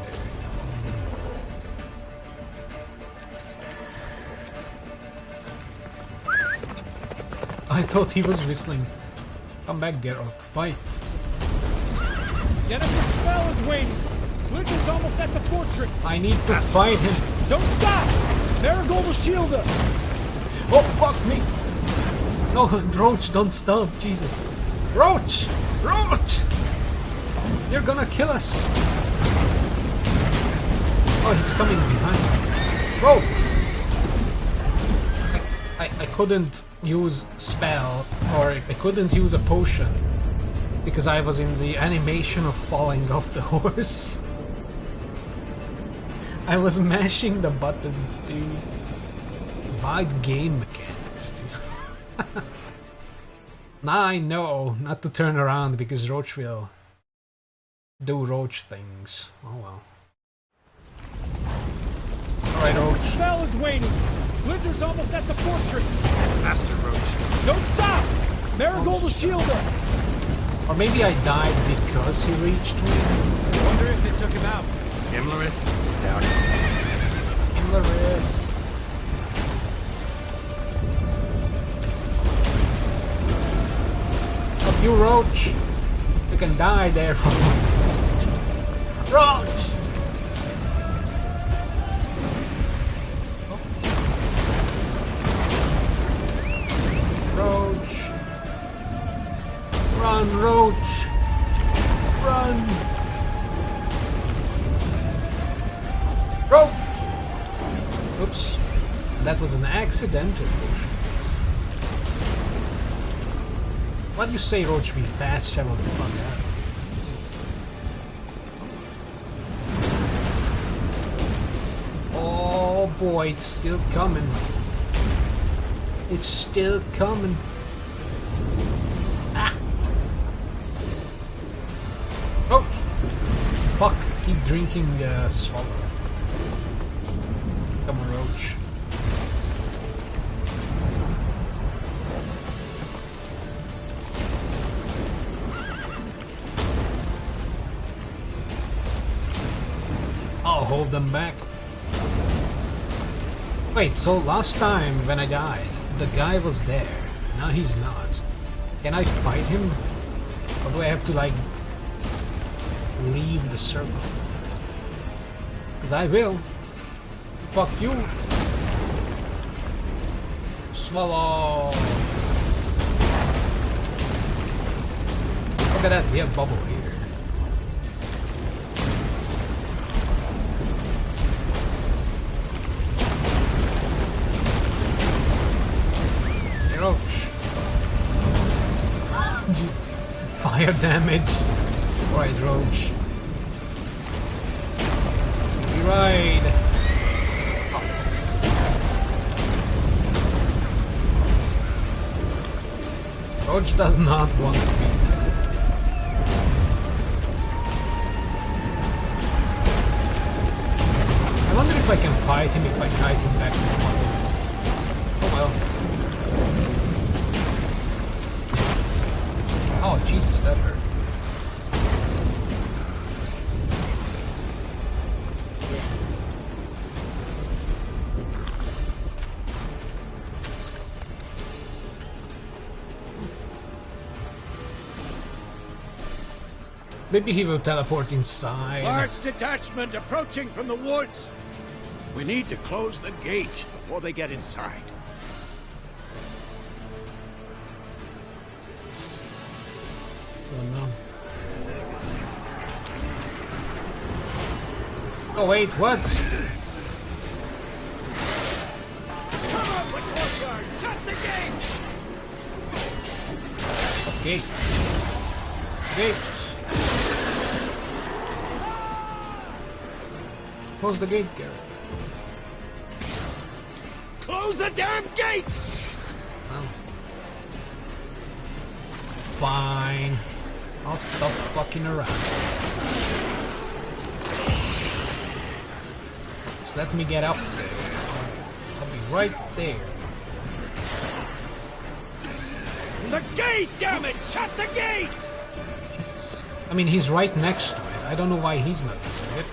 I thought he was whistling. Come back, Geralt. Fight. Jennifer's spell is waiting. Blizzard's almost at the fortress. I need to fight him. Don't stop! Marigold will shield us. Oh, fuck me! No, Roach, don't stop. Jesus. Roach! Roach! You're gonna kill us! Oh, he's coming behind. Bro! I couldn't use spell, or I couldn't use a potion Because I was in the animation of falling off the horse. I was mashing the buttons, dude. Bad game mechanics, dude. Now I know not to turn around because Roach will do Roach things. Oh well. Alright, Roach. The spell is waning. Blizzard's almost at the fortress. Faster, Roach. Don't stop! Marigold will shield us. Or maybe I died because he reached me. I wonder if they took him out. Imlerith? Doubt it. Imlerith. Fuck you, Roach. You can die there for Roach! Roach. Run, Roach. Run. Roach. Oops. That was an accidental motion. What do you say, Roach? Be fast, shovel the fuck out. Oh boy, it's still coming. It's still coming. Ah! Roach! Fuck, keep drinking swallow. Come on, Roach. I'll hold them back. Wait, so last time when I died, the guy was there. Now he's not. Can I fight him? Or do I have to, like, leave the circle? Because I will. Fuck you. Swallow. Look at that, we have bubble here. Roach. Jesus. Fire damage. Right, Roach. We ride. Oh. Roach does not want to be there. I wonder if I can fight him if I kite him back to the bottom. Oh well. Oh, Jesus, that hurt. Maybe he will teleport inside. Large detachment approaching from the woods. We need to close the gate before they get inside. Oh no. Oh wait, what? Come up the courtyard! Shut the gate! Gate. Gate. Close the gate, Garrett. Close the damn gate! Oh. Fine. I'll stop fucking around. Just let me get up there. I'll be right there. The gate, damn it! Shut the gate! Jesus. I mean, he's right next to it. I don't know why he's not doing it.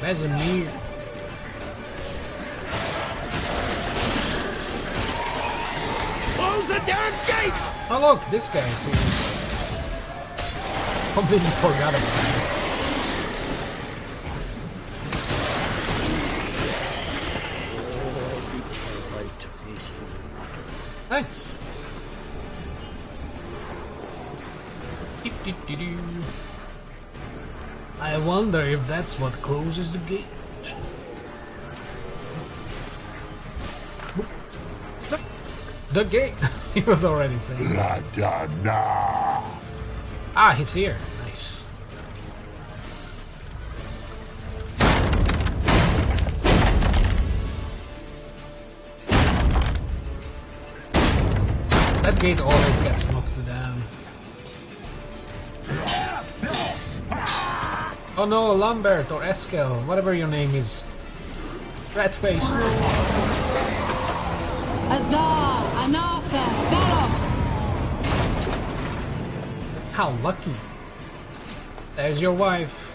Casimir. Close the damn gate! Oh look, this guy seems completely forgot about it. Hey. I wonder if that's what closes the gate. The gate! He was already saying that. Ah, he's here. Nice. That gate always gets knocked down. Oh no, Lambert or Eskel, whatever your name is. Ratface. Azar, Anafa, Velox! How lucky. There's your wife.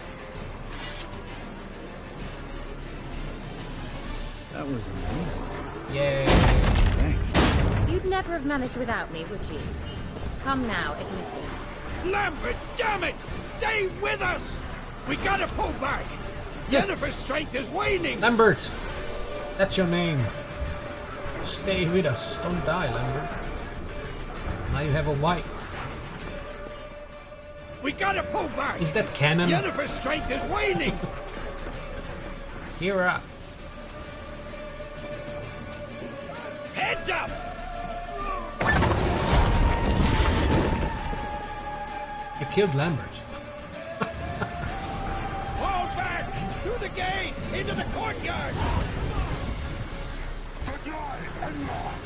That was amazing. Yay. Thanks. You'd never have managed without me, would you? Come now, admit it. Lambert, damn it! Stay with us! We gotta pull back! Yeah. Jennifer's strength is waning! Lambert! That's your name. Stay with us. Don't die, Lambert. Now you have a wife. We gotta pull back! Is that canon? Jennifer's strength is waning! Here up. Heads up! You killed Lambert. Fall back! Through the gate! Into the courtyard!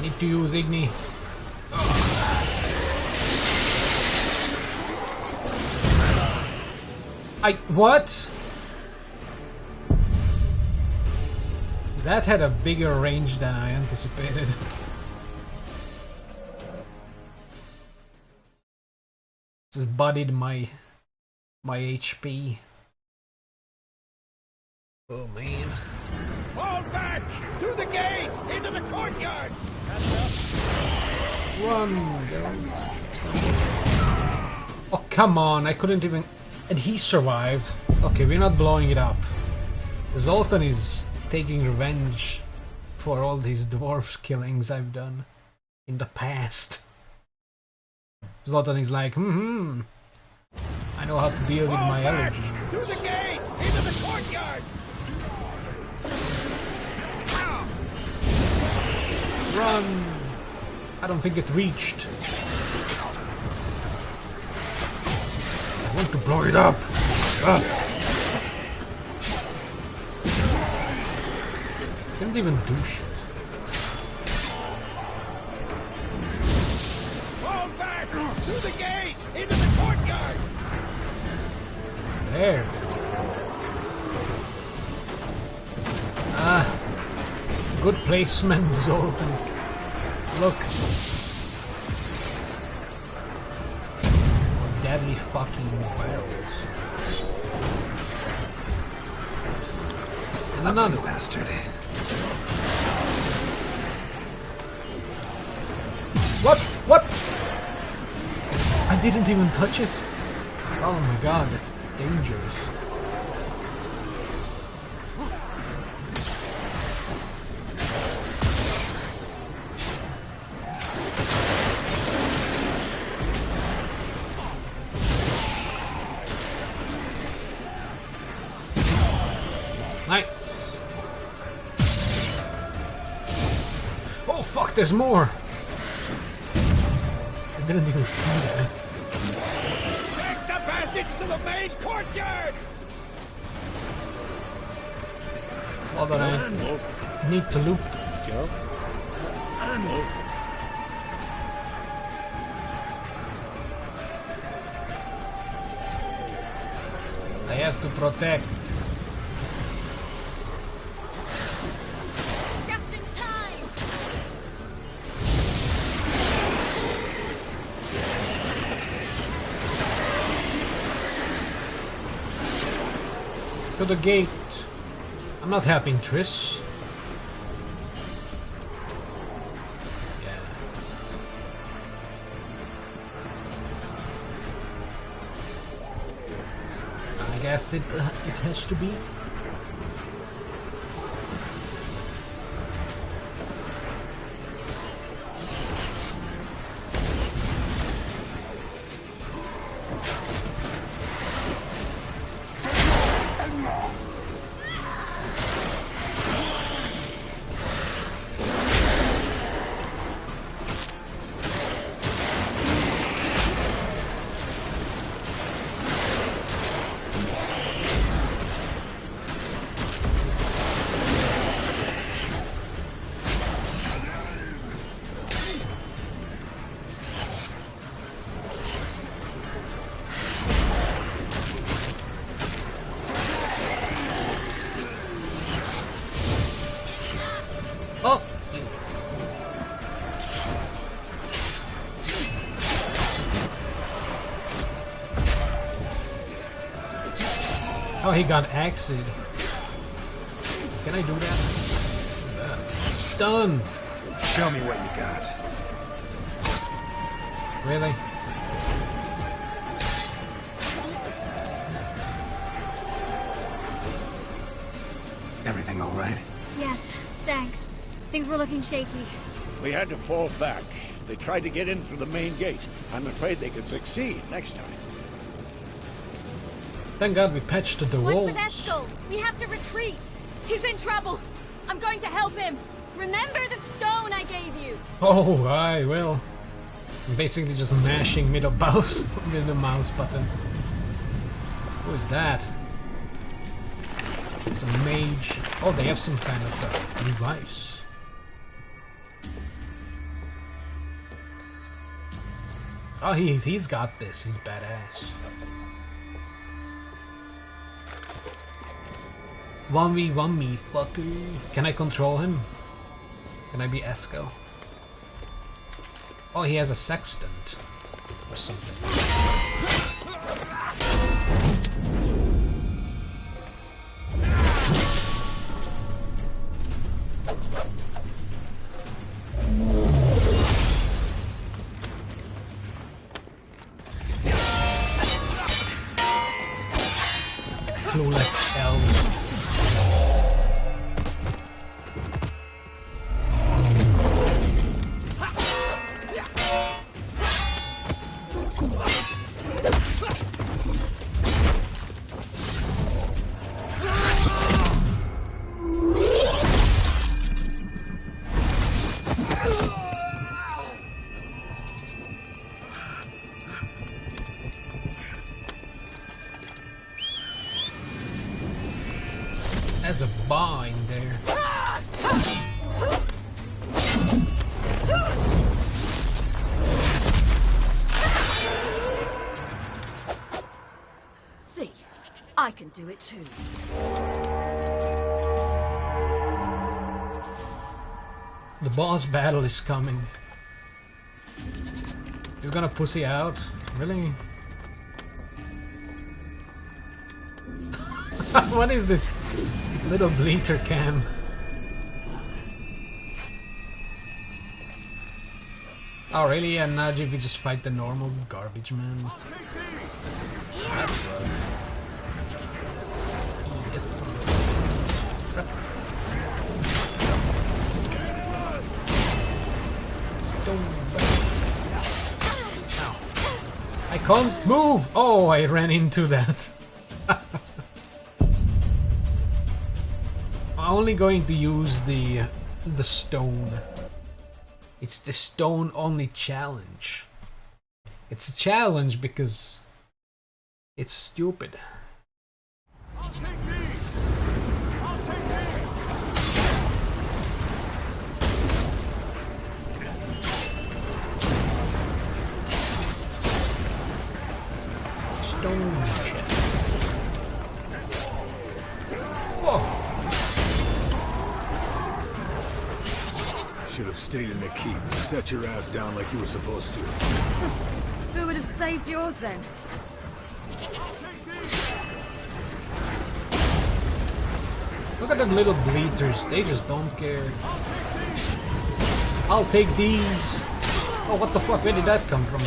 Need to use Igni. What? That had a bigger range than I anticipated. Just bodied my HP. Oh man. Fall back! Through the gate! Into the courtyard! Run! Oh come on, I couldn't even... And he survived. Okay, we're not blowing it up. Zoltan is taking revenge for all these dwarf killings I've done in the past. Zoltan is like, I know how to deal with my allergy. Through the gate! Into the courtyard! Run! I don't think it reached. I want to blow it up. Didn't even do shit. Fall back! Through the gate! Into the courtyard! There. Ah. Good placement, Zoltan. Look. Deadly fucking barrels. And another bastard. What? What? I didn't even touch it. Oh my god, that's dangerous. Night. Oh fuck, there's more. I didn't even see that. Take the passage to the main courtyard! Hold on, I need to loop. I have to protect. Just in time! To the gate. I'm not helping Triss. Yeah. I guess it has to be. Oh, he got acid. Can I do that? Stun! Show me what you got. Really? Everything all right? Yes, thanks. Things were looking shaky. We had to fall back. They tried to get in through the main gate. I'm afraid they could succeed next time. Thank God we patched the What's walls. with Eskel? We have to retreat. He's in trouble. I'm going to help him. Remember the stone I gave you. Oh, I will. I'm basically just mashing middle mouse with the mouse button. Who is that? It's a mage. Oh, they have some kind of device. Oh, he's got this. He's badass. 1v1 me, fucker. Can I control him? Can I be Esco? Oh, he has a sextant or something. Clueless elves. There's a bar in there. See, I can do it too. The boss battle is coming. He's gonna pussy out? Really? What is this little bleater cam? Oh really? And now if we just fight the normal garbage man? That sucks. Get some stuff. Ow. I can't move! Oh, I ran into that. I'm only going to use the stone. It's the stone only challenge. It's a challenge because it's stupid. Stone shit. Whoa. Should have stayed in the keep. Set your ass down like you were supposed to. Who would have saved yours then? Look at them little bleaters, they just don't care. I'll take these. Oh, what the fuck, where did that come from?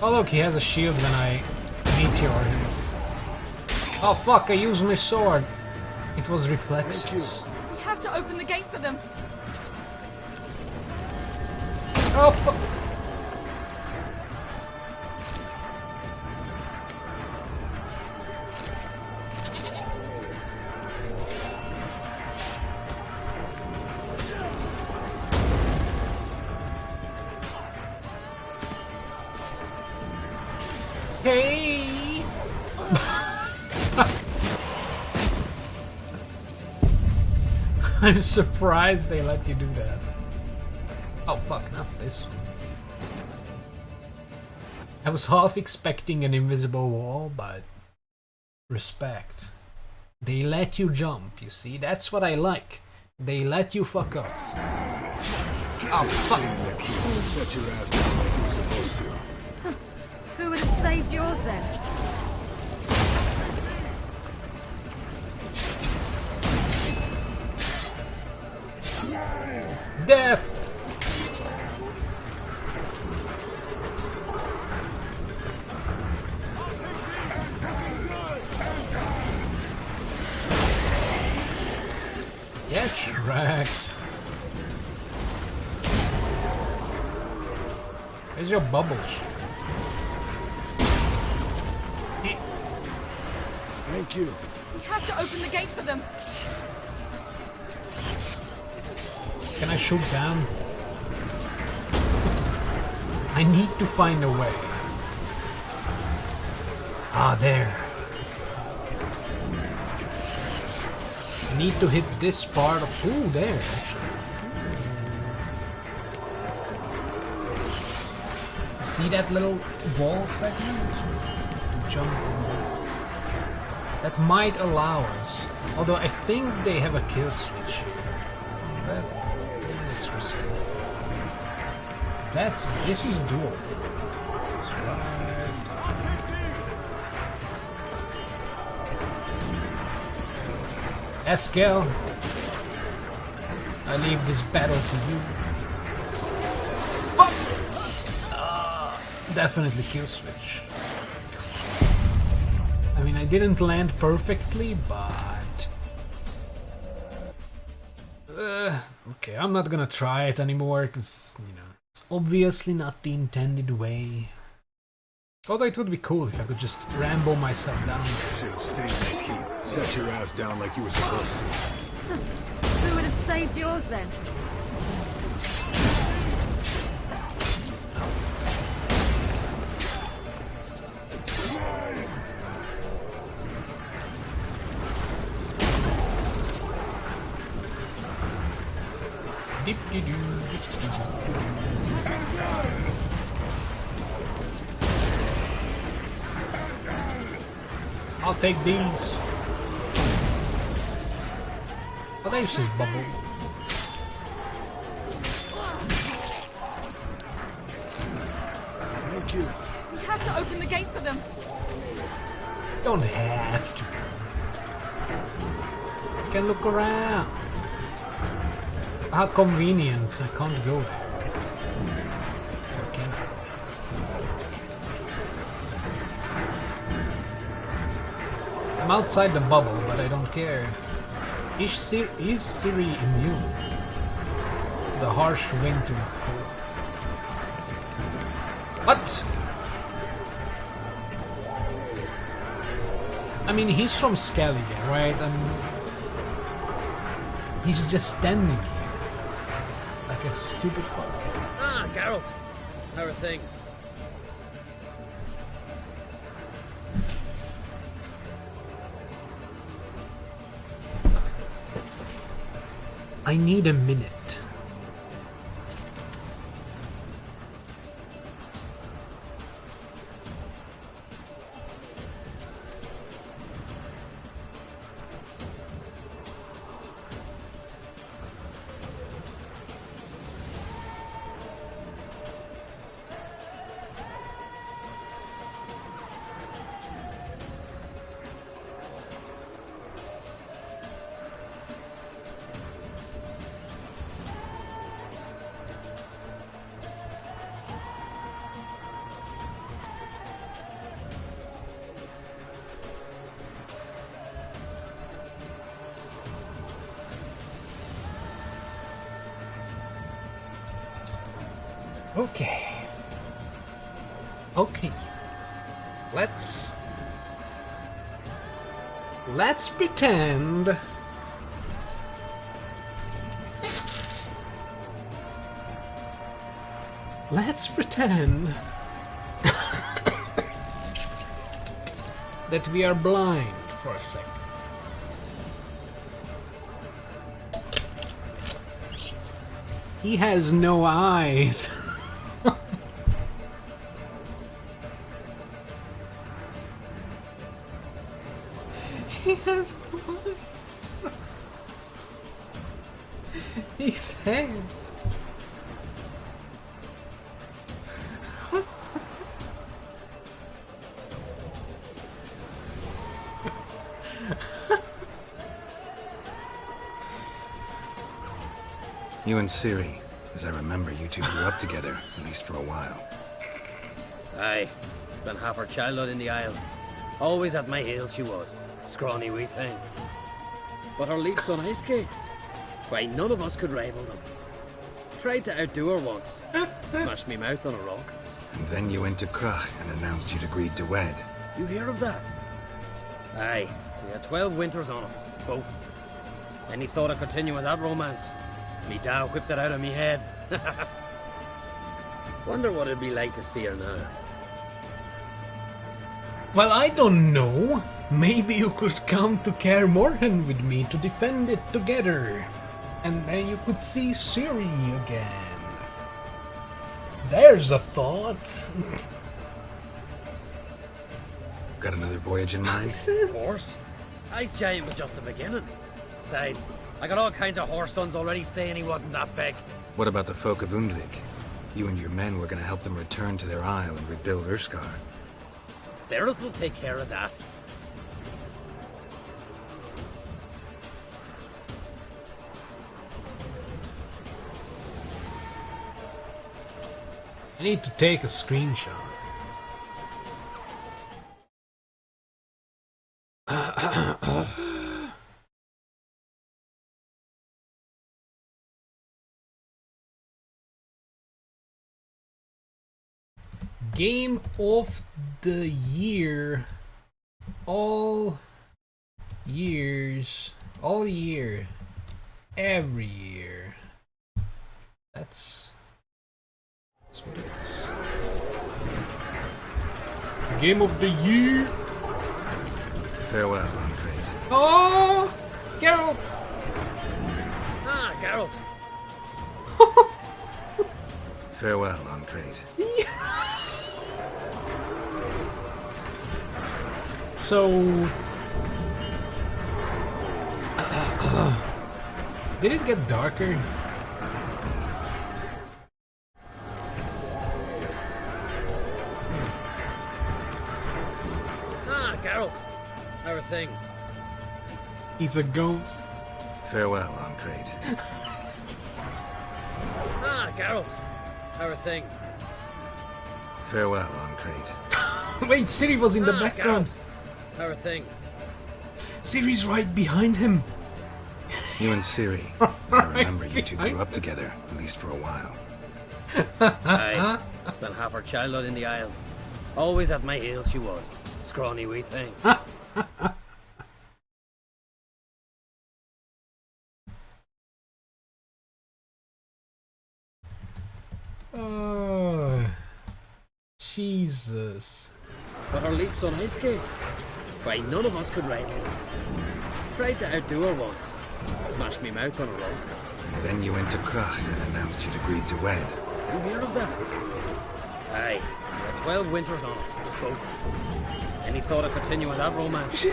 Oh look, he has a shield when I meteor him. Oh fuck, I used my sword. It was reflexes. We have to open the gate for them. Oh fuck. Hey! I'm surprised they let you do that. Oh fuck, not this one. I was half expecting an invisible wall, but respect. They let you jump, you see? That's what I like. They let you fuck up. Oh, fuck. Shut your ass down like you were supposed to. Who would have saved yours then? Death! Get wrecked. Where's your bubbles? Thank you. We have to open the gate for them. Can I shoot down? I need to find a way. Ah, there. I need to hit this part of... Ooh, there, actually. See that little wall segment? To jump over. That might allow us. Although I think they have a kill switch here. That's risky. This is dual. That's right. Eskel, I leave this battle to you. Fuck! Definitely kill switch. I mean, I didn't land perfectly, but... okay, I'm not gonna try it anymore, because, you know, it's obviously not the intended way. Although it would be cool if I could just Rambo myself down there. Should have stayed in that keep. Set your ass down like you were supposed to. Who would have saved yours then? I'll take these. Oh, there's his bubble. Thank you. We have to open the gate for them. Don't have to. You can look around. How convenient. I can't go there. Okay. I'm outside the bubble, but I don't care. Is Ciri immune to the harsh winter cold? What? I mean, he's from Skellige, right? He's just standing here. Like a stupid fuck. Ah, Geralt. How are things? I need a minute. Okay. Okay. Let's pretend that we are blind for a second. He has no eyes. has his head. You and Ciri, as I remember, you two grew up together, at least for a while. Aye. Spent half her childhood in the Isles. Always at my heels she was. Scrawny wee thing. But her leaps on ice skates, why, none of us could rival them. Tried to outdo her once. Smashed me mouth on a rock. And then you went to Krach and announced you'd agreed to wed. You hear of that? Aye. We had 12 winters on us, both. Any thought of continuing that romance? Me Dow whipped it out of me head. Wonder what it'd be like to see her now. Well, I don't know. Maybe you could come to Kaer Morhen with me to defend it together. And then you could see Ciri again. There's a thought. Got another voyage in mind? Of course. Ice Giant was just the beginning. Besides, I got all kinds of horse sons already saying he wasn't that big. What about the folk of Undvik? You and your men were going to help them return to their isle and rebuild Urskar. Ceres will take care of that. I need to take a screenshot. Game of the year. All years. All year. Every year. That's what it is. Game of the year. Farewell, Uncrate. Oh! Geralt! Ah, Geralt. Farewell, Uncrate. So... did it get darker? Ah, Geralt. How are things? He's a ghost. Farewell, Uncrate. Ah, Geralt. How are things? Farewell, Uncrate. Wait, Ciri was in the background. Geralt. How are things? Ciri's right behind him. You and Ciri, as I remember, you two grew up together, at least for a while. Aye. Spent half her childhood in the Isles. Always at my heels she was. Scrawny wee thing. Oh, Jesus. But her leaps on ice skates, why, none of us could rival her. Tried to outdo her once. Smashed me mouth on a rock. And then you went to Krach and announced you'd agreed to wed. You hear of that? Aye. We had 12 winters on us, both. Any thought of continuing that romance?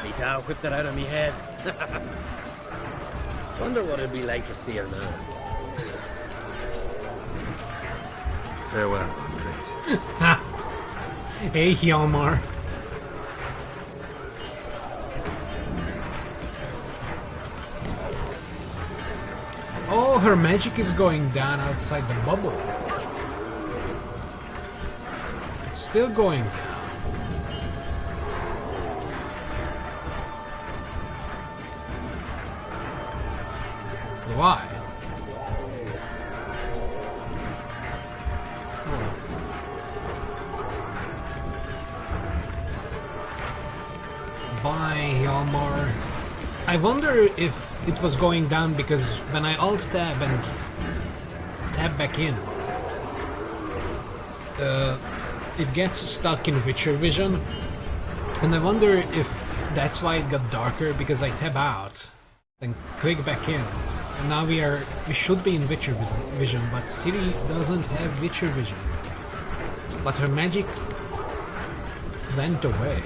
Me Dow whipped it out of me head. Wonder what it'd be like to see her now. Farewell, Uncrate. Hey, Hjalmar. Oh, her magic is going down outside the bubble. It's still going down. Why? Bye, Hjalmar. I wonder if it was going down because when I alt-tab and tab back in, it gets stuck in Witcher vision. And I wonder if that's why it got darker, because I tab out and click back in. And now we should be in Witcher vision, but Ciri doesn't have Witcher vision. But her magic went away.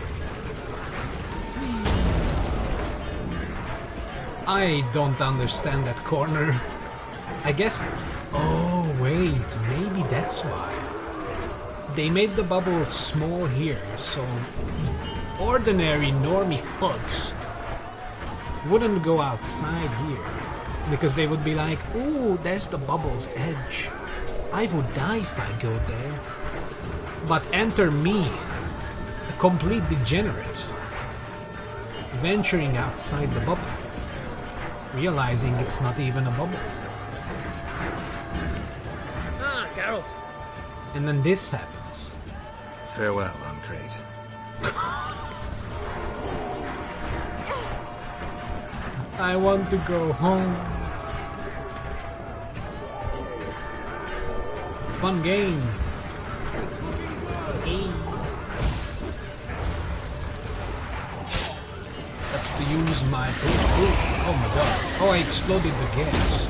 I don't understand that corner. I guess... Oh, wait. Maybe that's why. They made the bubble small here, so... ordinary normie thugs wouldn't go outside here. Because they would be like, ooh, there's the bubble's edge. I would die if I go there. But enter me, a complete degenerate, venturing outside the bubble, realizing it's not even a bubble. Ah, Geralt. And then this happens. Farewell, Uncrate. I want to go home. Fun game. Hey. That's to use my... Oh my god. Oh, I exploded the gas.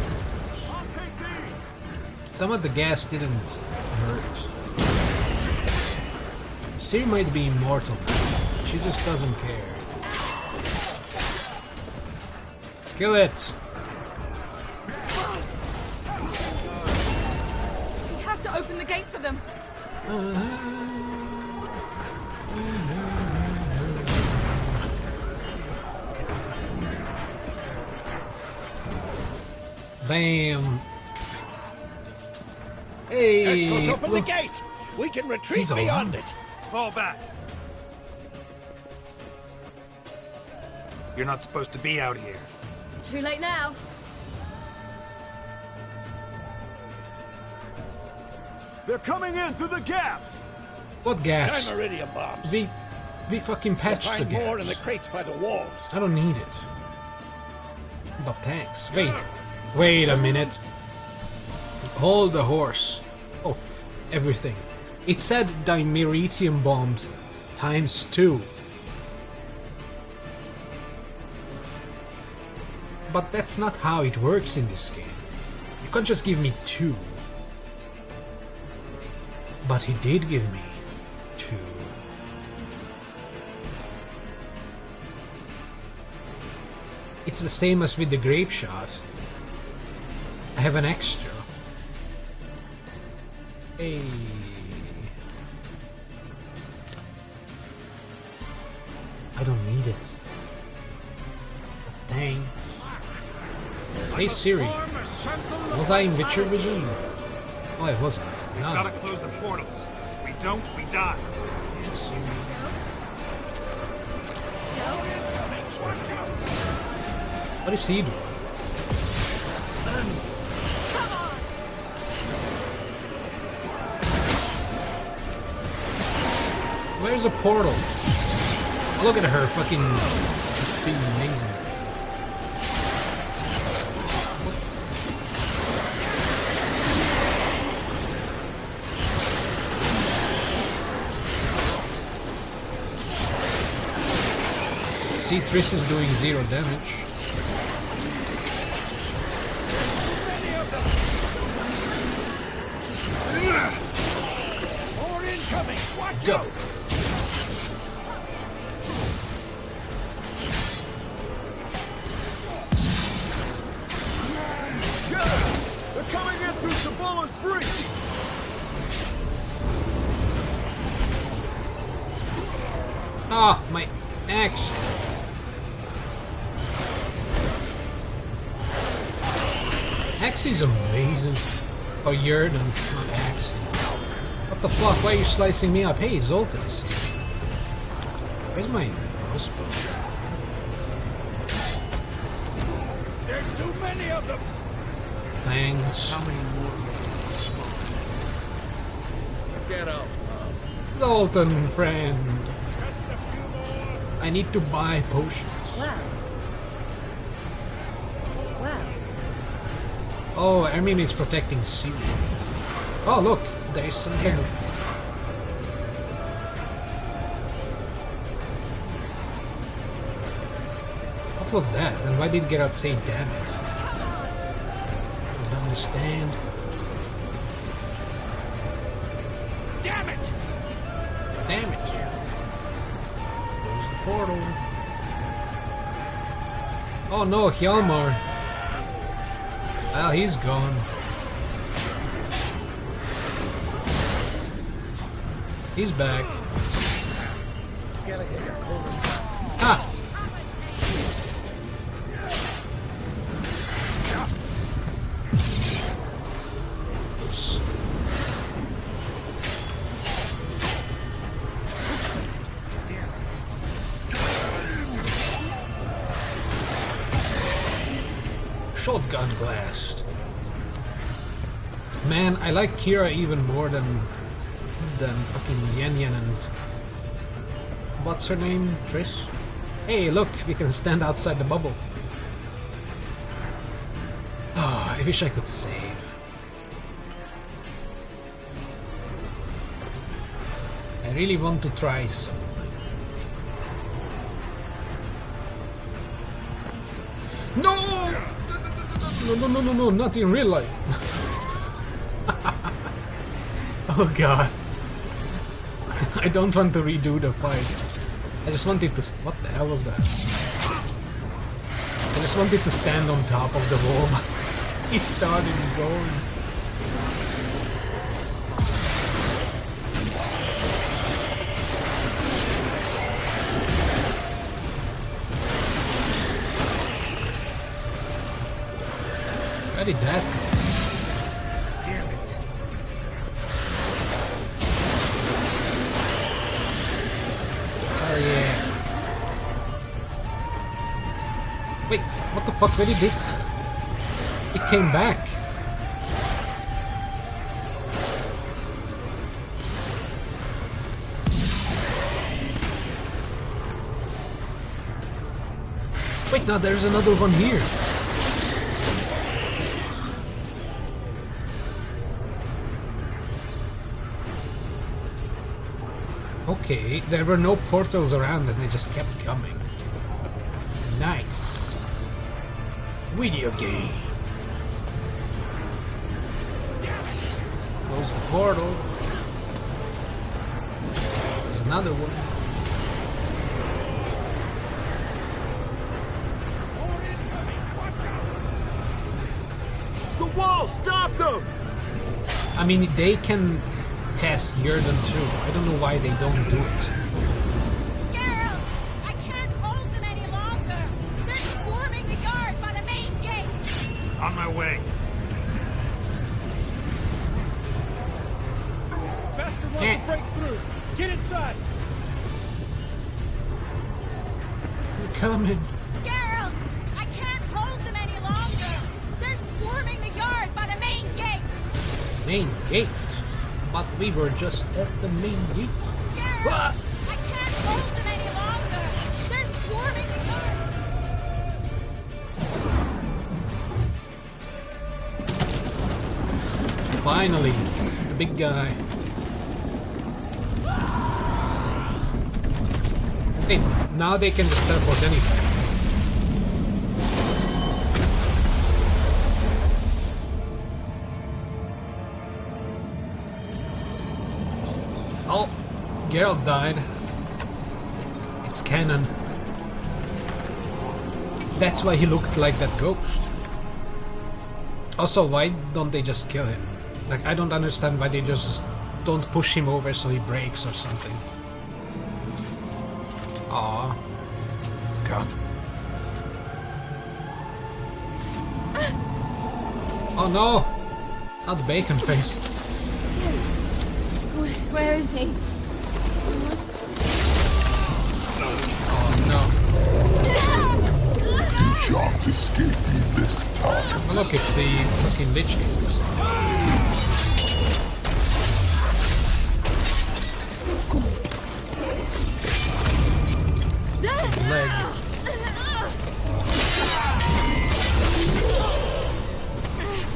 Some of the gas didn't hurt. Ciri might be immortal. She just doesn't care. Kill it! We have to open the gate for them. Damn. Hey! Escorts, open look. the gate! We can retreat He's beyond around. it! Fall back! You're not supposed to be out here. Too late now. They're coming in through the gaps! What gaps? Dimeridium bombs! We fucking patched the You'll find more in gaps. the crates by the walls. I don't need it. But thanks. Wait a minute. Hold the horse. Oh, everything. It said dimeritium bombs ×2. But that's not how it works in this game. You can't just give me 2. But he did give me 2. It's the same as with the grape shot. I have an extra. Hey. I don't need it. But dang. Hey Ciri. Was I in Witcher Vision? Oh, I wasn't. No. Gotta close the portals. If we don't, we die. What is he doing? Where's a portal? Oh, look at her fucking being amazing. See, Triss is doing 0 damage. More incoming! Watch Go. out! They're coming in through Sabolo's breach! Ah, my axe. Axe is amazing. Oh, you're not axe. What the fuck? Why are you slicing me up? Hey, Zoltas. Where's my crossbow? There's too many of them! Thanks. How many more? Get out. Zoltan, friend. I need to buy potions. Wow. Wow. Oh, Ermin is protecting Ciri. Oh, look, there's some kind of... What was that? And why did Geralt say damn it? I don't understand. Damn it! Damn it. Close the portal. Oh no, Hjalmar. Well, he's gone. He's back. Ah! Oops. Shotgun blast. Man, I like Kira even more than fucking Yen Yen and what's her name? Trish? Hey, look, we can stand outside the bubble. Oh, I wish I could save. I really want to try something. No! No, not in real life. Oh god. I don't want to redo the fight. I just wanted to... What the hell was that? I just wanted to stand on top of the wall. He started going. Where did that go? Damn it. Oh yeah. Wait, what the fuck? Where did it? It came back. Wait, now there's another one here. Okay, there were no portals around and they just kept coming. Nice. Video game. Close the portal. There's another one. The wall! Stop them! I mean, they can cast Yerden too. I don't know why they don't do it. Geralt! I can't hold them any longer! They're swarming the yard by the main gate! On my way. Bastard wants to break through! Get inside! I'm coming. Geralt! I can't hold them any longer! They're swarming the yard by the main gate! Main gate? But we were just at the main gate. Geralt! I can't hold them any longer! They're swarming the yard! Finally, the big guy. Hey, now they can just teleport anywhere. Oh, Geralt died. It's canon. That's why he looked like that ghost. Also, why don't they just kill him? Like, I don't understand why they just don't push him over so he breaks or something. Aww. Come. Oh no! Not the bacon face. Where is he? Oh no. You shan't escape me this time. Oh look, it's the fucking Lich King. His leg.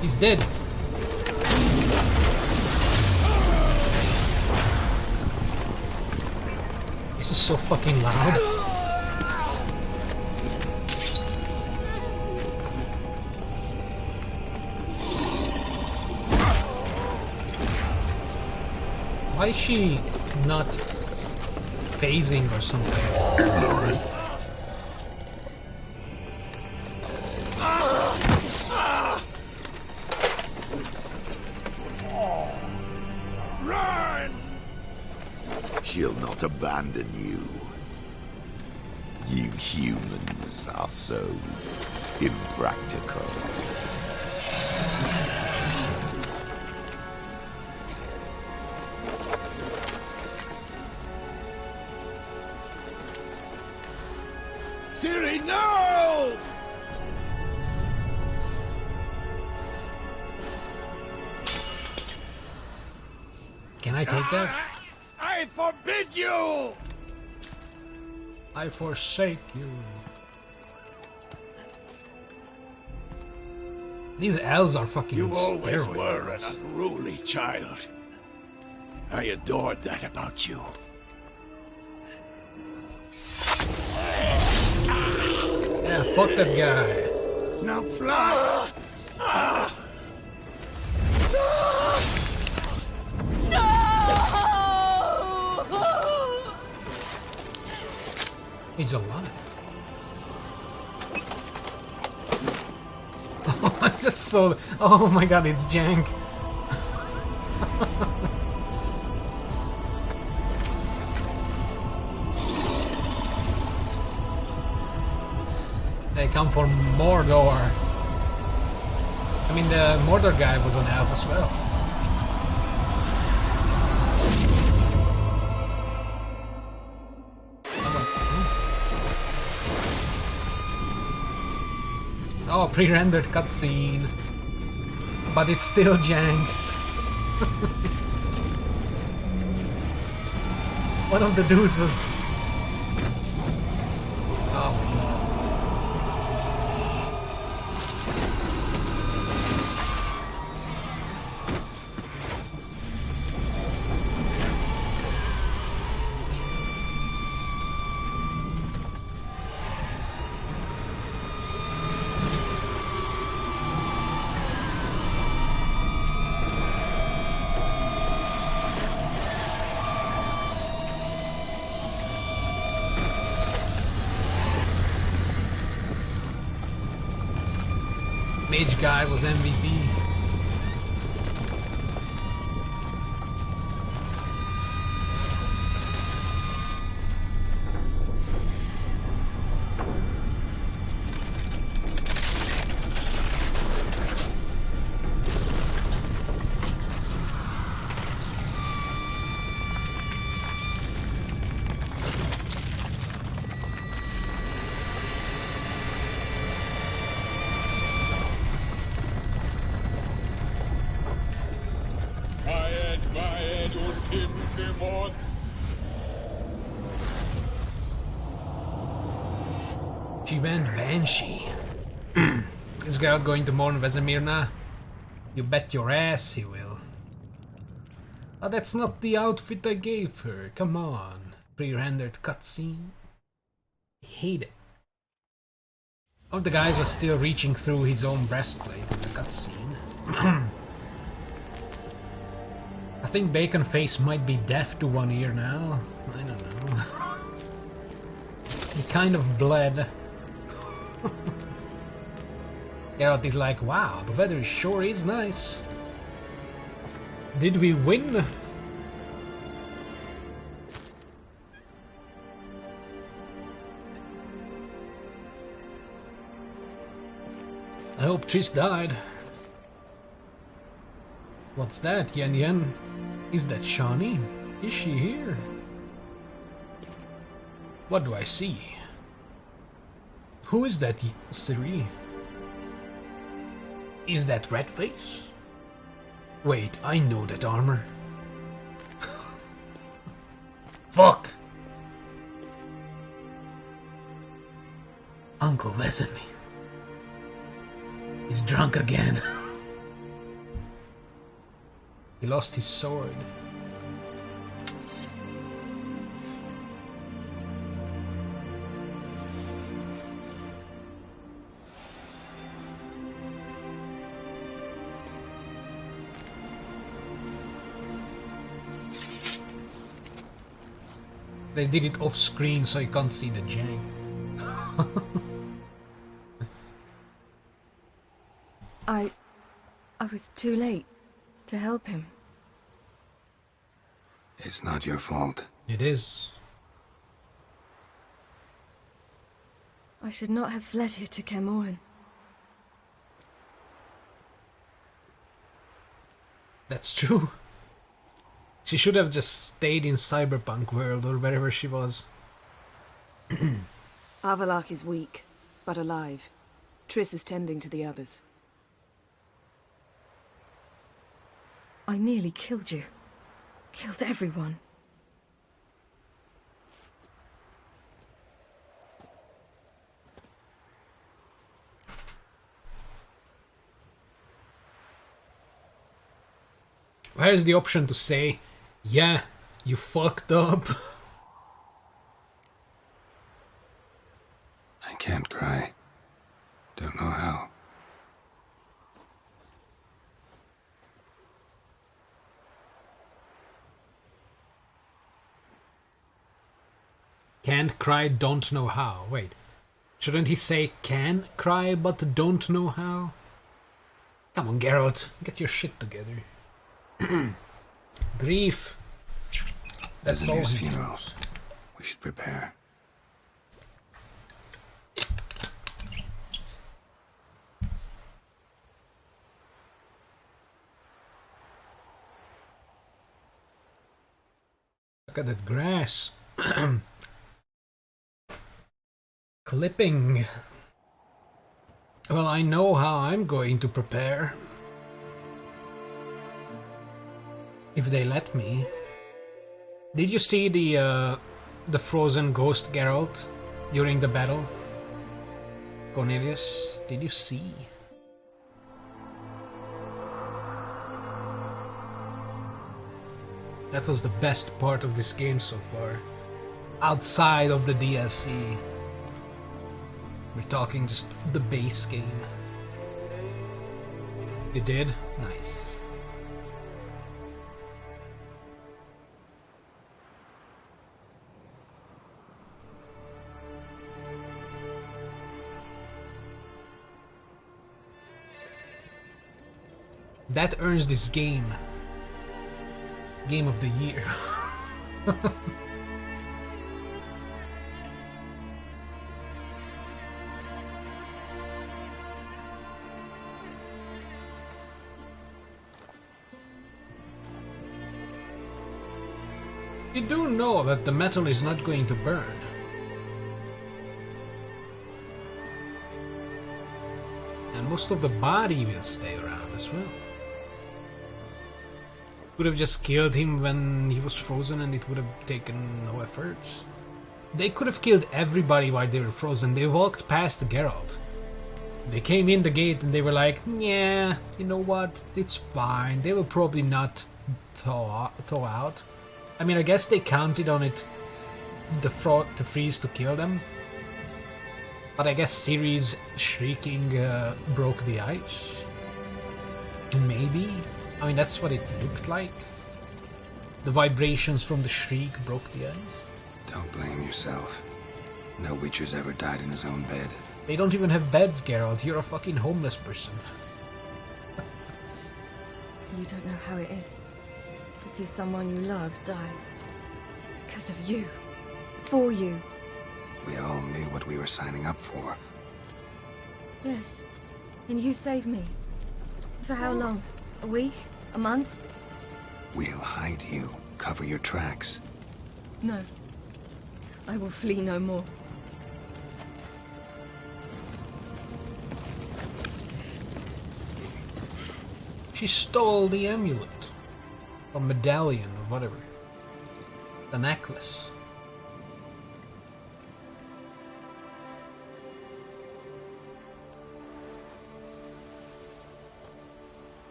He's dead. This is so fucking loud. Why is she not phasing or something? not abandon you. You humans are so impractical. Ciri, no! Can I take that? I forbid you! I forsake you. These elves are fucking You always steroids. were an unruly child. I adored that about you. Yeah, fuck that guy. Now fly! He's alive. Oh, I just saw. Oh my god, it's Jank. They come for Mordor. I mean, the Mordor guy was an elf as well. Oh, pre-rendered cutscene. But it's still jank. One of the dudes was... Oh my god. Mage guy was MVP. She went Banshee. Is Geralt going to mourn Vesemir now? You bet your ass he will. Oh, that's not the outfit I gave her. Come on. Pre-rendered cutscene. I hate it. One of the guys was still reaching through his own breastplate in the cutscene. I think Baconface might be deaf to one ear now. I don't know. He kind of bled. Geralt is like, wow, the weather sure is nice. Did we win? I hope Triss died. What's that, Yen Yen? Is that Shani? Is she here? What do I see? Who is that, Ciri? Is that Redface? Wait, I know that armor. Fuck! Uncle Vesemir is drunk again. He lost his sword. They did it off screen so you can't see the jank. I was too late to help him. It's not your fault. It is. I should not have fled here to Kermoran. That's true. She should have just stayed in Cyberpunk world or wherever she was. Avallac'h is weak, but alive. Triss is tending to the others. I nearly killed you. Killed everyone. Where's the option to say, yeah, you fucked up? I can't cry. Don't know how. Can't cry, don't know how. Wait. Shouldn't he say can cry but don't know how? Come on, Geralt. Get your shit together. Grief. There's That's a all near's he funeral. knows. We should prepare. Look at that grass. Clipping. Well, I know how I'm going to prepare. If they let me. Did you see the frozen ghost Geralt during the battle? Cornelius, did you see? That was the best part of this game so far. Outside of the DLC. We're talking just the base game. You did? Nice. That earns this game Game of the Year. You do know that the metal is not going to burn. And most of the body will stay around as well. Could have just killed him when he was frozen and it would have taken no effort. They could have killed everybody while they were frozen. They walked past Geralt. They came in the gate and they were like, yeah, you know what, it's fine. They will probably not thaw out. I mean, I guess they counted on it, the freeze to kill them. But I guess Ciri's shrieking broke the ice. Maybe? I mean, that's what it looked like. The vibrations from the shriek broke the ice. Don't blame yourself. No Witcher's ever died in his own bed. They don't even have beds, Geralt. You're a fucking homeless person. You don't know how it is to see someone you love die. Because of you. For you. We all knew what we were signing up for. Yes. And you saved me. For how long? A week? A month? We'll hide you. Cover your tracks. No. I will flee no more. She stole the amulet. Or medallion, or whatever. The necklace.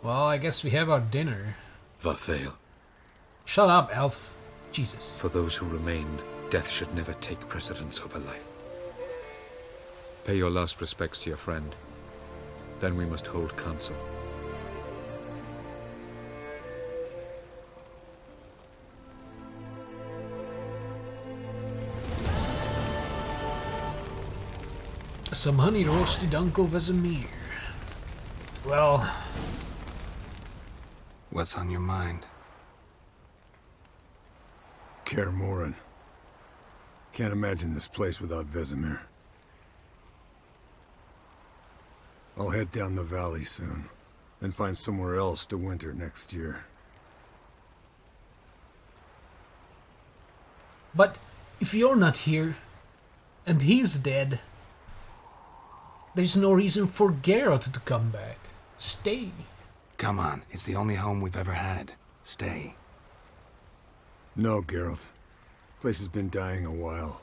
Well, I guess we have our dinner. Vathael. Shut up, elf. Jesus. For those who remain, death should never take precedence over life. Pay your last respects to your friend. Then we must hold council. Some honey roasted Uncle Vesemir. Well... What's on your mind? Kaer Morhen. Can't imagine this place without Vesemir. I'll head down the valley soon, then find somewhere else to winter next year. But if you're not here, and he's dead, there's no reason for Geralt to come back. Stay. Come on, it's the only home we've ever had. Stay. No, Geralt. Place has been dying a while.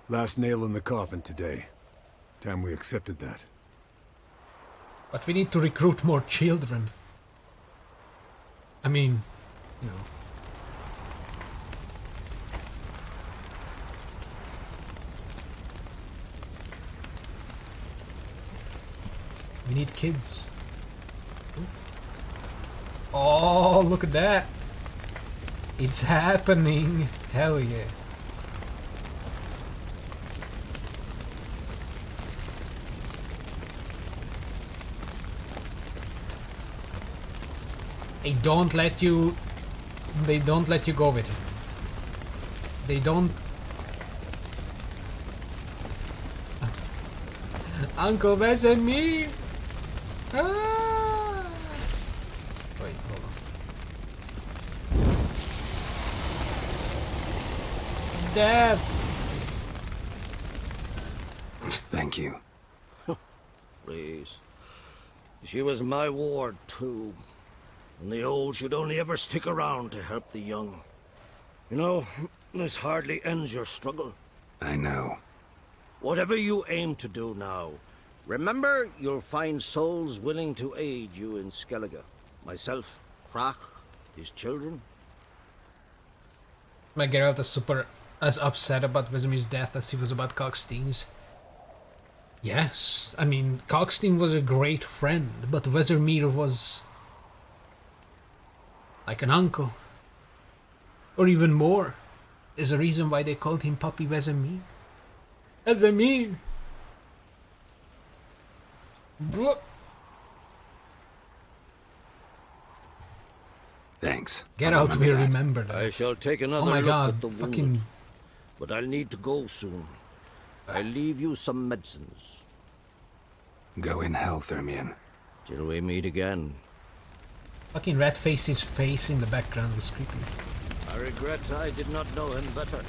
Last nail in the coffin today. Time we accepted that. But we need to recruit more children. I mean, you know. We need kids. Oh, look at that. It's happening. Hell yeah. They don't let you go with it. They don't. Uncle Vesemir. Ah. Wait, hold on. Death. Thank you. Please. She was my ward, too. And the old should only ever stick around to help the young. You know, this hardly ends your struggle. I know. Whatever you aim to do now, remember you'll find souls willing to aid you in Skellige. Myself, Krak, his children. My Geralt is super as upset about Vesemir's death as he was about Cockstein's. Yes, I mean, Cockstein was a great friend, but Vesemir was like an uncle. Or even more. There's a reason why they called him Puppy Vesemir. Vesemir! Blah. Thanks. Geralt will remember that. I shall take another oh my look God, at the wounded. But I'll need to go soon. I'll leave you some medicines. Go in hell, Thermian. Till we meet again. Fucking Ratface's face in the background is creepy. I regret I did not know him better.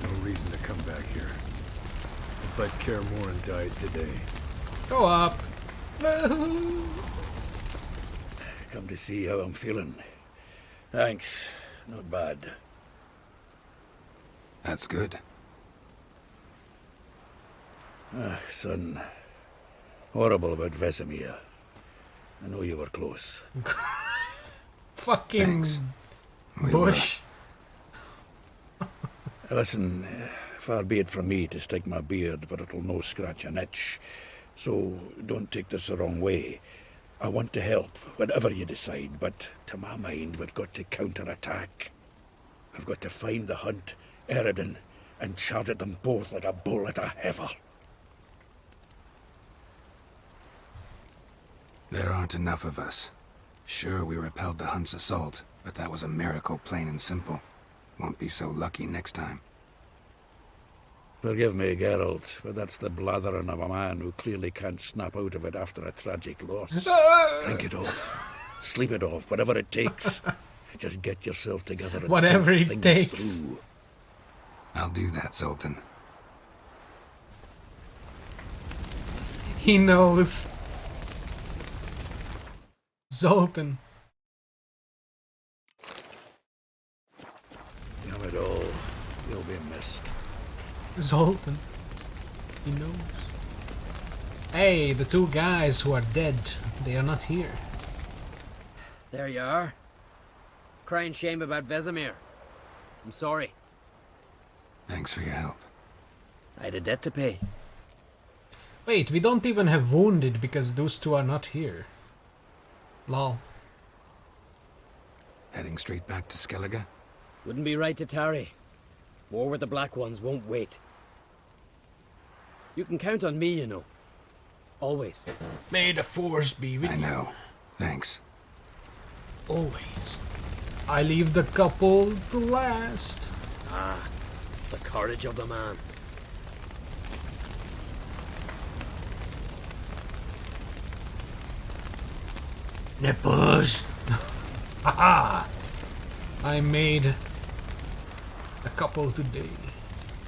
No reason to come back here. It's like Kaer Morhen died today. Go up. Come to see how I'm feeling. Thanks. Not bad. That's good. Son. Horrible about Vesemir. I know you were close. Fucking Bush. Listen, far be it from me to stick my beard, but it'll no scratch an itch. So don't take this the wrong way. I want to help, whatever you decide, but to my mind, we've got to counterattack. I've got to find the Hunt, Eredin, and charge at them both like a bull at a heifer. There aren't enough of us. Sure, we repelled the Hunt's assault, but that was a miracle, plain and simple. Won't be so lucky next time. Forgive me, Geralt, but that's the blathering of a man who clearly can't snap out of it after a tragic loss. Drink it off. Sleep it off, whatever it takes. Just get yourself together and whatever think it things takes. through. I'll do that, Sultan. He knows. Zoltan. Damn it all. You'll be missed. Zoltan. He knows. Hey, the two guys who are dead, they are not here. There you are. Crying shame about Vesemir. I'm sorry. Thanks for your help. I had a debt to pay. Wait, we don't even have wounded because those two are not here. Lol. Heading straight back to Skellige? Wouldn't be right to tarry. War with the Black Ones won't wait. You can count on me, you know. Always. May the Force be with you. I know. Thanks. Always. I leave the couple to last. Ah, the courage of the man. Nipples! Haha! I made a couple today.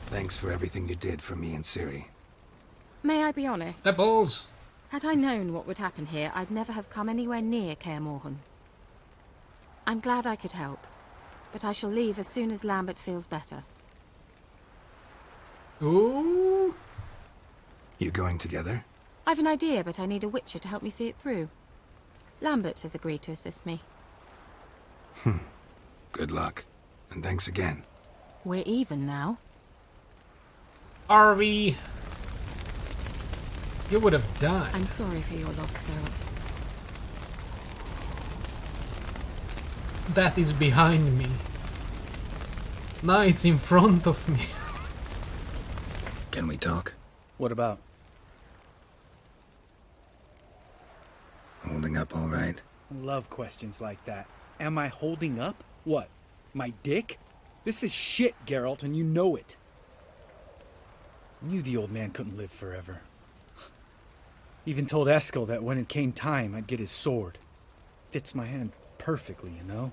Thanks for everything you did for me and Ciri. May I be honest? Nipples! Had I known what would happen here, I'd never have come anywhere near Kaer Morhen. I'm glad I could help, but I shall leave as soon as Lambert feels better. Ooh! You going together? I've an idea, but I need a witcher to help me see it through. Lambert has agreed to assist me. Good luck. And thanks again. We're even now. Are we? You would have died. I'm sorry for your loss, Geralt. That is behind me. Now it's in front of me. Can we talk? What about? Holding up all right? I love questions like that. Am I holding up? What? My dick? This is shit, Geralt, and you know it. I knew the old man couldn't live forever. Even told Eskel that when it came time, I'd get his sword. Fits my hand perfectly, you know?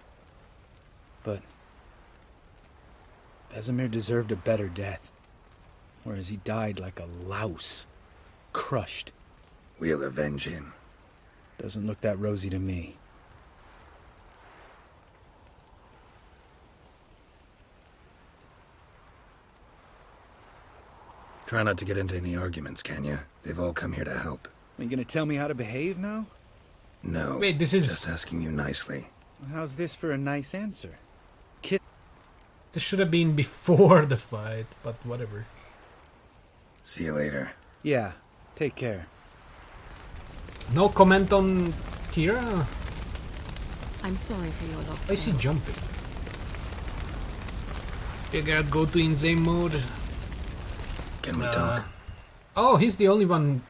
But Vesemir deserved a better death. Whereas he died like a louse. Crushed. We'll avenge him. Doesn't look that rosy to me. Try not to get into any arguments, can you? They've all come here to help. Are you gonna tell me how to behave now? No. Wait, this is... Just asking you nicely. How's this for a nice answer? This should have been before the fight, but whatever. See you later. Yeah, take care. No comment on Kira? I'm sorry for your loss. Why is he jumping? You gotta go to insane mode. Can we talk? Oh, he's the only one.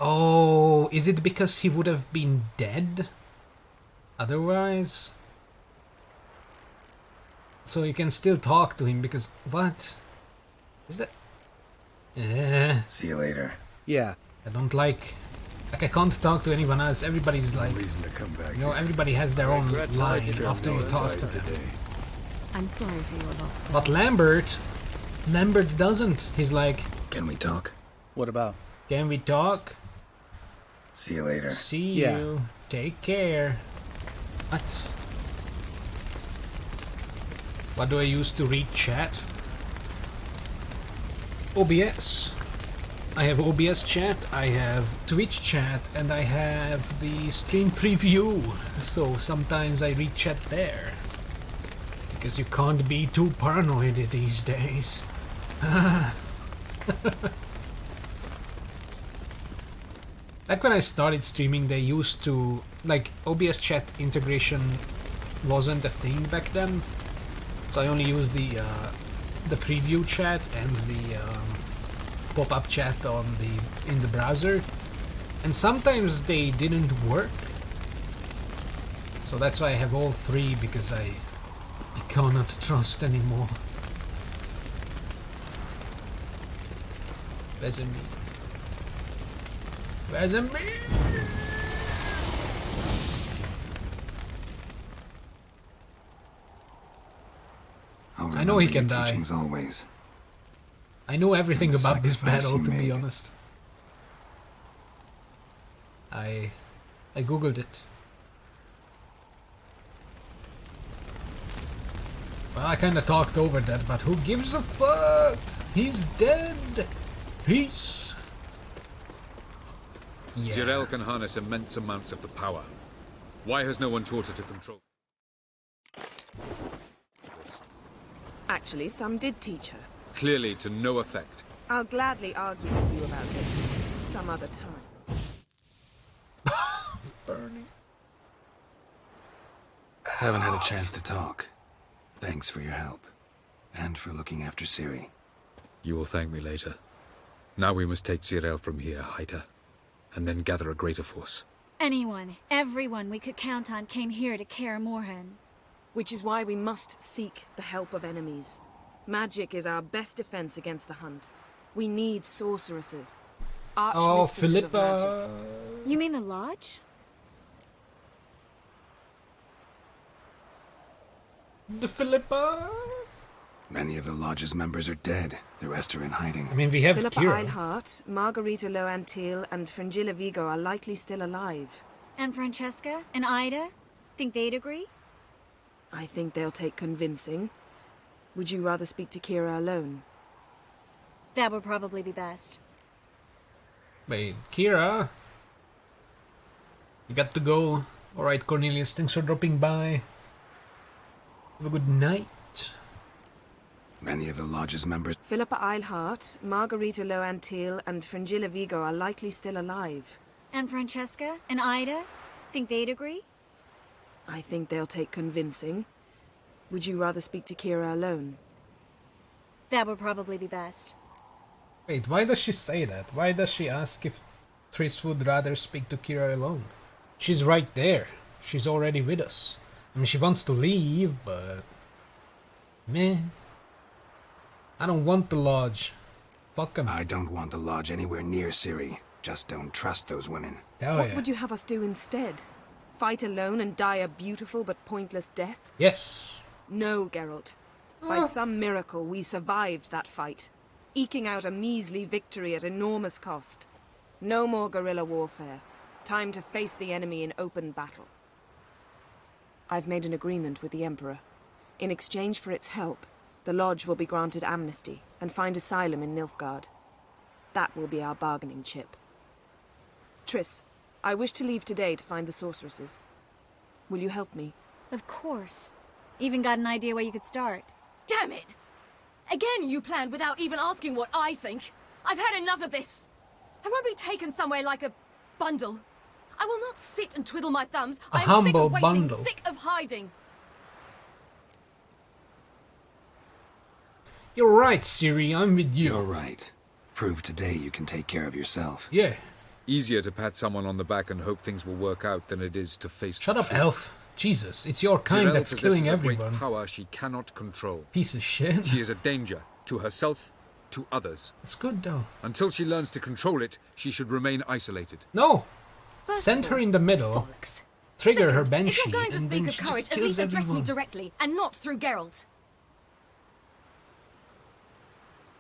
Oh, is it because he would have been dead? Otherwise? So you can still talk to him because... What? Is that... See you later. Yeah. I don't like... Like, I can't talk to anyone else. Everybody's like... reason to come back. You know, everybody has their own line after you talk to them. I'm sorry for your loss. But Lambert doesn't. He's like... Can we talk? What about? Can we talk? See you later. See you. Take care. What? What do I use to read chat? OBS. I have OBS chat, I have Twitch chat, and I have the stream preview. So sometimes I read chat there. Because you can't be too paranoid these days. Back when I started streaming, they used to... Like, OBS chat integration wasn't a thing back then. So I only used the preview chat and the pop-up chat in the browser. And sometimes they didn't work. So that's why I have all three, because I cannot trust anymore. Vesemir. I know he can die. Teachings always. I know everything about this battle, to be honest. I googled it. Well, I kinda talked over that, but who gives a fuck? He's dead! Peace! Yeah. Zirael can harness immense amounts of the power. Why has no one taught her to control? Actually, some did teach her. Clearly to no effect. I'll gladly argue with you about this some other time. Bernie. Haven't had a chance to talk. Thanks for your help. And for looking after Ciri. You will thank me later. Now we must take Zirael from here, hide her, and then gather a greater force. Anyone, everyone we could count on came here to Kaer Morhen. Which is why we must seek the help of enemies. Magic is our best defense against the hunt. We need sorceresses. Archmistresses of magic. You mean the Lodge? The Philippa. Many of the Lodge's members are dead. The rest are in hiding. I mean, we have Philippa Kira. Eilhart, Margarita Loantil, and Fringilla Vigo are likely still alive. And Francesca and Ida? Think they'd agree? I think they'll take convincing. Would you rather speak to Kira alone? That would probably be best. Wait, Kira? You got to go. Alright, Cornelius, thanks for dropping by. Have a good night. Many of the Lodge's members... Philippa Eilhart, Margarita Loantil, and Fringilla Vigo are likely still alive. And Francesca and Ida? Think they'd agree? I think they'll take convincing. Would you rather speak to Kira alone? That would probably be best. Wait, why does she say that? Why does she ask if Triss would rather speak to Kira alone? She's right there. She's already with us. I mean, she wants to leave, but... meh. I don't want the Lodge. Fuck them. I don't want the Lodge anywhere near Ciri. Just don't trust those women. What would you have us do instead? Fight alone and die a beautiful but pointless death? Yes. No, Geralt. By some miracle, we survived that fight, eking out a measly victory at enormous cost. No more guerrilla warfare. Time to face the enemy in open battle. I've made an agreement with the Emperor. In exchange for its help, the Lodge will be granted amnesty and find asylum in Nilfgaard. That will be our bargaining chip. Triss, I wish to leave today to find the sorceresses. Will you help me? Of course. Even got an idea where you could start. Damn it! Again you planned without even asking what I think. I've had enough of this. I won't be taken somewhere like a bundle. I will not sit and twiddle my thumbs. I am sick of waiting, sick of hiding. You're right, Ciri, I'm with you. You're right. Prove today you can take care of yourself. Yeah. Easier to pat someone on the back and hope things will work out than it is to face Shut the up, truth. elf. Jesus, it's your kind Jirel that's killing possesses a everyone. great power she cannot control. Piece of shit. She is a danger to herself, to others. It's good though. Until she learns to control it, she should remain isolated. No. Send her in the middle. Bollocks. Trigger her Second, banshee. if you're going to and speak then of she courage, just at kills least address me everyone. directly and not through Geralt.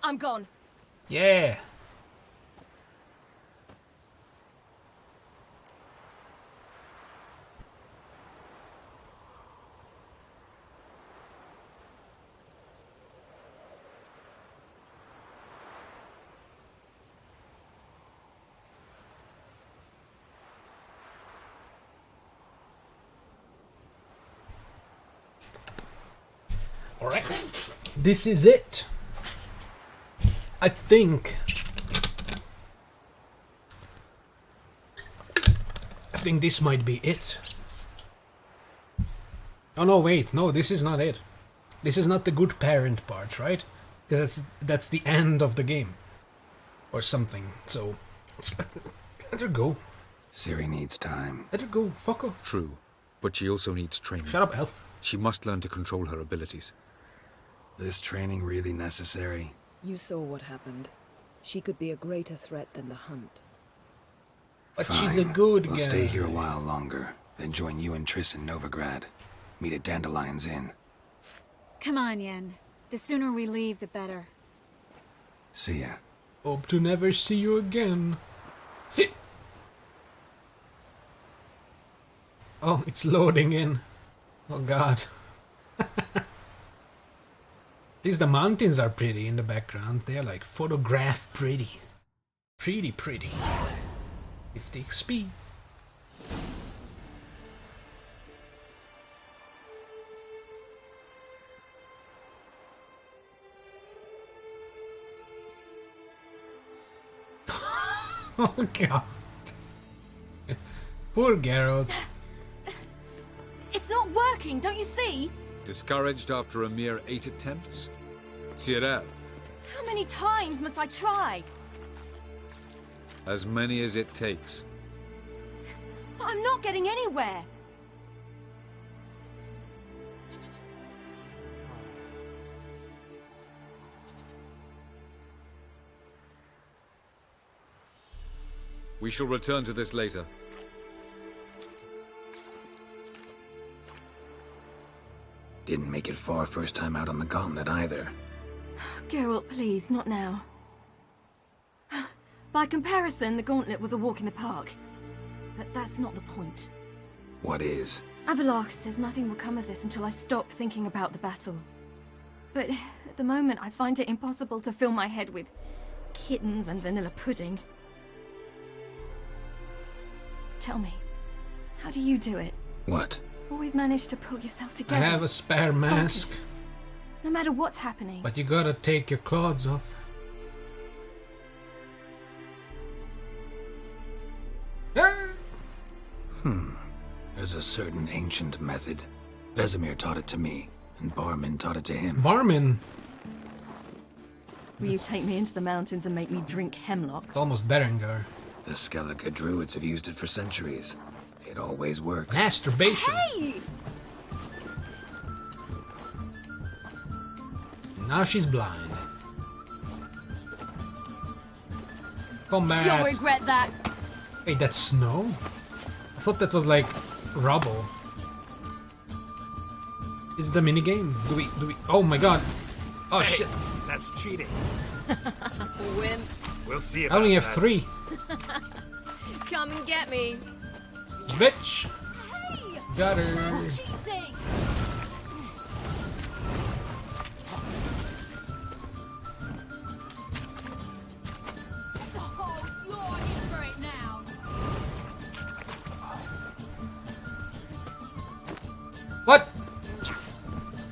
I'm gone. Yeah. Alright. This is it. I think this might be it. Oh no, wait, no, this is not it. This is not the good parent part, right? Because that's the end of the game. Or something. So let her go. Ciri needs time. Let her go, fuck off. True, but she also needs training. Shut up, elf. She must learn to control her abilities. This training really necessary? You saw what happened. She could be a greater threat than the hunt. But Fine. she's a good We'll guy. stay here a while longer, then join you and Triss in Novigrad. Meet at Dandelion's Inn. Come on, Yen. The sooner we leave, the better. See ya. Hope to never see you again. Oh, it's loading in. Oh god. At least the mountains are pretty in the background. They're like photograph pretty. Pretty. 50 XP. Oh god. Poor Geralt. It's not working, don't you see? Discouraged after a mere 8 attempts? Jirel, How many times must I try? as many as it takes. But I'm not getting anywhere. We shall return to this later. Didn't make it far first time out on the gauntlet either. Geralt, please, not now. By comparison, the gauntlet was a walk in the park. But that's not the point. What is? Avallac'h says nothing will come of this until I stop thinking about the battle. But at the moment, I find it impossible to fill my head with kittens and vanilla pudding. Tell me, how do you do it? What? Always manage to pull yourself I together. have a spare mask. Focus. No matter what's happening. But you gotta take your clothes off. There's a certain ancient method. Vesemir taught it to me, and Barman taught it to him. Barman? Will you take me into the mountains and make me drink hemlock? It's almost Berengar. The Skellige druids have used it for centuries. It always works. Masturbation. Hey! Now she's blind. Combat. You'll regret that. Wait, that's snow? I thought that was like rubble. Is it a minigame? Do we? Oh my god! Oh hey, shit! That's cheating. Wimp. We'll see I about only have that. 3. Come and get me. Bitch! Hey! Got her. That's cheating. Oh, you're in for it now. What?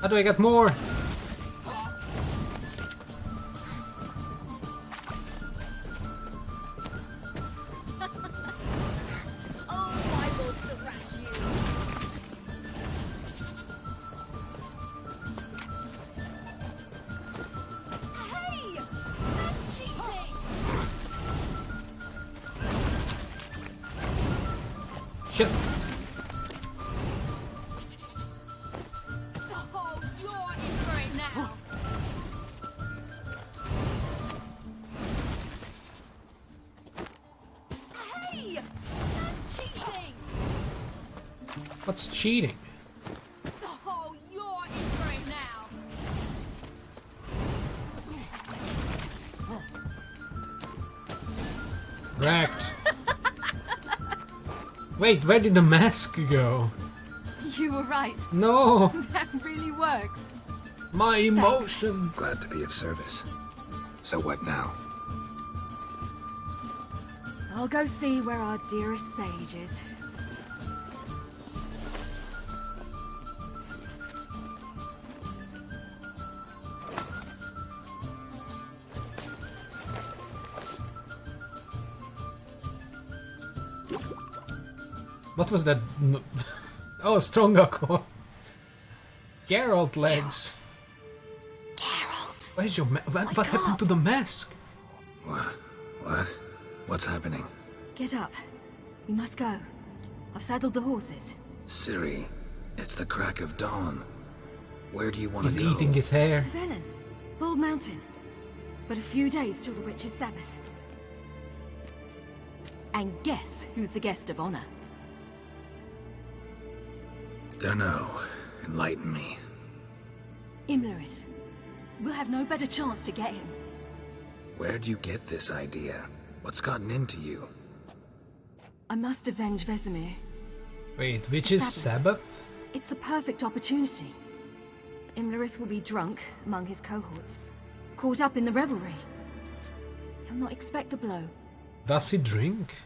How do I get more? Shit. Oh, you're in for it now. Hey! That's cheating! What's cheating? Oh, you're in for it now. Wrecked. Wait, where did the mask go? You were right. No. That really works. My emotions. Glad to be of service. So what now? I'll go see where our dearest sage is. What was that? Oh, Strongako. Geralt legs. Geralt. Where's your what happened to the mask? What? What's happening? Get up. We must go. I've saddled the horses. Ciri, it's the crack of dawn. Where do you want to He's go? eating his hair. To Velen. Bald Mountain. But a few days till the Witch's Sabbath. And guess who's the guest of honor? Dunno. Enlighten me. Imlerith. We'll have no better chance to get him. Where'd you get this idea? What's gotten into you? I must avenge Vesemir. Wait, Witch's Sabbath? It's the perfect opportunity. Imlerith will be drunk among his cohorts, caught up in the revelry. He'll not expect the blow. Does he drink?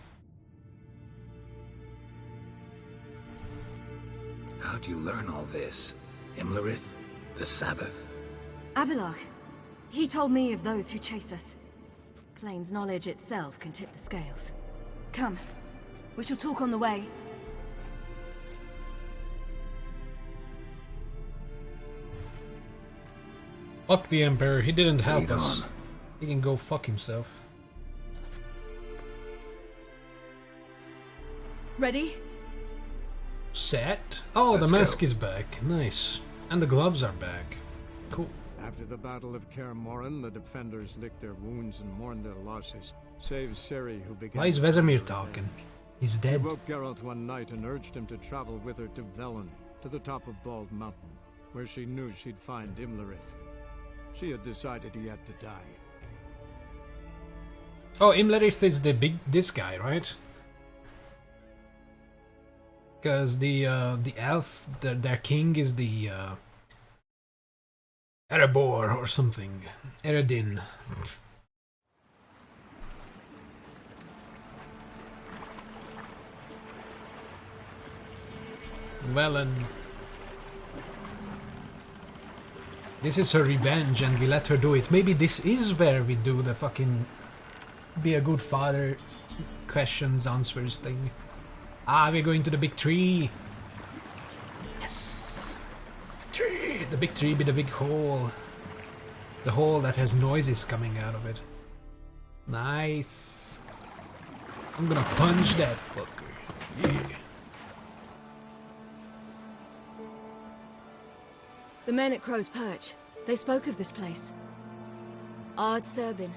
How'd you learn all this? Imlerith? The Sabbath? Avallac'h. He told me of those who chase us. Claims knowledge itself can tip the scales. Come. We shall talk on the way. Fuck the Emperor, he didn't help Lead us. on. He can go fuck himself. Ready? Set? Oh, Let's the mask go. is back. Nice. And the gloves are back. Cool. After the Battle of Kaer Morhen, the defenders licked their wounds and mourned their losses, save Ciri, who began... Why is Vesemir talking? He's dead. She woke Geralt one night and urged him to travel with her to Velen, to the top of Bald Mountain, where she knew she'd find Imlerith. She had decided he had to die. Oh, Imlerith is this guy, right? Because the elf, their king is the Erebor or something. Eredin. Velen. This is her revenge and we let her do it. Maybe this is where we do the fucking be a good father questions, answers thing. Ah, we're going to the big tree. Yes. Tree. The big tree with the big hole. The hole that has noises coming out of it. Nice. I'm gonna punch that fucker. Yeah. The men at Crow's Perch, they spoke of this place. Ard Serbin,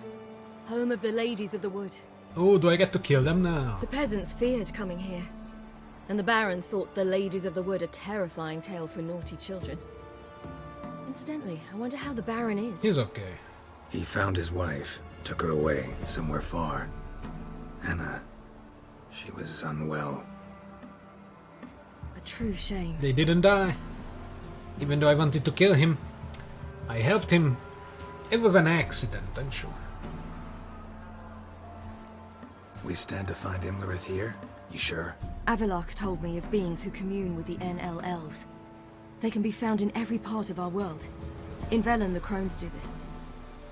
home of the Ladies of the Wood. Oh, do I get to kill them now? The peasants feared coming here, and the Baron thought the Ladies of the Wood a terrifying tale for naughty children. Incidentally, I wonder how the Baron is. He's okay. He found his wife, took her away, somewhere far. Anna, she was unwell. A true shame. They didn't die. Even though I wanted to kill him, I helped him. It was an accident, I'm sure. We stand to find Imlerith here? You sure? Avalok told me of beings who commune with the NL elves. They can be found in every part of our world. In Velen, the crones do this.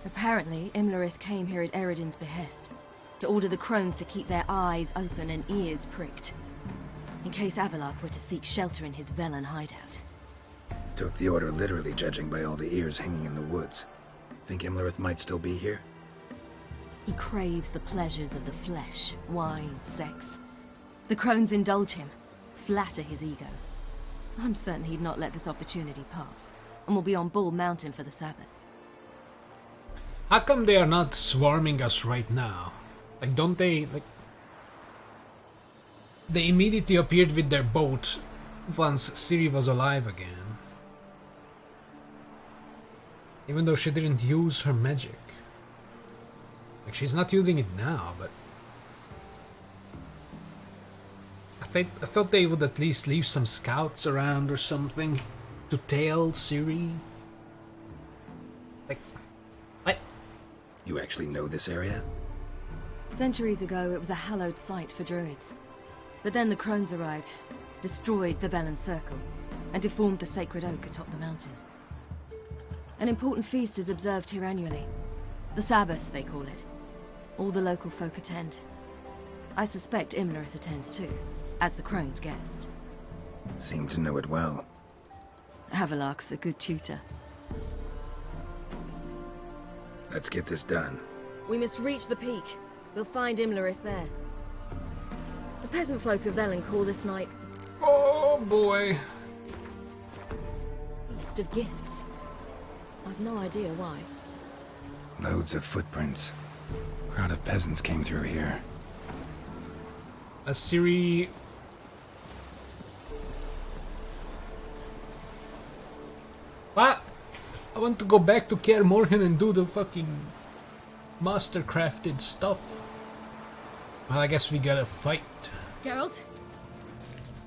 Apparently, Imlerith came here at Eredin's behest, to order the crones to keep their eyes open and ears pricked, in case Avalok were to seek shelter in his Velen hideout. Took the order literally, judging by all the ears hanging in the woods. Think Imlerith might still be here? He craves the pleasures of the flesh, wine, sex. The crones indulge him, flatter his ego. I'm certain he'd not let this opportunity pass, and will be on Bull Mountain for the Sabbath. How come they are not swarming us right now? Like, don't they, like... They immediately appeared with their boat once Ciri was alive again. Even though she didn't use her magic. Like, she's not using it now, but... I thought they would at least leave some scouts around or something to tail Ciri. Like, what? You actually know this area? Centuries ago, it was a hallowed site for druids. But then the crones arrived, destroyed the Velen Circle, and deformed the sacred oak atop the mountain. An important feast is observed here annually. The Sabbath, they call it. All the local folk attend. I suspect Imlerith attends too, as the crone's guest. Seem to know it well. Avalok's a good tutor. Let's get this done. We must reach the peak. We'll find Imlerith there. The peasant folk of Velen call this night... Oh boy! Feast of Gifts. I've no idea why. Loads of footprints. Crowd of peasants came through here. A Ciri... What? I want to go back to Kaer Morhen and do the fucking master-crafted stuff. Well, I guess we gotta fight. Geralt?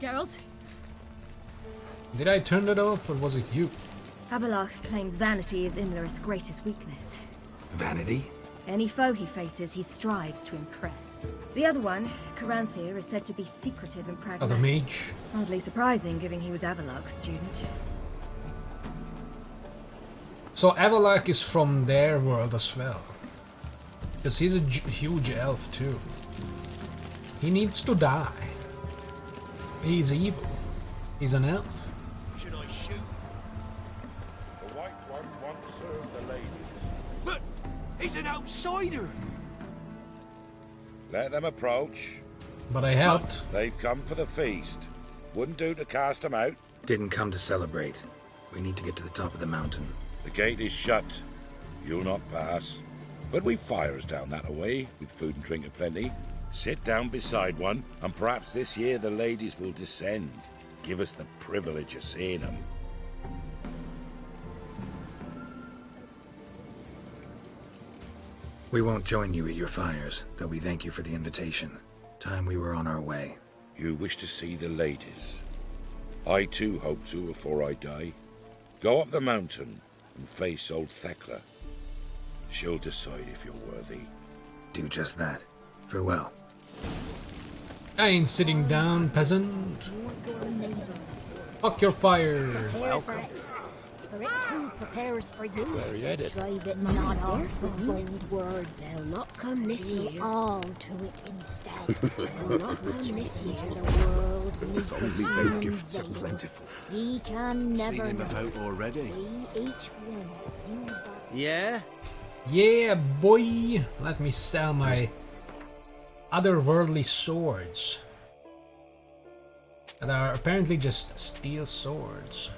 Geralt? Did I turn it off, or was it you? Avalok claims vanity is Imlerith's greatest weakness. Vanity? Any foe he faces, he strives to impress. The other one, Caranthir, is said to be secretive and pragmatic. Oh, the mage. Hardly surprising, given he was Avalok's student. So Avalok is from their world as well. Because he's a huge elf too. He needs to die. He's evil. He's an elf. Should I shoot? The White One won't serve the ladies. But he's an outsider! Let them approach. But I helped. They've come for the feast. Wouldn't do to cast them out. Didn't come to celebrate. We need to get to the top of the mountain. The gate is shut. You'll not pass. But we've fires down that away, with food and drink aplenty. Sit down beside one, and perhaps this year the ladies will descend. Give us the privilege of seeing them. We won't join you at your fires, though we thank you for the invitation. Time we were on our way. You wish to see the ladies. I too hope to before I die. Go up the mountain and face old Thekla. She'll decide if you're worthy. Do just that. Farewell. I ain't sitting down, peasant. Fuck your fire. Welcome. For it too prepares for you. Where are you headed? Drive it not off with bold words. They'll not come this year. All to it instead. They'll not come this year. The world needs Only their gifts are plentiful. Ye can never Seen him know. about already. We each one use that. Yeah? Yeah, boy. Let me sell my otherworldly swords. That are apparently just steel swords.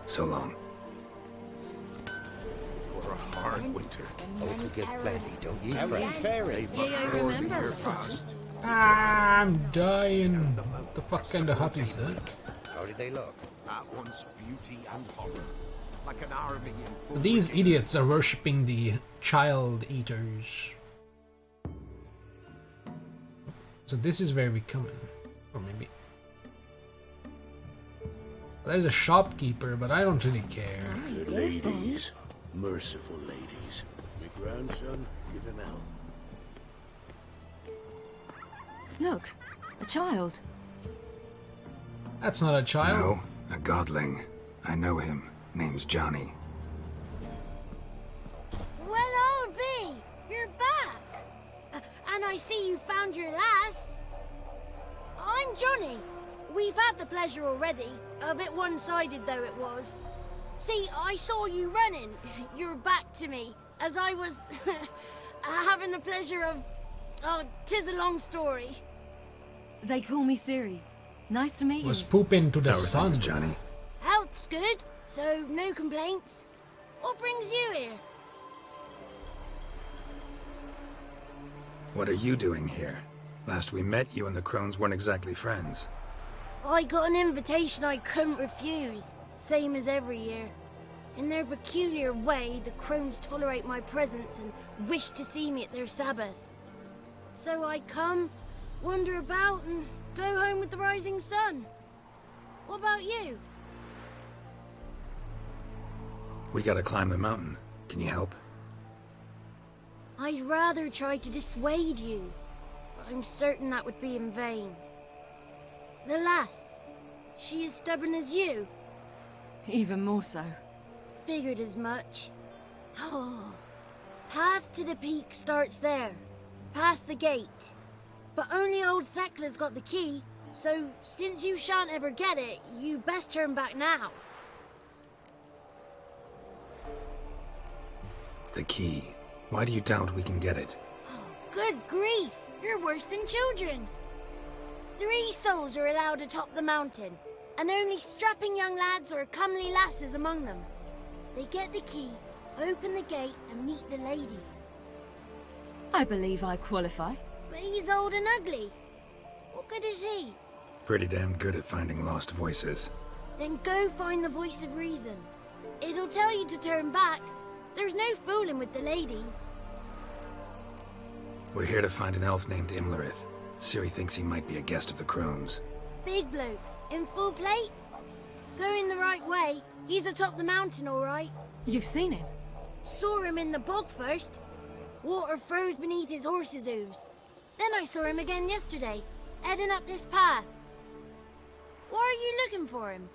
So long. For a hard winter. Hope to give plenty, don't ye, friend? Yeah, I remember. I'm dying. What the fuck kind of hut is that? How did they look? At once beauty and horror. Like an army in full. These idiots are worshipping the child eaters. So this is where we come in. Or maybe... There's a shopkeeper, but I don't really care. Good ladies. Merciful ladies. My grandson, give him health. Look, a child. That's not a child. No, a godling. I know him. Name's Johnny. Well, old B, you're back. And I see you found your lass. I'm Johnny. We've had the pleasure already. A bit one-sided though it was. See, I saw you running. Your back to me, as I was having the pleasure of... Oh, 'tis a long story. They call me Siri. Nice to meet you. Was pooping to the How are sun. things, Johnny? Health's good, so no complaints. What brings you here? What are you doing here? Last we met, you and the crones weren't exactly friends. I got an invitation I couldn't refuse, same as every year. In their peculiar way, the crones tolerate my presence and wish to see me at their Sabbath. So I come, wander about, and go home with the rising sun. What about you? We gotta climb the mountain. Can you help? I'd rather try to dissuade you, but I'm certain that would be in vain. The lass, she is stubborn as you. Even more so. Figured as much. Oh. Path to the peak starts there, past the gate. But only old Thekla's got the key, so since you shan't ever get it, you best turn back now. The key. Why do you doubt we can get it? Good grief, you're worse than children. 3 souls are allowed atop the mountain, and only strapping young lads or comely lasses among them. They get the key, open the gate, and meet the ladies. I believe I qualify. But he's old and ugly. What good is he? Pretty damn good at finding lost voices. Then go find the voice of reason. It'll tell you to turn back. There's no fooling with the ladies. We're here to find an elf named Imlerith. Ciri thinks he might be a guest of the crones. Big bloke, in full plate. Going the right way, he's atop the mountain all right. You've seen him? Saw him in the bog first. Water froze beneath his horse's hooves. Then I saw him again yesterday, heading up this path. Why are you looking for him?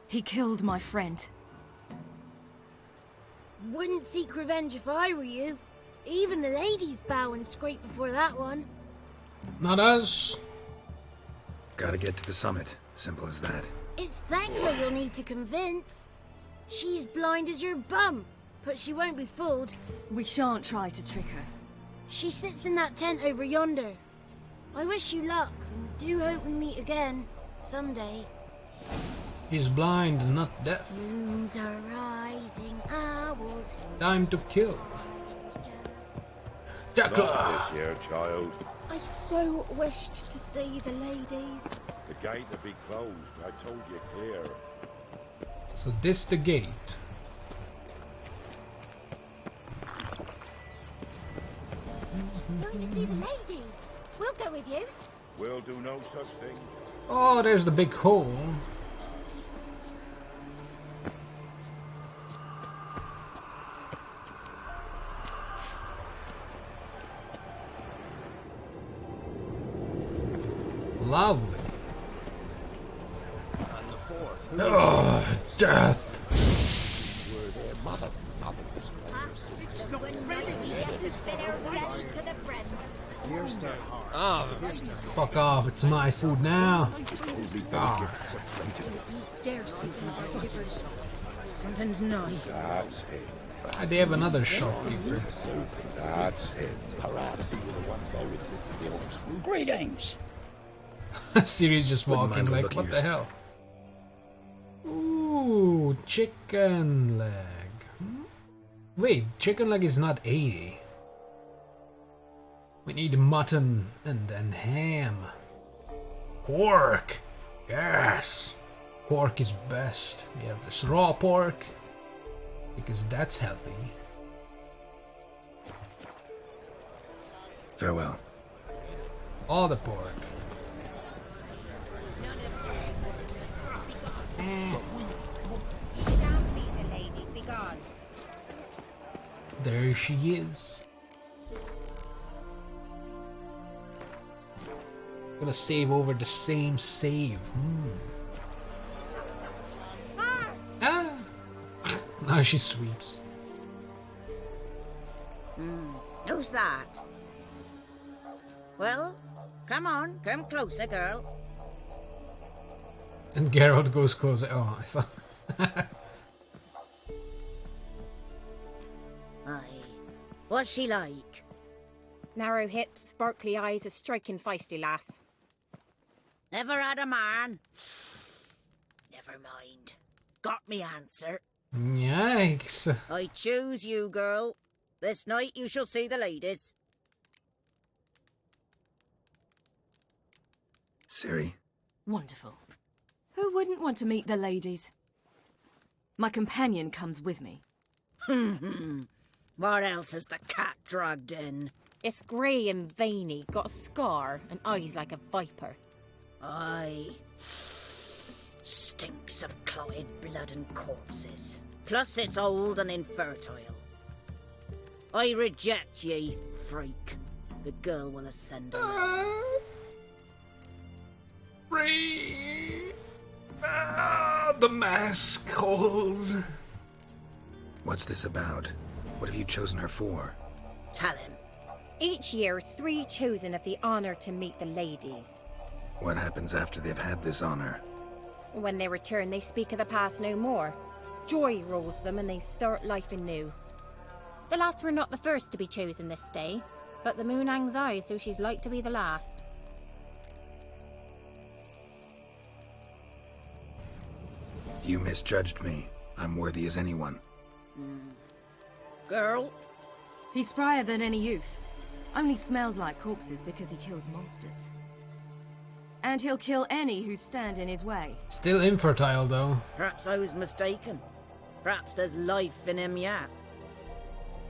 He killed my friend. Wouldn't seek revenge if I were you. Even the ladies bow and scrape before that one. Not us. Gotta get to the summit. Simple as that. It's Thekla you'll need to convince. She's blind as your bum, but she won't be fooled. We shan't try to trick her. She sits in that tent over yonder. I wish you luck, and do hope we meet again, someday. He's blind, not deaf. Moons are rising, owls. Time to kill. Not this here, child. I so wished to see the ladies. The gate will be closed. I told you clear. So this the gate. Going to see the ladies. We'll go with you. We'll do no such thing. Oh, there's the big hole. Lovely. And the fourth. Oh, death. Were their mother, Fuck off, it's my food now. Dare something's forgivers. Something's nigh. That's it. They have another shopkeeper. That's it. Perhaps he was the one buried with the orange. Greetings. Siri's just Wouldn't walking mind a like, look what at the yours. hell? Ooh, chicken leg. Wait, chicken leg is not 80. We need mutton and ham. Pork! Yes! Pork is best. We have this raw pork, because that's healthy. Farewell. All the pork. You shan't meet the ladies, be gone. There she is. Gonna save over the same save. Ah! Now she sweeps. Who's that? Well, come on, come closer, girl. And Geralt goes closer. Oh, I thought. Aye. What's she like? Narrow hips, sparkly eyes, a striking feisty lass. Never had a man? Never mind. Got me answer. Yikes. I choose you, girl. This night you shall see the ladies. Ciri. Wonderful. Who wouldn't want to meet the ladies? My companion comes with me. What else has the cat dragged in? It's grey and veiny, got a scar, and eyes like a viper. Aye. Stinks of clotted blood and corpses. Plus it's old and infertile. I reject ye, freak. The girl will ascend her. The mask holes. What's this about? What have you chosen her for? Tell him. Each year, 3 chosen have the honour to meet the ladies. What happens after they've had this honor? When they return, they speak of the past no more. Joy rules them and they start life anew. The lass were not the first to be chosen this day, but the moon hangs high, so she's like to be the last. You misjudged me. I'm worthy as anyone. Girl? He's sprier than any youth. Only smells like corpses because he kills monsters. And he'll kill any who stand in his way. Still infertile, though. Perhaps I was mistaken. Perhaps there's life in him yet.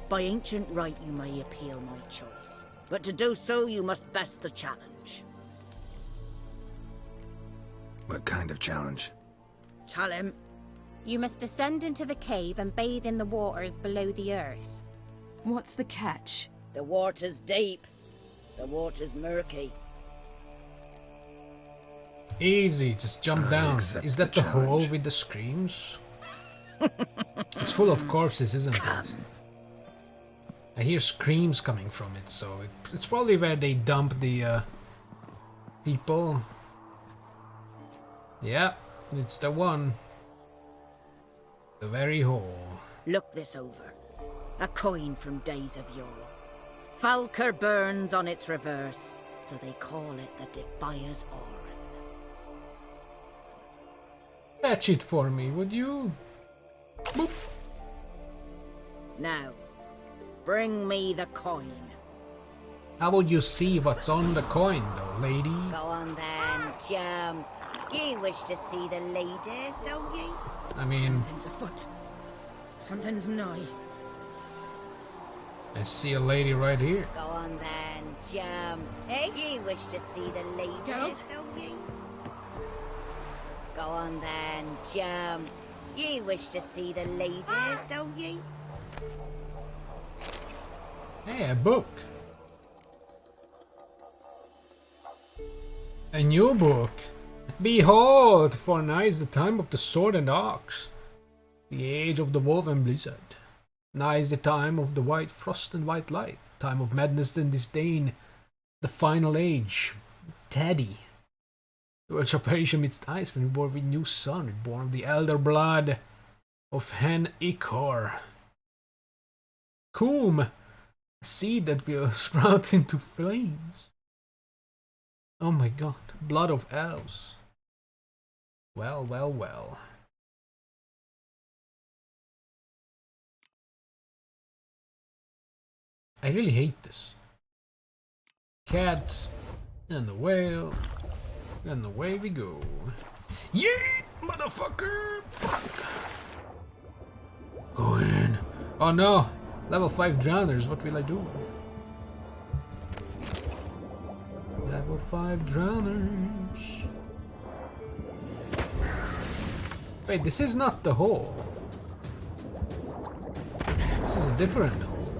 By ancient right you may appeal my choice. But to do so you must best the challenge. What kind of challenge? Tell him. You must descend into the cave and bathe in the waters below the earth. What's the catch? The water's deep. The water's murky. Easy, just jump down. Is that the hole with the screams? It's full of corpses, isn't it? I hear screams coming from it, so it's probably where they dump the people. Yeah, it's the one. The very hole. Look this over. A coin from days of yore. Falker burns on its reverse, so they call it the Defier's Oran. Fetch it for me, would you? Boop. Now, bring me the coin. How would you see what's on the coin, though, lady? Go on then, jump. You wish to see the ladies, don't you? I mean... Something's afoot. Something's nigh. I see a lady right here. Go on then, jump. Hey? You wish to see the ladies, don't you? Go on then, jump. You wish to see the ladies, don't you? Hey, a book. A new book. Behold, for now is the time of the sword and ox, the age of the wolf and blizzard. Now is the time of the white frost and white light, time of madness and disdain, the final age. Teddy. The world shall perish amidst ice and reborn with new sun, reborn of the elder blood of Hen Ichor. Coom, a seed that will sprout into flames. Oh my god, blood of elves. Well, well, well. I really hate this. Cat, and the whale, and away we go. Yeet, motherfucker! Go in. Oh no, level 5 drowners, what will I do? Level 5 drowners. Wait, this is not the hole. This is a different hole.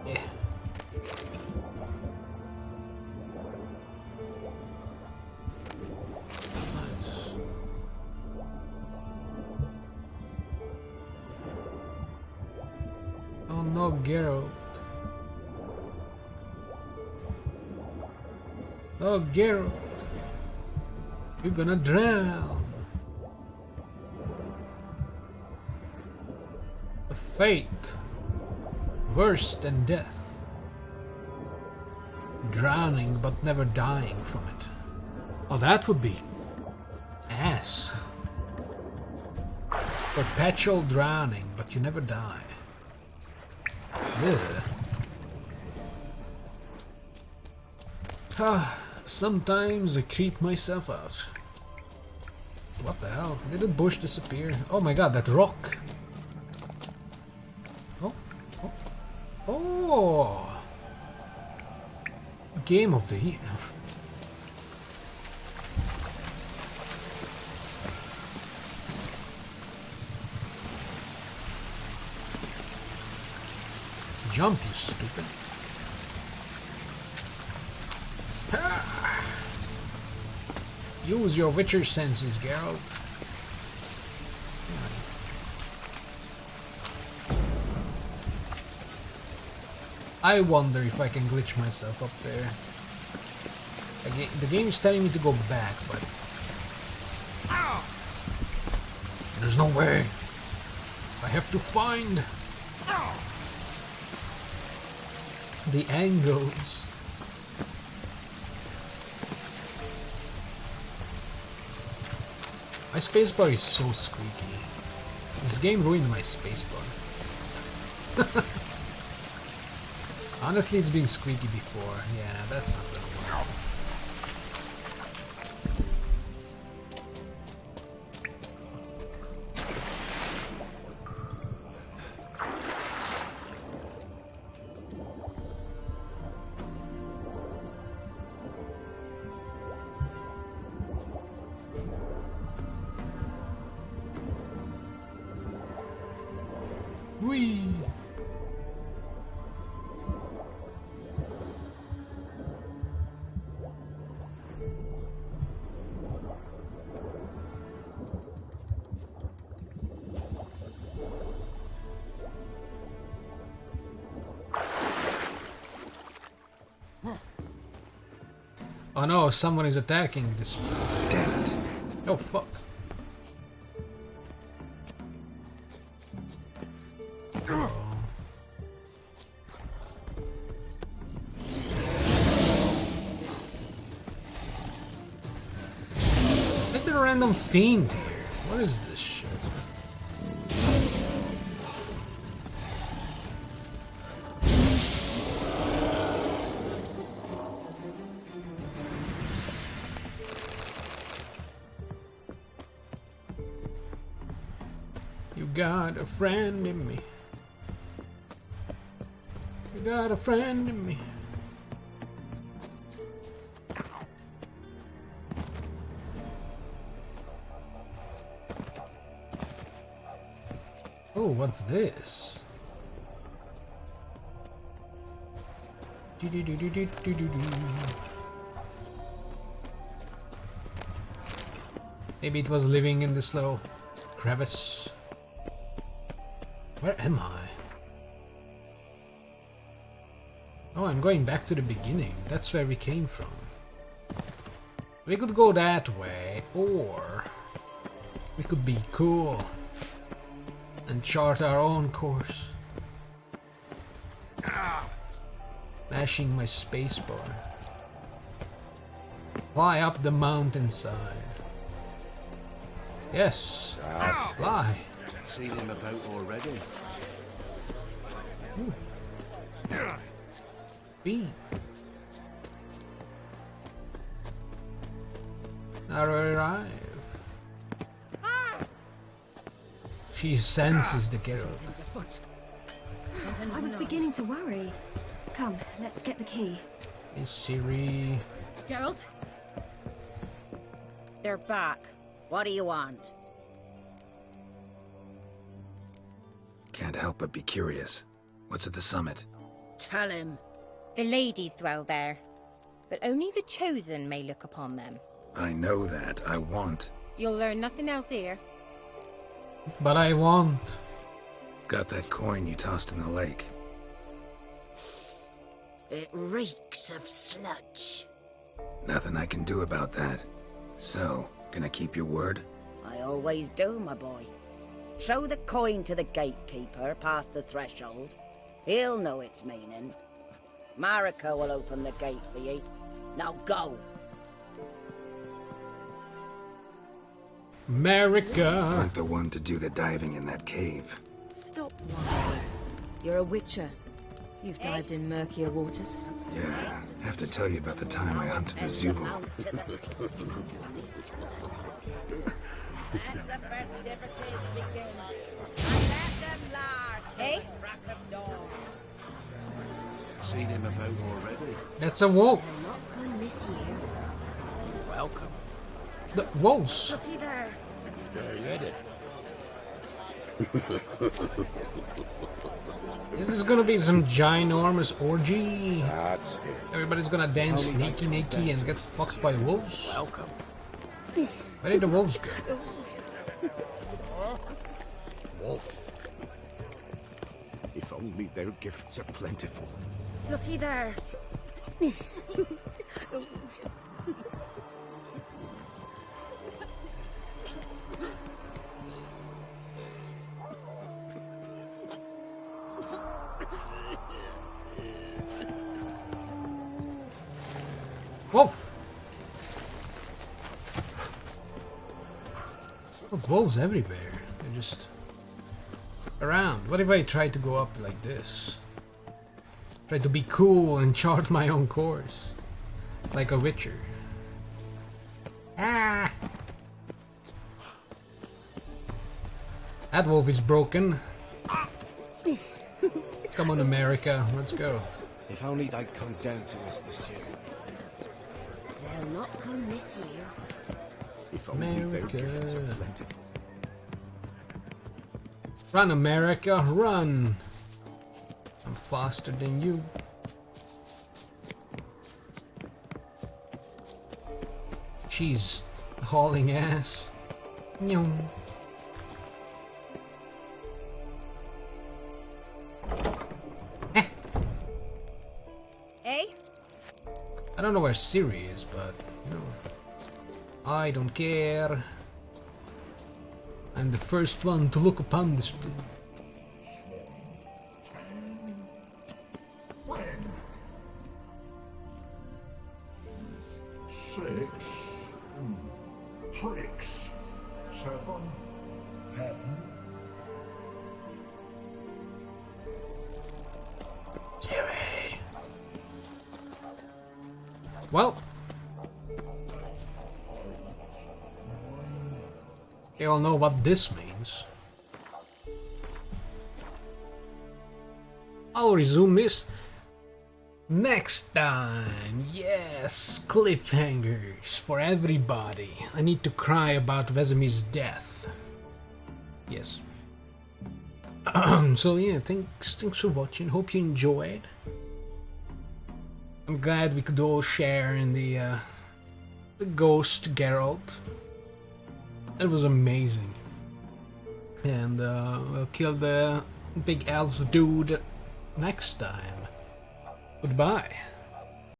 Yeah. Nice. Oh no, Geralt. Oh, Geralt, you're gonna drown. A fate worse than death. Drowning but never dying from it. Oh, that would be ass. Perpetual drowning, but you never die. Ugh. Ah. Sometimes I creep myself out. What the hell? Did the bush disappear? Oh my god, that rock! Oh, oh, oh! Game of the year. Jump, you stupid. Use your Witcher senses, Geralt. I wonder if I can glitch myself up there. The game is telling me to go back, but... There's no way. I have to find... the angles. My spacebar is so squeaky. This game ruined my spacebar. Honestly, it's been squeaky before. Yeah, that's not gonna work. Whee! Oh no, someone is attacking this. Damn it. Oh fuck. There's a random fiend here. What is this shit? You got a friend in me. You got a friend in me. Oh, what's this? Maybe it was living in this little crevice. Where am I? Oh, I'm going back to the beginning. That's where we came from. We could go that way, or we could be cool and chart our own course. Mashing my spacebar. Fly up the mountainside. Yes, fly. Seen him about already. Ooh. B. Now arrive. She senses the Geralt. Something's afoot. I was beginning to worry. Come, let's get the key. Hey Siri. Geralt? They're back. What do you want? Can't help but be curious. What's at the summit? Tell him. The ladies dwell there, but only the chosen may look upon them. I know that. I want. You'll learn nothing else here. But I want. Got that coin you tossed in the lake. It reeks of sludge. Nothing I can do about that. So, gonna keep your word? I always do, my boy. Show the coin to the gatekeeper past the threshold. He'll know its meaning. Marika will open the gate for you. Now go. America. Aren't the one to do the diving in that cave. Stop lying. You're a witcher. You've dived in murkier waters. Yeah, have to tell you about the time I hunted a Zubu. As the festivities begin, I let them last till the crack of dawn. Seen him about already. That's a wolf. They'll not come this year. Welcome. The wolves. Looky there. Yeah, you had it. This is gonna be some ginormous orgy. That's it. Everybody's gonna dance sneaky nakey and get fucked by wolves. Welcome. Where did the wolves go? Wolf. If only their gifts are plentiful. Looky there. Wolf! Look, wolves everywhere. They're just around. What if I try to go up like this? Try to be cool and chart my own course. Like a witcher. Ah! That wolf is broken. Come on, America. Let's go. If only they'd come down to us this year. They'll not come this year. If only their gifts are plentiful. Run, America, run! I'm faster than you. She's hauling ass. Nyong. Eh? I don't know where Siri is, but, you know, I don't care. I'm the first one to look upon this. Six, six, 7, 10. Siri. Well, you all know what this means. I'll resume this next time. Yes, cliffhangers for everybody. I need to cry about Vesemir's death. Yes. So yeah, thanks for watching. Hope you enjoyed. I'm glad we could all share in the ghost Geralt. It was amazing. And we'll kill the big elf dude next time. Goodbye.